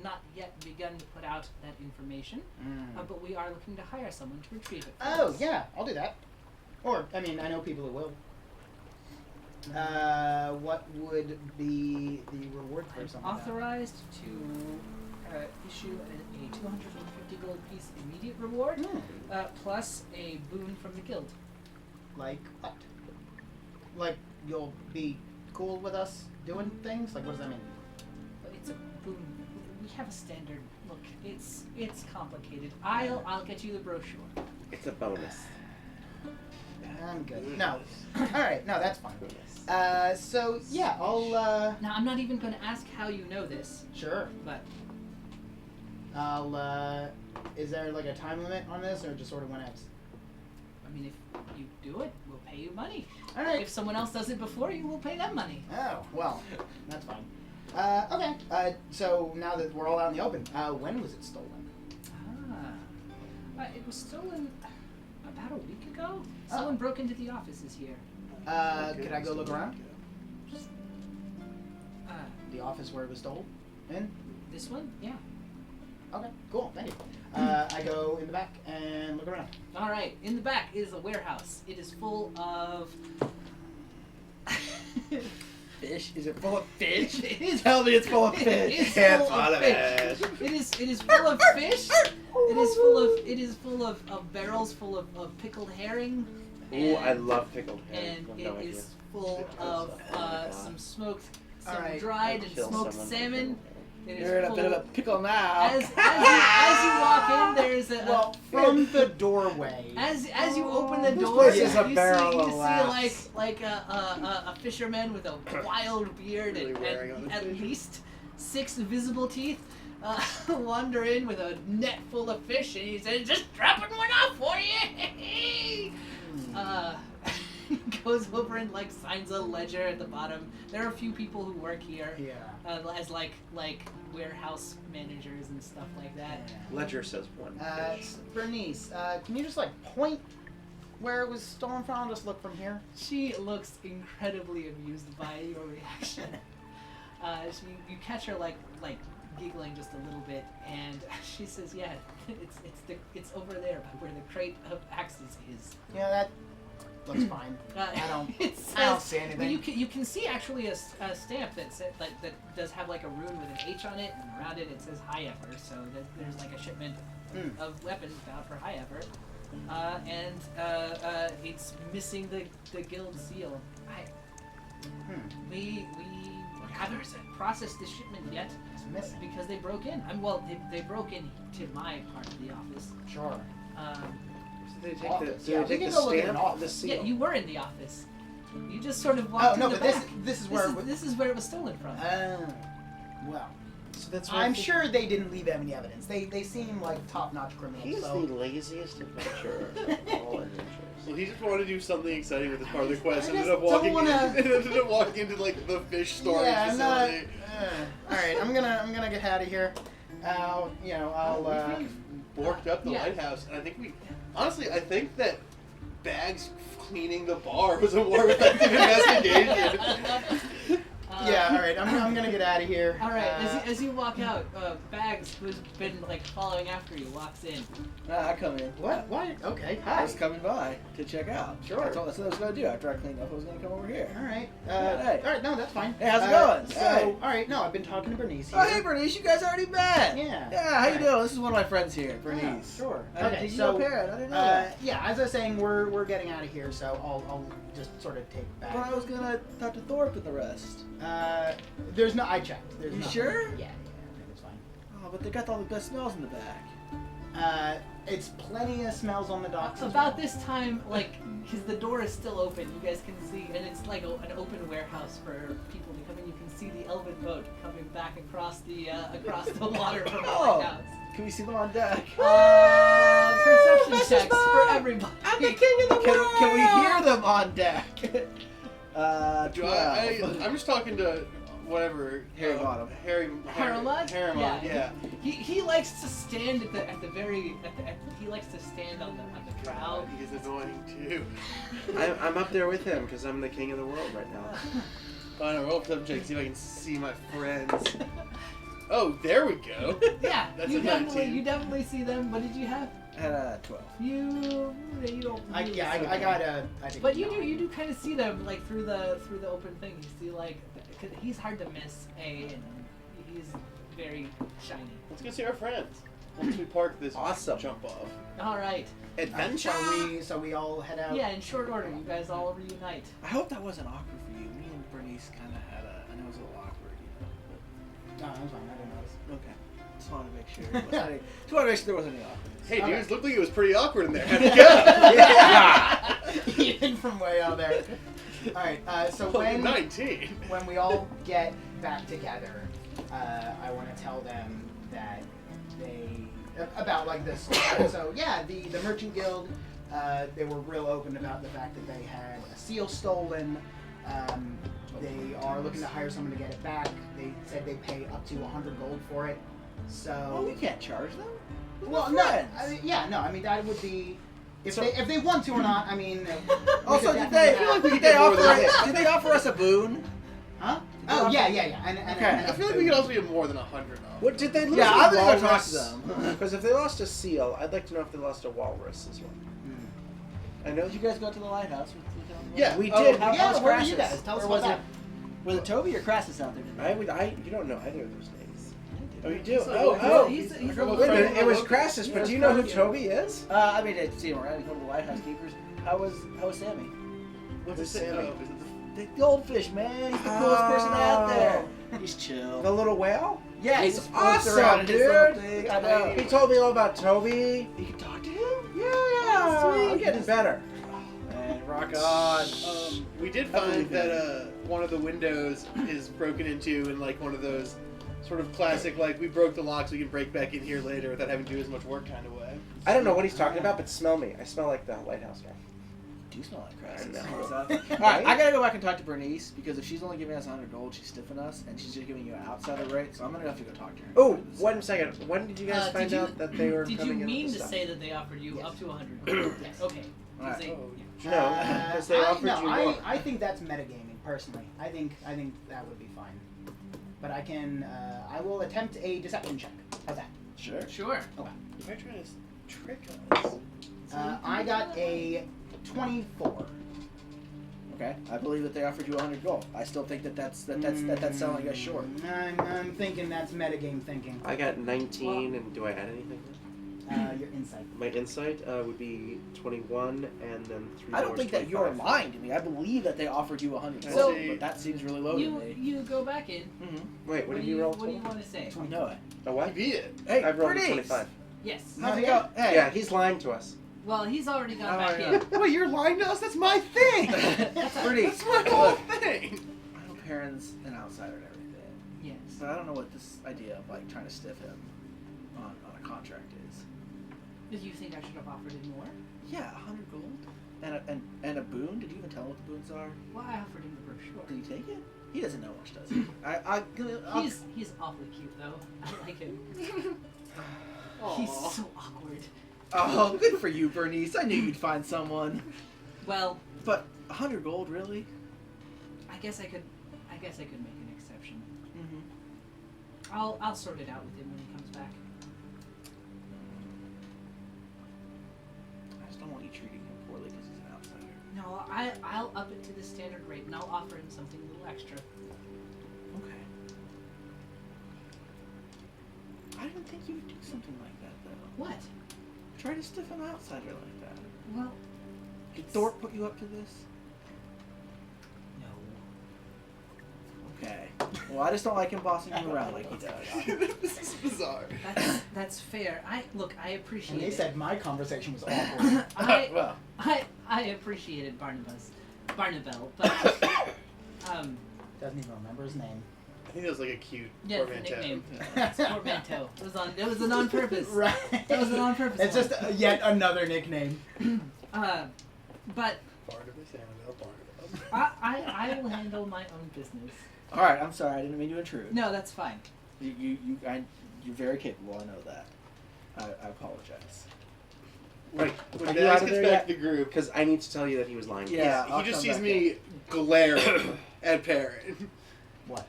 not yet begun to put out that information, but we are looking to hire someone to retrieve it. For Oh us. yeah, I'll do that. Or I mean, I know people who will. What would be the reward for I'm something like that? authorized to issue a 250 gold piece immediate reward, plus a boon from the guild. Like what? Like you'll be cool with us doing things? Like what does that mean? But it's a boon. We have a standard. Look, it's complicated. I'll get you the brochure. It's a bonus. I'm good. No. Alright, no, that's fine. Yes. So yeah, I'll Now I'm not even going to ask how you know this, sure. but I'll is there like a time limit on this or just sort of whenever? I mean, if you do it, we'll pay you money. Alright. If someone else does it before you, we'll pay them money. Oh, well, that's fine. Okay. So now that we're all out in the open, when was it stolen? It was stolen about a week ago. Someone broke into the offices here. Could I go look around? The office where it was stolen? In? This one? Yeah. Okay, cool, thank you. I go in the back and look around. All right. In the back is a warehouse. It is full of. Fish? Is it full of fish? It is. Tell me it's full of It fish. is Yeah, full it's full of of fish. fish. It is full of fish. It is full of barrels full of pickled herring. Ooh, I love pickled herring. And I have it no idea. is full of some smoked, some Alright. dried and Kill smoked someone for salmon. It is You're in a full bit of a pickle now. as you walk in, there's a Well, from the doorway. as you open the This door, place you is a barrel see of laughs. like a fisherman with a wild beard Really wearing on and the at fish. least 6 visible teeth. Wander in with a net full of fish, and he says, "Just dropping one off for you." He goes over and like signs a ledger at the bottom. There are a few people who work here Yeah. as like warehouse managers and stuff like that. Ledger says one fish. Bernice, can you just like point where it was stolen from? I'll just look from here. She looks incredibly amused by your reaction. You catch her like giggling just a little bit, and she says, "Yeah, it's over there by where the crate of axes is." Yeah, that looks fine. I don't see anything. Well, you can see actually a stamp that does have like a rune with an H on it, and around it says High Ever. So there's like a shipment of weapons bound for High Ever, and it's missing the guild seal. We haven't processed the shipment yet. It's missing. Because they broke in. They broke into my part of the office. Sure. Did they Office, take yeah, the, we did they can take go the look at an stamp? office. The seal? Yeah, you were in the office. You just sort of walked Oh no, in the but back. this is where. This is where it was stolen from. Well, So that's why I'm I think sure they didn't leave any evidence. They seem like top-notch criminals. He's so. the laziest adventurer of all adventurers. Well, he just wanted to do something exciting with his part of the quest. I And just ended up walking. don't wanna- Ended up walking into like the fish storage Yeah, I'm not. facility. All right, I'm gonna get out of here. I'll. Borked up the Yeah. lighthouse, and I think that Bags cleaning the bar was a more effective investigation. Yeah, all right. I'm gonna get out of here. All right. As you walk out, Bags, who's been like following after you, walks in. I come in. What? Why? Okay. I Hi. was coming by to check out. Sure. That's what I was going to do after I cleaned up. I was going to come over here. All right. Hey. All right. No, that's fine. Hey, how's it going? So, Hey. all right. No, I've been talking to Bernice here. Oh, hey, Bernice, you guys already met. Yeah. Yeah, how you Right. doing? This is one of my friends here, Bernice. Yeah, sure. I didn't Okay. think you So, were a parent. I didn't know that. yeah, as I was saying, we're getting out of here, so I'll just sort of take back. But I was going to talk to Thorpe and the rest. There's no. I checked. There's You nothing. sure? Yeah. Everything's fine. Oh, but they got all the good smells in the back. It's plenty of smells on the docks. as About well. this time, like, because the door is still open, you guys can see, and it's like an open warehouse for people to come in. You can see the elven boat coming back across the water from the Oh. lighthouse. Can we see them on deck? Perception this is checks for mine. everybody. I'm the king of the world! Can we hear them on deck? 12. I'm just talking to whatever Harry Bottom. Haramad? Haramad, yeah. He likes to stand he likes to stand on the prow. He's annoying too. I'm up there with him because I'm the king of the world right now. Fine, I'll roll up check, see if I can see my friends. Oh, there we go. Yeah, That's you a definitely 19. you definitely see them. What did you have? I had a 12. You don't. I really got see a. them. I think But a you do nine. kind of see them like through the open thing. You see like 'cause he's hard to miss. And he's very shiny. Let's go see our friends. Once we park this Awesome. jump off. All right. Adventure. So we all head out. Yeah, in short order, you guys all reunite. I hope that wasn't awkward for you. Me and Bernice kind of had a. I know it was a little awkward, No, I'm fine. I didn't notice. but okay. Just wanted to make sure. Just wanted to make sure there wasn't any awkward. Hey, Okay. dudes, looked like it was pretty awkward in there. How'd it go? Yeah. Even from way out there. All right. So Well, 19. when we all get back together, I want to tell them that about like this. So yeah, the Merchant Guild, they were real open about the fact that they had a seal stolen. They are looking to hire someone to get it back. They said they pay up to 100 gold for it. So Well, we can't charge them. We're well, no, friends. I mean, yeah, no, I mean that would be if they want to or not, I mean. Also, we could did they, definitely did they more offer? than that. Did they offer us a boon? Huh? Did they Oh offer- yeah. And Okay. and I feel like we could also get more than 100 off. What did they lose? Yeah, a I'm gonna go talk walrus? to them. Because if they lost a seal, I'd like to know if they lost a walrus as well. I know Did you guys go to the lighthouse? Yeah. we Oh, did. How, Yeah, how's where were you Crassus? guys? Tell us Or about was that. Was it Toby or Crassus out there today? You don't know either of those names. Oh, you do? He's a Oh, local- oh. He's a Wait a local- minute, it was Crassus, but Yeah, do you know who yeah. Toby is? I mean, I see him around. He's one of the lighthouse keepers. How was Sammy? What's Who's it? Sammy? Oh, is it The goldfish, man. He's the coolest person out there. He's chill. The little whale? Yeah, He's just floats awesome, around in his little dude. thing. I know. He told me all about Toby. You can talk to him. Yeah, Sweet. I'm getting better. Man, rock on. we did I believe find that it. one of the windows is broken into in like one of those sort of classic, like we broke the lock so we can break back in here later without having to do as much work kind of way. I don't know what he's talking about, but smell me. I smell like the lighthouse guy. Do you smell like Crassus? I know. What's up? Alright, I gotta go back and talk to Bernice because if she's only giving us 100 gold, she's stiffing us, and she's just giving you an outsider rate, so I'm gonna have to go talk to her. Oh, 1 second. When did you guys find did you- out that they were Did you coming in mean with to the stuff? say that they offered you Yes. up to 100? Yes. Okay. 'Cause Alright. they- Oh. No, because they offered you more. I think that's metagaming personally. I think that would be fine. But I can I will attempt a deception check. How's that? Sure. Sure. They're trying to trick us. I got a 24. Okay. I believe that they offered you 100 gold. I still think that's selling us short. I'm thinking that's metagame thinking. I got 19, and do I add anything? Your insight. My insight would be 21, and then 3 I don't more think is that you're 25. lying to me. I believe that they offered you 100 gold, So- but that seems really low to You me. you go back in. Mm-hmm. Wait, what did you roll? What do you want to say? No way. A You what? beat it. Hey, I rolled a Bernice! 25. Yes. How's it Yeah. go? Hey. Yeah, he's lying to us. Well, he's already gone Oh, back yeah. in. Wait, you're lying to us? That's my thing! Bernice. That's my whole thing! I know Perrin's an outsider and everything, Yes. but I don't know what this idea of like trying to stiff him on a contract is. Did you think I should have offered him more? Yeah, 100 gold and a boon. Did you even tell him what the boons are? Well, I offered him the brochure. Did he take it? He doesn't know much, does he? I'll He's awfully cute though. I like him. Aw. He's so awkward. Oh, good for you, Bernice. I knew you'd find someone. Well, But 100 gold, really? I guess I could make an exception. Mm-hmm. I'll sort it out with him when he comes back. I just don't want you treating him poorly because he's an outsider. No, I'll up it to the standard rate and I'll offer him something a little extra. Okay. I didn't think you would do something like that, though. What? Try to stiff an outsider like that. Well, Did Thorpe put you up to this? no. Okay. Well, I just don't like him bossing you around like he does. This is bizarre. That's fair. I appreciate And they it. said my conversation was awkward. Well, I appreciated Barnabel, but Doesn't even remember his name. I think that was like a cute yeah, the portmanteau. nickname. Portmanteau. It was on purpose. Right. That was an on purpose. It's one. just yet another nickname. But Barnabas, Barnabas. I will handle my own business. all right. I'm sorry. I didn't mean to intrude. No, that's fine. You're very capable. I know that. I apologize. Wait, When are you Dax out of gets there back yet? to the group, Because I need to tell you that he was lying. Yeah. I'll he just come sees back me glaring at Perrin. What?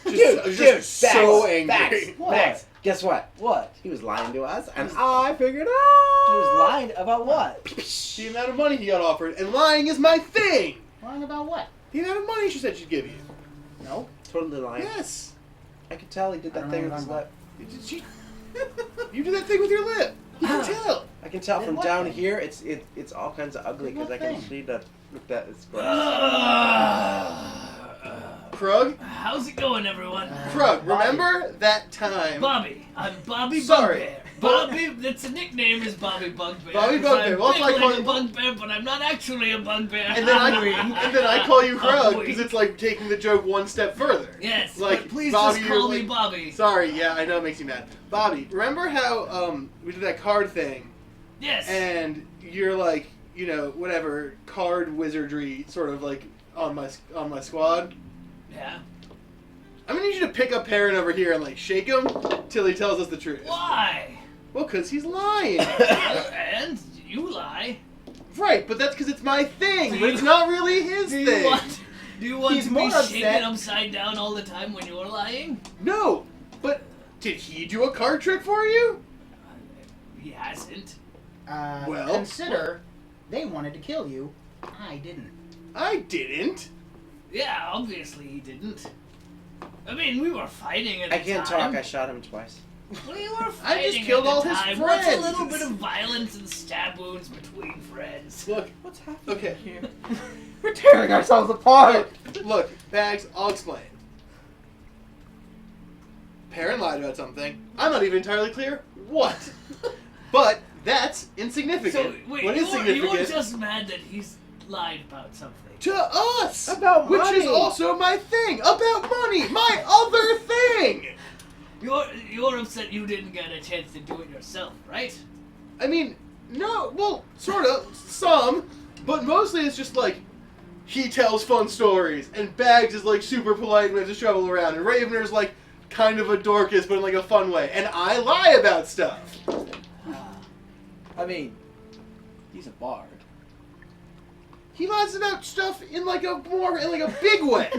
Just so angry. Max, guess what? What? He was lying to us, and I figured He out. was lying about what? The amount of money he got offered, and lying is my thing. Lying about what? The amount of money she said she'd give you. No. Totally lying. Yes. I could tell he did I that don't thing know with his what lip. Did she? You did that thing with your lip. You can tell. I can tell Did from what down thing? here. It's all kinds of ugly Did what because I can thing? see that it's gross. Krug? How's it going, everyone? Krug, remember that time? Bobby. I'm Bobby Sorry. Bugbear. Bobby, that's a nickname is Bobby Bugbear. Bobby 'cause Bugbear. I'm Well, big it's like like a calling- bugbear, but I'm not actually a bugbear. And then I call you Krug wink. because it's like taking the joke one step further. Yes, Like, but please Bobby, just call you're me like- Bobby. Sorry, yeah, I know it makes you mad. Bobby, remember how we did that card thing Yes. and you're like, you know, whatever card wizardry sort of like on my squad? Yeah. I'm gonna need you to pick up Perrin over here and like shake him till he tells us the truth. Why? Well, cause he's lying. And you lie. Right, but that's because it's my thing, but it's not really his Do thing. you want He's to more be upset. shaken upside down all the time when you're lying? No, but did he do a card trick for you? He hasn't. Well- Consider they wanted to kill you. I didn't. I didn't. Yeah, obviously he didn't. I mean, we were fighting at the I can't time. talk. I shot him twice. We were fighting killed at the all his time. What's a friends. little bit of violence and stab wounds between friends? Look, What's happening Okay. here? We're tearing ourselves apart. look, Bags, I'll explain. Perrin lied about something. I'm not even entirely clear what. But that's insignificant. So, wait, what is you're significant just mad that he's lied about something. to us? About which money. is also my thing. About money. My other thing. You're upset you didn't get a chance to do it yourself, right? I mean, no, well, sort of, some, but mostly it's just like, he tells fun stories, and Bags is like super polite and we have to travel around, and Ravener's like kind of a Dorcas, but in like a fun way, and I lie about stuff. I mean, he's a bard. He lies about stuff in like a big way.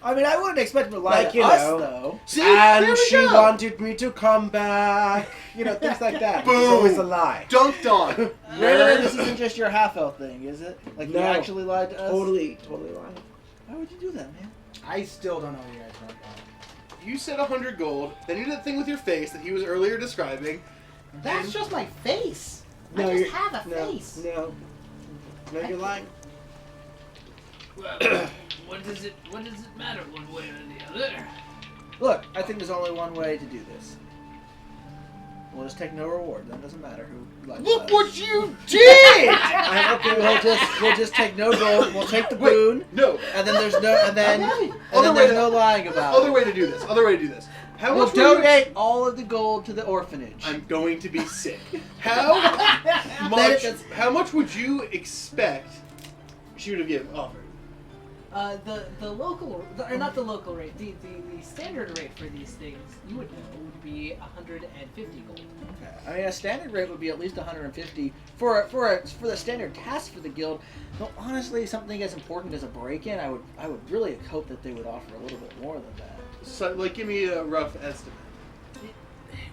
I mean, I wouldn't expect him to lie Like, to you us, know. though. See, there And we she go. wanted me to come back. You know, things like that. It's Boom. always a lie. Dunked on. Raven, this isn't just your half-elf thing, is it? Like, you No. actually lied to us? Totally lying. Why would you do that, man? I still don't know what you guys are talking about. You said 100 gold, then you did that thing with your face that he was earlier describing. That's just my face. I No, just you're- have a No, face. no, you're lying. Well, what does it matter one way or the other? Look, I think there's only one way to do this. We'll just take no reward. Then it doesn't matter who lies to Look us. what you did! I'm okay. We'll just take no gold. We'll take the Wait, boon, no. and then there's no, and then Other way there's to- no lying about Other it. way to do this. Other way to do this. How We'll much would you donate all of the gold to the orphanage. I'm going to be sick. How much? That's- How much would you expect she would have offered? The local, or not the local rate, the standard rate for these things, you would know, would be 150 gold. Okay. I mean, a standard rate would be at least 150 for the standard task for the guild. But honestly, something as important as a break-in, I would really hope that they would offer a little bit more than that. So, like, give me a rough estimate. It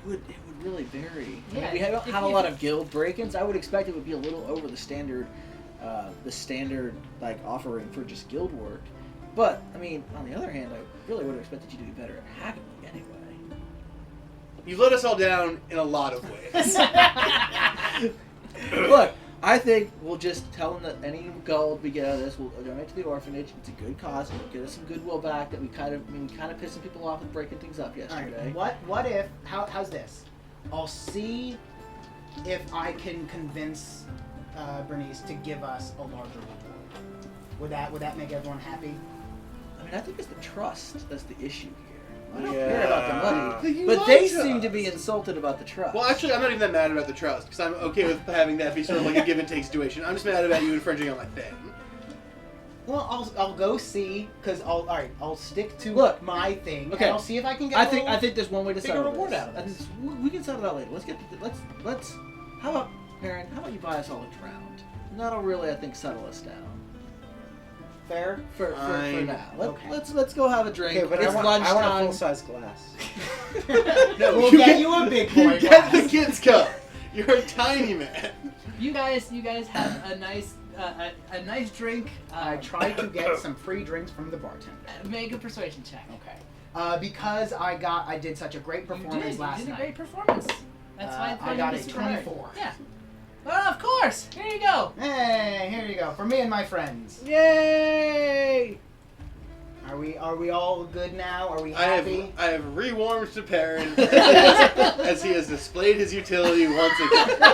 would really vary. I Yeah, mean, we don't if have a you- lot of guild break-ins. I would expect it would be a little over the standard like offering for just guild work. But I mean, on the other hand, I really would have expected you to be better at hacking anyway. You've let us all down in a lot of ways. Look, I think we'll just tell them that any gold we get out of this, we'll donate to the orphanage. It's a good cause. It'll get us some goodwill back. That we kind of pissing people off with breaking things up yesterday. Alright, what if, how's this? I'll see if I can convince Bernice to give us a larger reward. Would that make everyone happy? I mean, I think it's the trust that's the issue here. I don't Yeah. care about the money, You but lied they to seem to us. be insulted about the trust. Well, actually, I'm not even that mad about the trust, because I'm okay with having that be sort of like a give and take situation. I'm just mad about you infringing on my thing. Well, I'll go see, because I'll stick to Look, my thing, okay. and I'll see if I can get I a think little there's one way to bigger settle reward this. out of I this. think we can settle that later. Let's. How about Perrin? How about you buy us all a drowned? And that'll really, I think, settle us down fair. for Fine. now. Okay. Let's go have a drink. Okay, but it's I want a lunchtime. full-size glass. No, We'll you get get- you a big You boy get the glass. kids' cup. You're a tiny man. You guys have a nice drink. I tried to get some free drinks from the bartender. Make a persuasion check. Okay. Because I did such a great performance last You did a night. great performance. That's why I got a it's super hard. 24. Yeah. Well, of course. Here you go. Hey, here you go. For me and my friends. Yay! Are we all good now? Are we I have happy? rewarmed to Perrin as he has displayed his utility once again.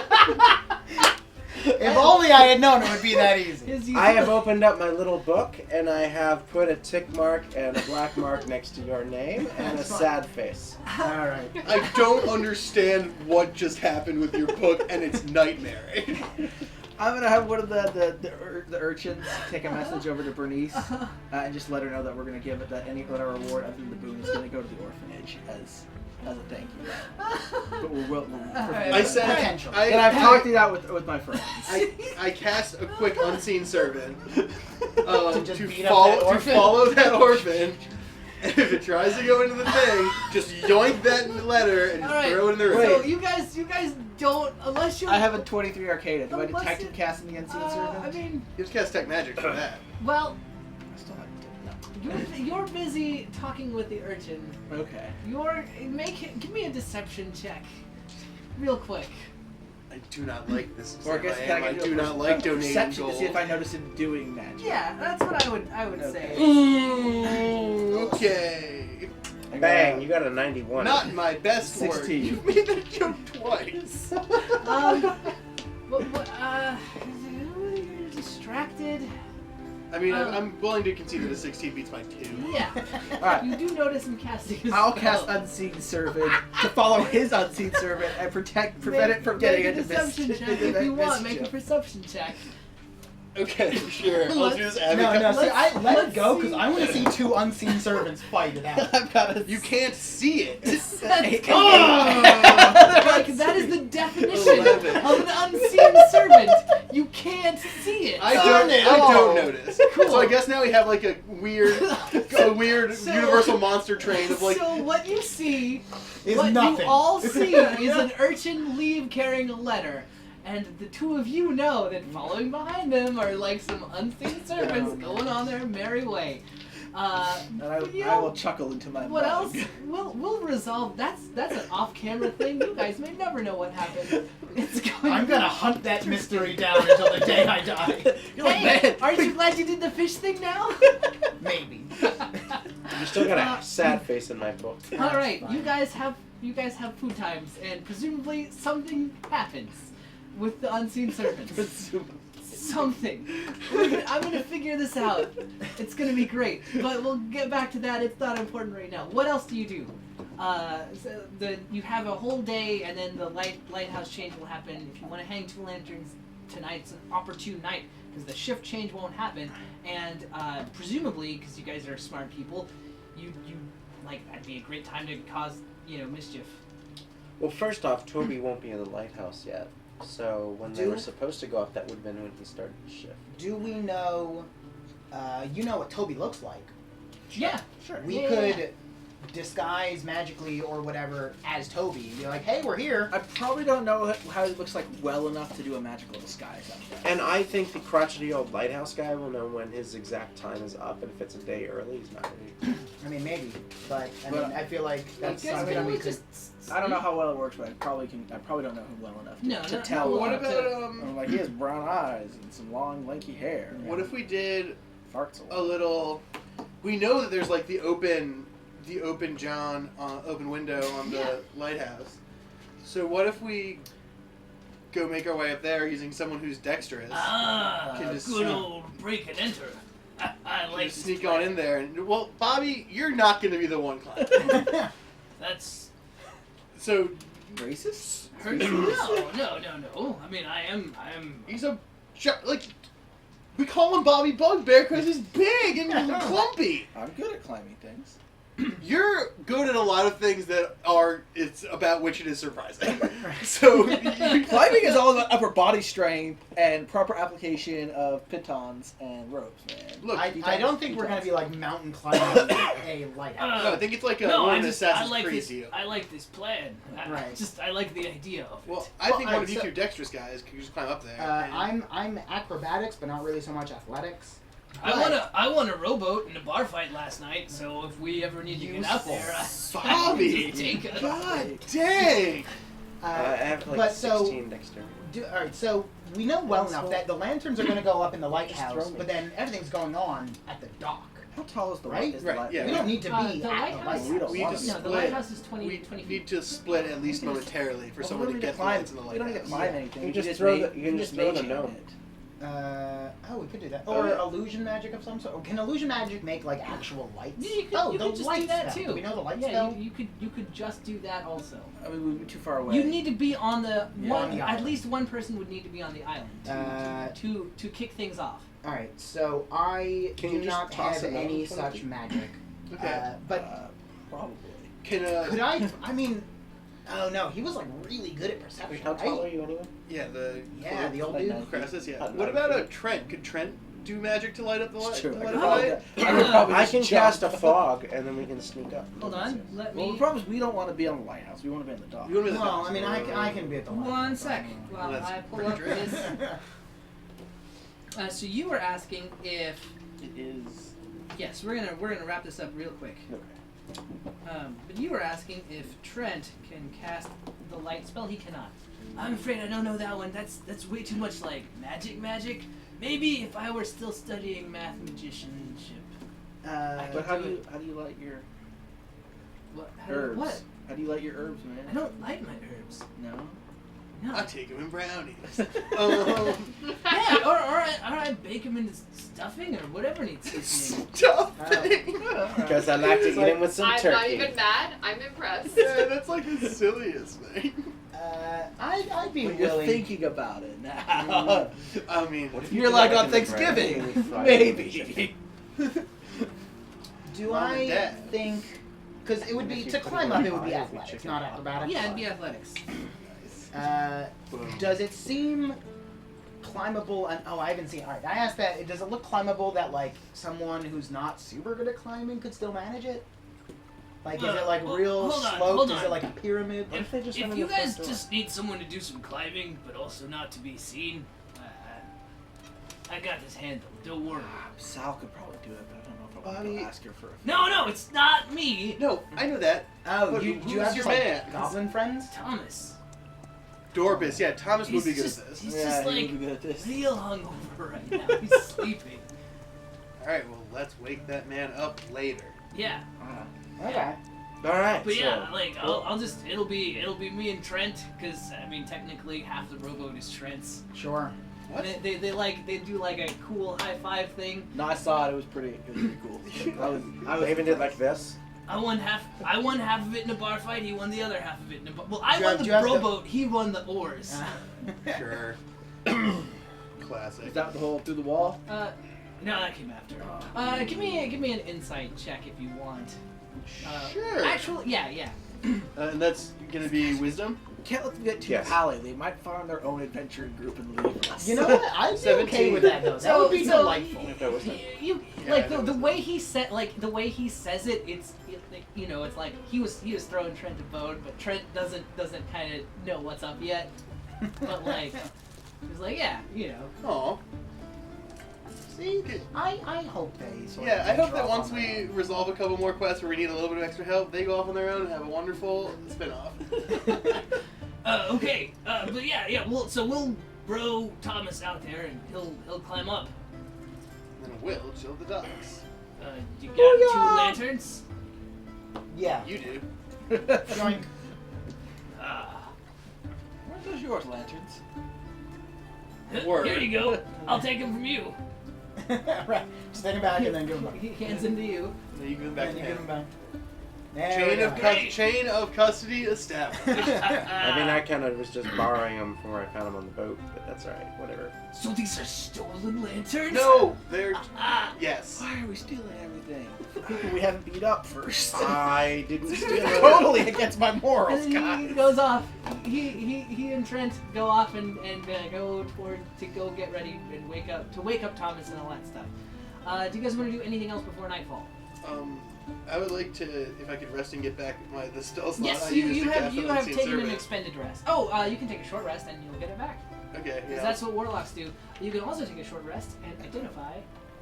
If only I had known it would be that easy. I have opened up my little book and I have put a tick mark and a black mark next to your name and a sad face. All right. I don't understand what just happened with your book, and it's nightmare. I'm gonna have one of the urchins take a message over to Bernice and just let her know that we're gonna give it that our reward other than the boon is gonna go to the orphanage as as a thank you. But we'll Alright. I said Potential. and I've talked it out with my friends. I cast a quick unseen servant To just to beat up that orphan? follow that orphan. And if it tries to go into the thing, just yoink that letter and just Alright, throw it in the so room. you guys don't, unless you're... I have a 23 Arcana. Do I Unless detect it- and cast in the Unseen Servant? I mean, You just cast Tech Magic for that. well, I still have to. you're busy talking with the urchin. No. Okay. Give me a deception check, real quick. I do not like this. Or I guess I do not like donating perception gold. to see if I notice him doing magic. Yeah, that's what I would Okay. say. Okay. Bang! You got a 91. Not my best work. 16. You made that joke twice. You're distracted. I mean, I'm willing to concede that a 16 beats my 2. Yeah. Alright. You do notice him casting a I'll spell. cast Unseen Servant to follow his Unseen Servant and prevent it from getting make a into deception check if you want. Make a mischief. perception check. Okay, sure. I'll do this No, advocate. no. See, I let let's it go because see. I want to see two unseen servants fight it out. I've got a You can't see it. That's Oh! like that is the definition 11. of an unseen servant. You can't see it. I Darn it. don't notice. Cool. So I guess now we have like a weird So- universal monster train of like. So what you see, Is what nothing. you all see is an urchin leave carrying a letter. And the two of you know that following behind them are like some unseen servants going on their merry way. And I you will know, chuckle into my what mug. else? We'll resolve. That's an off-camera thing. You guys may never know what happened. It's going. I'm gonna hunt that mystery down until the day I die. You're like, Hey, man. aren't you glad you did the fish thing now? Maybe. You still got a sad face in my book. All right, fine. you guys have food times, and presumably something happens with the unseen servants. Something. I'm gonna figure this out. It's gonna be great, but we'll get back to that. It's not important right now. What else do you do? You have a whole day, and then the lighthouse change will happen. If you want to hang two lanterns tonight, it's an opportune night because the shift change won't happen, and presumably, because you guys are smart people, you like that'd be a great time to cause mischief. Well, first off, Toby won't be in the lighthouse yet. So when they were supposed to go up, that would have been when he started the shift. Do we know? You know what Toby looks like. Yeah, sure. We could disguise magically or whatever as Toby and be like, "Hey, we're here." I probably don't know how he looks like well enough to do a magical disguise. And I think the crotchety old lighthouse guy will know when his exact time is up, and if it's a day early, he's not ready. I mean, maybe, but But I feel like that's I guess something we we could. just. I don't know how well it works, but I probably don't know him well enough to No, tell. no, What no. about I'm like, he has brown eyes and some long, lanky hair. What if we did Farts a a lot. little? We know that there's like the open window on the lighthouse. So what if we go make our way up there using someone who's dexterous? Can just Good sneak- old break and enter. I Can like just this sneak plan. on in there, and well, Bobby, you're not going to be the one climbing. That's So Racist? no. I mean, I am. he's we call him Bobby Bugbear because he's big and clumpy. I'm good at climbing things. You're good at a lot of things that it's about which it is surprising. So Climbing is all about upper body strength and proper application of pitons and ropes, man. Look, I don't think we're gonna be like mountain climbing a lighthouse. no, I think it's like a No, more I an just I Assassin's like Creed this. deal. I like this plan. Right. I like the idea of it. Well, I think Well, one of you so- two dexterous guys could just climb up there. I'm acrobatics, but not really so much athletics. I won a rowboat in a bar fight last night. So if we ever need to get out there, Bobby! take us. God dang! I have like but so 16 dexterity. all right, so we know well enough that the lanterns are going to go up in the throw lighthouse, me. but then everything's going on at the dock. How tall is the Right? is Right, the light? yeah. We don't need to be The at the lighthouse. lighthouse. We don't We want just to. No, the split. lighthouse is 20 We feet. need to split at least momentarily for Well, someone we to don't need get the climb. lights in the We don't need to lighthouse. climb Yeah. anything. You We just can throw ma- the- you can we just throw the mage gnome. hand it. We could do that. Oh, Or yeah. illusion magic of some sort. Can illusion magic make like actual lights? Yeah, you could, oh, you the could just light do that spell. too. Do we know the light yeah, spell? you could just do that also. I mean, we'd be too far away. You need to be on the Yeah. one. On the At island. least one person would need to be on the island to kick things off. All right, so I Can do you just not toss have it out any 20 such feet? magic. Okay. But probably. Can Could I mean, oh no, he was like really good at perception. How tall are Right? you anyway? Yeah, the old Like dude. 9 feet. Crassus, yeah. Not What 9 about a feet. Trent? Could Trent do magic to light up the light? It's true. To I light could up the probably, light? I could probably I just can jump. cast a fog, and then we can sneak up. Hold on. Let Well, the me. problem is we don't want to be on the lighthouse. We want to be in the dock. You want to be the Well, doctor? I mean, I can be at the line. One sec. While That's I pull pretty up dramatic. this. So you were asking if. It is. Yes, we're gonna wrap this up real quick. Okay. But you were asking if Trent can cast the light spell. He cannot. I'm afraid I don't know that one. That's way too much like magic. Maybe if I were still studying math magicianship. But how do you light your What? herbs? What? How do you light your herbs, man? I don't like my herbs. No. No. I take him in brownies. Yeah, or I bake them into stuffing or whatever needs seasoning. Stuffing. Because I like to eat them with some I'm turkey. not even mad. I'm impressed. Yeah, that's like the silliest thing. I'd be But you're willing. thinking about it now. I mean, What if you You're did like that on in the Thanksgiving, bread and fried maybe. Do Mom and I Dad. think? Because it would And be if you to put climb it in up. It would be pie, it'd be athletics, chicken not pot. acrobatics. Yeah, it'd be athletics. Does it seem climbable? And oh, I haven't seen. All right, I asked that. Does it look climbable that like someone who's not super good at climbing could still manage it? Like, is it like real hold on, sloped? hold Is on. it like a pyramid? What if they just If went in you the front guys door? just need someone to do some climbing, but also not to be seen, I got this handled. Don't worry. Sal could probably do it, but I don't know if I want Bobby- to ask her for a No, it's not me. no, I know that. Oh, But you who's have your just like man? goblin friends? Thomas. Dorpus, yeah, Thomas would be good just, at this. He's Yeah, just he like would be good at this. real hungover right now. He's sleeping. Alright, well, let's wake that man up later. Yeah, Okay. All right. but yeah, so- like I'll just it'll be me and Trent, because I mean technically half the rowboat is Trent's. Sure. What? And they do like a cool high five thing. No, I saw it. It was pretty cool. I was They even did like this. I won half of it in a bar fight. He won the other half of it in a bar. Well, I Do you won have- the do you have the- rowboat. He won the oars. Sure. Classic. Is that the whole through the wall? No, that came after. Give me an insight check if you want. Sure. Actually, yeah. And that's gonna be wisdom? Can't let them get too Yes. pally. They might find their own adventuring group and leave us. You know what? I'd be 17. okay with that though. That would be delightful. If that was them. You Yeah, like I the know. way he said it's like he was throwing Trent a bone, but Trent doesn't kind of know what's up yet. But like he's like, yeah, Aw. See, I hope they sort Yeah, of I hope venture that off once on we their own. resolve a couple more quests where we need a little bit of extra help, they go off on their own and have a wonderful spin-off. Okay, but yeah. We'll row Thomas out there and he'll climb up. And then Will chill the docks. You got Booyah! 2 lanterns. Yeah. You do. Joink. Where's those yours, lanterns? Word. Here you go. I'll take them from you. Right. Just take him back and then give him back. He hands them to you. Then you give them back And to you give him him. back. There we go. Chain of custody established. I mean, I kind of was just borrowing them from where I found them on the boat, but that's all right. Whatever. So these are stolen lanterns? No, they're Ah, yes. Why are we stealing everything? People we haven't beat up first. I didn't steal it. Totally against my morals, and he guys. goes off. He and Trent go off and go to go get ready and wake up Thomas and all that stuff. Do you guys want to do anything else before nightfall? I would like to, if I could rest and get back the spell slot. Yes, I you used to have cast you on have Unseen taken an Servant. expended rest. Oh, you can take a short rest and you'll get it back. Okay, Because yeah. that's what warlocks do. You can also take a short rest and identify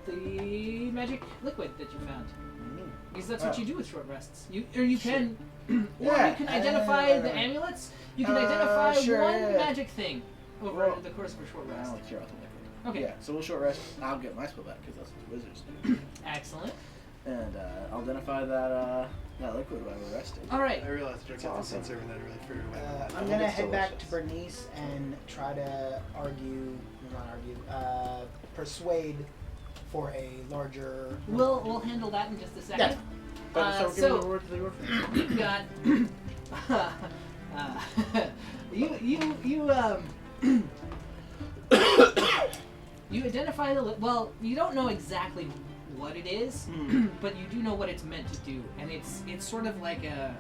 the magic liquid that you found. Because that's what you do with short rests. You can Yeah, you can identify the uh, amulets. You can identify sure, one yeah. magic thing over Well, the course of a short I rest. don't care about the liquid. Okay. Yeah, so we'll short rest. I'll get my spell back because that's what the wizards do. Excellent. And I'll identify that liquid while we're resting. All right. I realized I That's cast awesome. Unseen Servant. I really figured it out. I'm I gonna think it's head back to delicious. Bernice and try to persuade for a larger. We'll handle that in just a second. Yeah. But so, give me the word to the order. You've got you identify the well. You don't know exactly what it is, but you do know what it's meant to do, and it's sort of like a.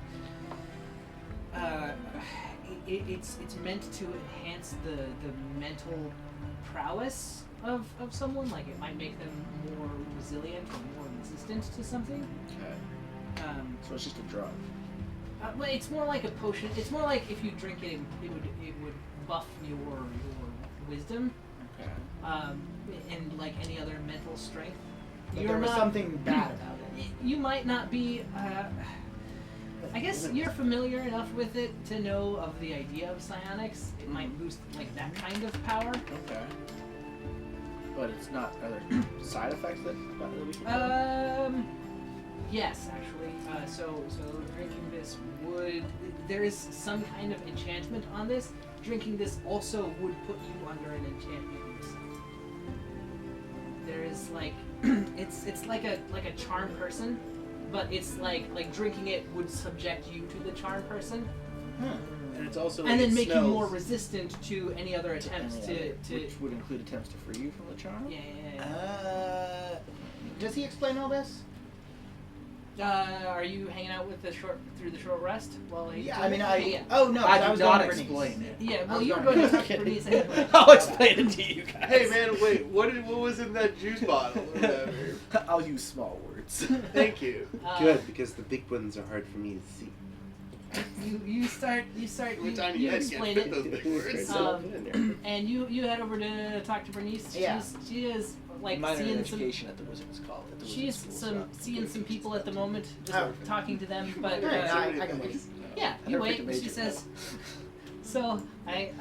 It's meant to enhance the mental prowess of someone. Like it might make them more resilient or more resistant to something. Okay. So it's just a drug. Well, it's more like a potion. It's more like if you drink it, it would buff your wisdom. Okay. And like any other mental strength. But there was something bad about it. You might not be. I guess you're familiar enough with it to know of the idea of psionics. It might boost like that kind of power. Okay. But it's not. Are there side effects that we can? Yes, actually. So drinking this would. There is some kind of enchantment on this. Drinking this also would put you under an enchantment yourself. There is like, it's like a charm person, but it's like drinking it would subject you to the charm person. And it's also And like then it make you smells. more resistant to any other attempts Which would include attempts to free you from the charm. Yeah. Does he explain all this? Are you hanging out with through the short rest while he? Yeah, I mean, Yeah. Oh no, I I do was not going to Bernice. explain it. Yeah, I well, was you were going going to to- talk to Bernice anyway. I'll explain it to you guys. Hey man, wait, what was in that juice bottle or whatever? I'll use small words. Thank you. Good, because the big ones are hard for me to see. You start. We're tiny You heads can't explain fit it. those big words. And you head over to talk to Bernice. Yeah. She is like Minor in seeing some. education at the Wizards College. At the She's Wizards School, so seeing some people at the moment, just Oh. talking to them. But Alright, I can wait. yeah, I you never wait. picked a And she major. says, "So I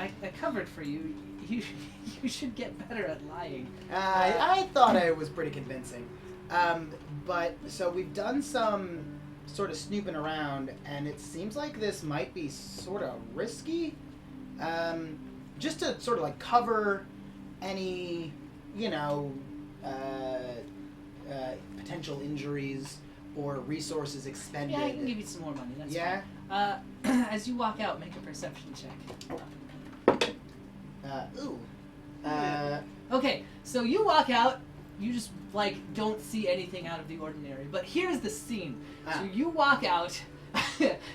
covered for you. You should get better at lying." I thought I was pretty convincing. But so we've done some sort of snooping around, and it seems like this might be sort of risky. Just to sort of like cover any, potential injuries or resources expended. Yeah, I can give you some more money. That's Yeah? fine. As you walk out, make a perception check. Ooh. Okay, so you walk out, you just don't see anything out of the ordinary. But here's the scene. So you walk out,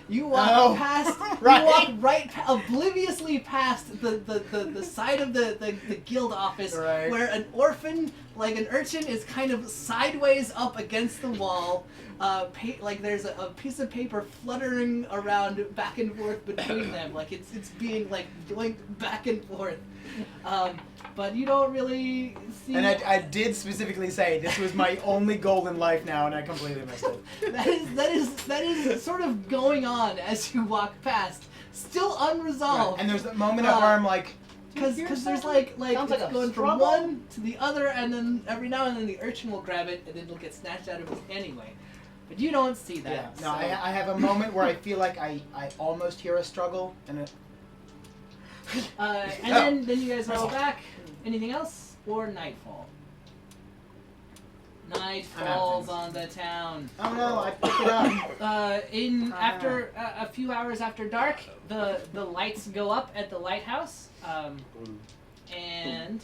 you walk past, right. you walk obliviously past the side of the guild office, Right. where an orphan, like an urchin, is kind of sideways up against the wall. There's a piece of paper fluttering around back and forth between them, like it's being going back and forth. But you don't really see. And I did specifically say this was my only goal in life now, and I completely missed it. that is sort of going on as you walk past, still unresolved. Right. And there's that moment of where I'm like, Because there's like Sounds it's like a going from struggle. one to the other, and then every now and then the urchin will grab it, and then it'll get snatched out of his anyway. But you don't see that. yeah. No, so- I have a moment where I feel like I almost hear a struggle, and it, and then you guys roll back. Anything else? Or nightfall? Night I'm out of falls things. on the town. oh no, I picked it up. After a few hours after dark, the lights go up at the lighthouse, and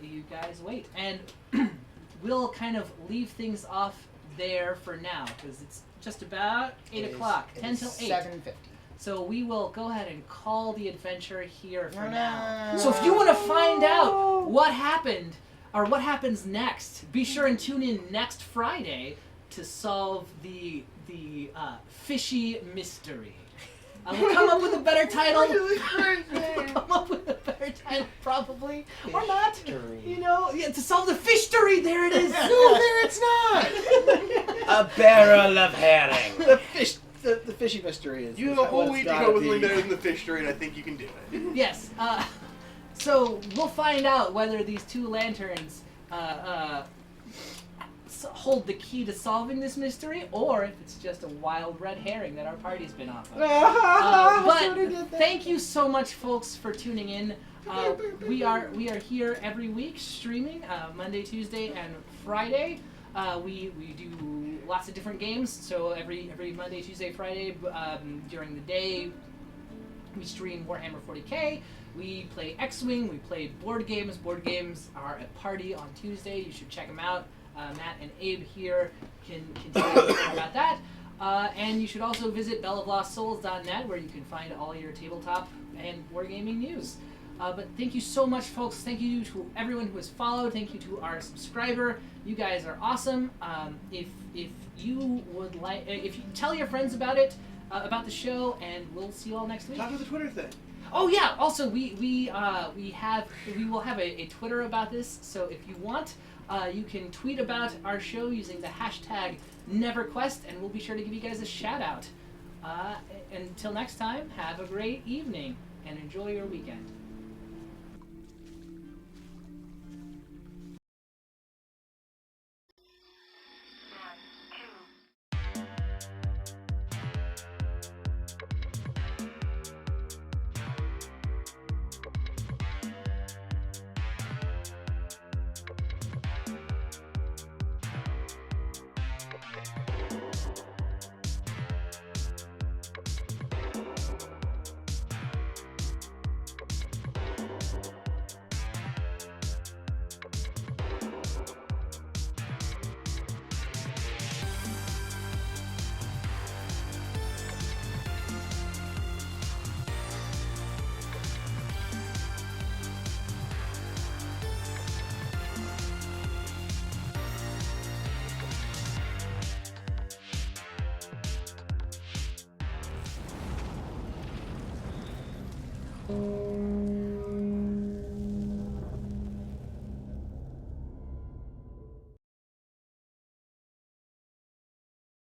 you guys wait. And we'll kind of leave things off there for now because it's just about 8 o'clock, 10 till 8. 7:50. So we will go ahead and call the adventure here for No, now. no. So if you want to find out what happened or what happens next, be sure and tune in next Friday to solve the Fishy mystery. We'll come up with a better title. Really great We'll name. come up with a better title, probably, or not. Fishtery. To solve the fishtory. There it is. No, there it's not. A barrel of herring. The fishy mystery is. You have is a whole what it's week to gotta go with be. something better than the fish story, and I think you can do it. Yes. So we'll find out whether these two lanterns hold the key to solving this mystery, or if it's just a wild red herring that our party's been off of. But thank you so much, folks, for tuning in. We are here every week streaming Monday, Tuesday, and Friday. We do lots of different games. So every Monday, Tuesday, Friday during the day, We stream Warhammer 40k. We play X-Wing. We play board games. Board games are a party on Tuesday. You should check them out. Matt and Abe here can tell you more about that. And you should also visit belloflostsouls.net where you can find all your tabletop and wargaming news. But thank you so much, folks. Thank you to everyone who has followed. Thank you to our subscriber. You guys are awesome. If you would like, if you tell your friends about it, about the show, and we'll see you all next week. Talk about the Twitter thing. Oh yeah. Also, we will have a Twitter about this. So if you want, you can tweet about our show using the hashtag NeverQuest, and we'll be sure to give you guys a shout out. Until next time, have a great evening and enjoy your weekend.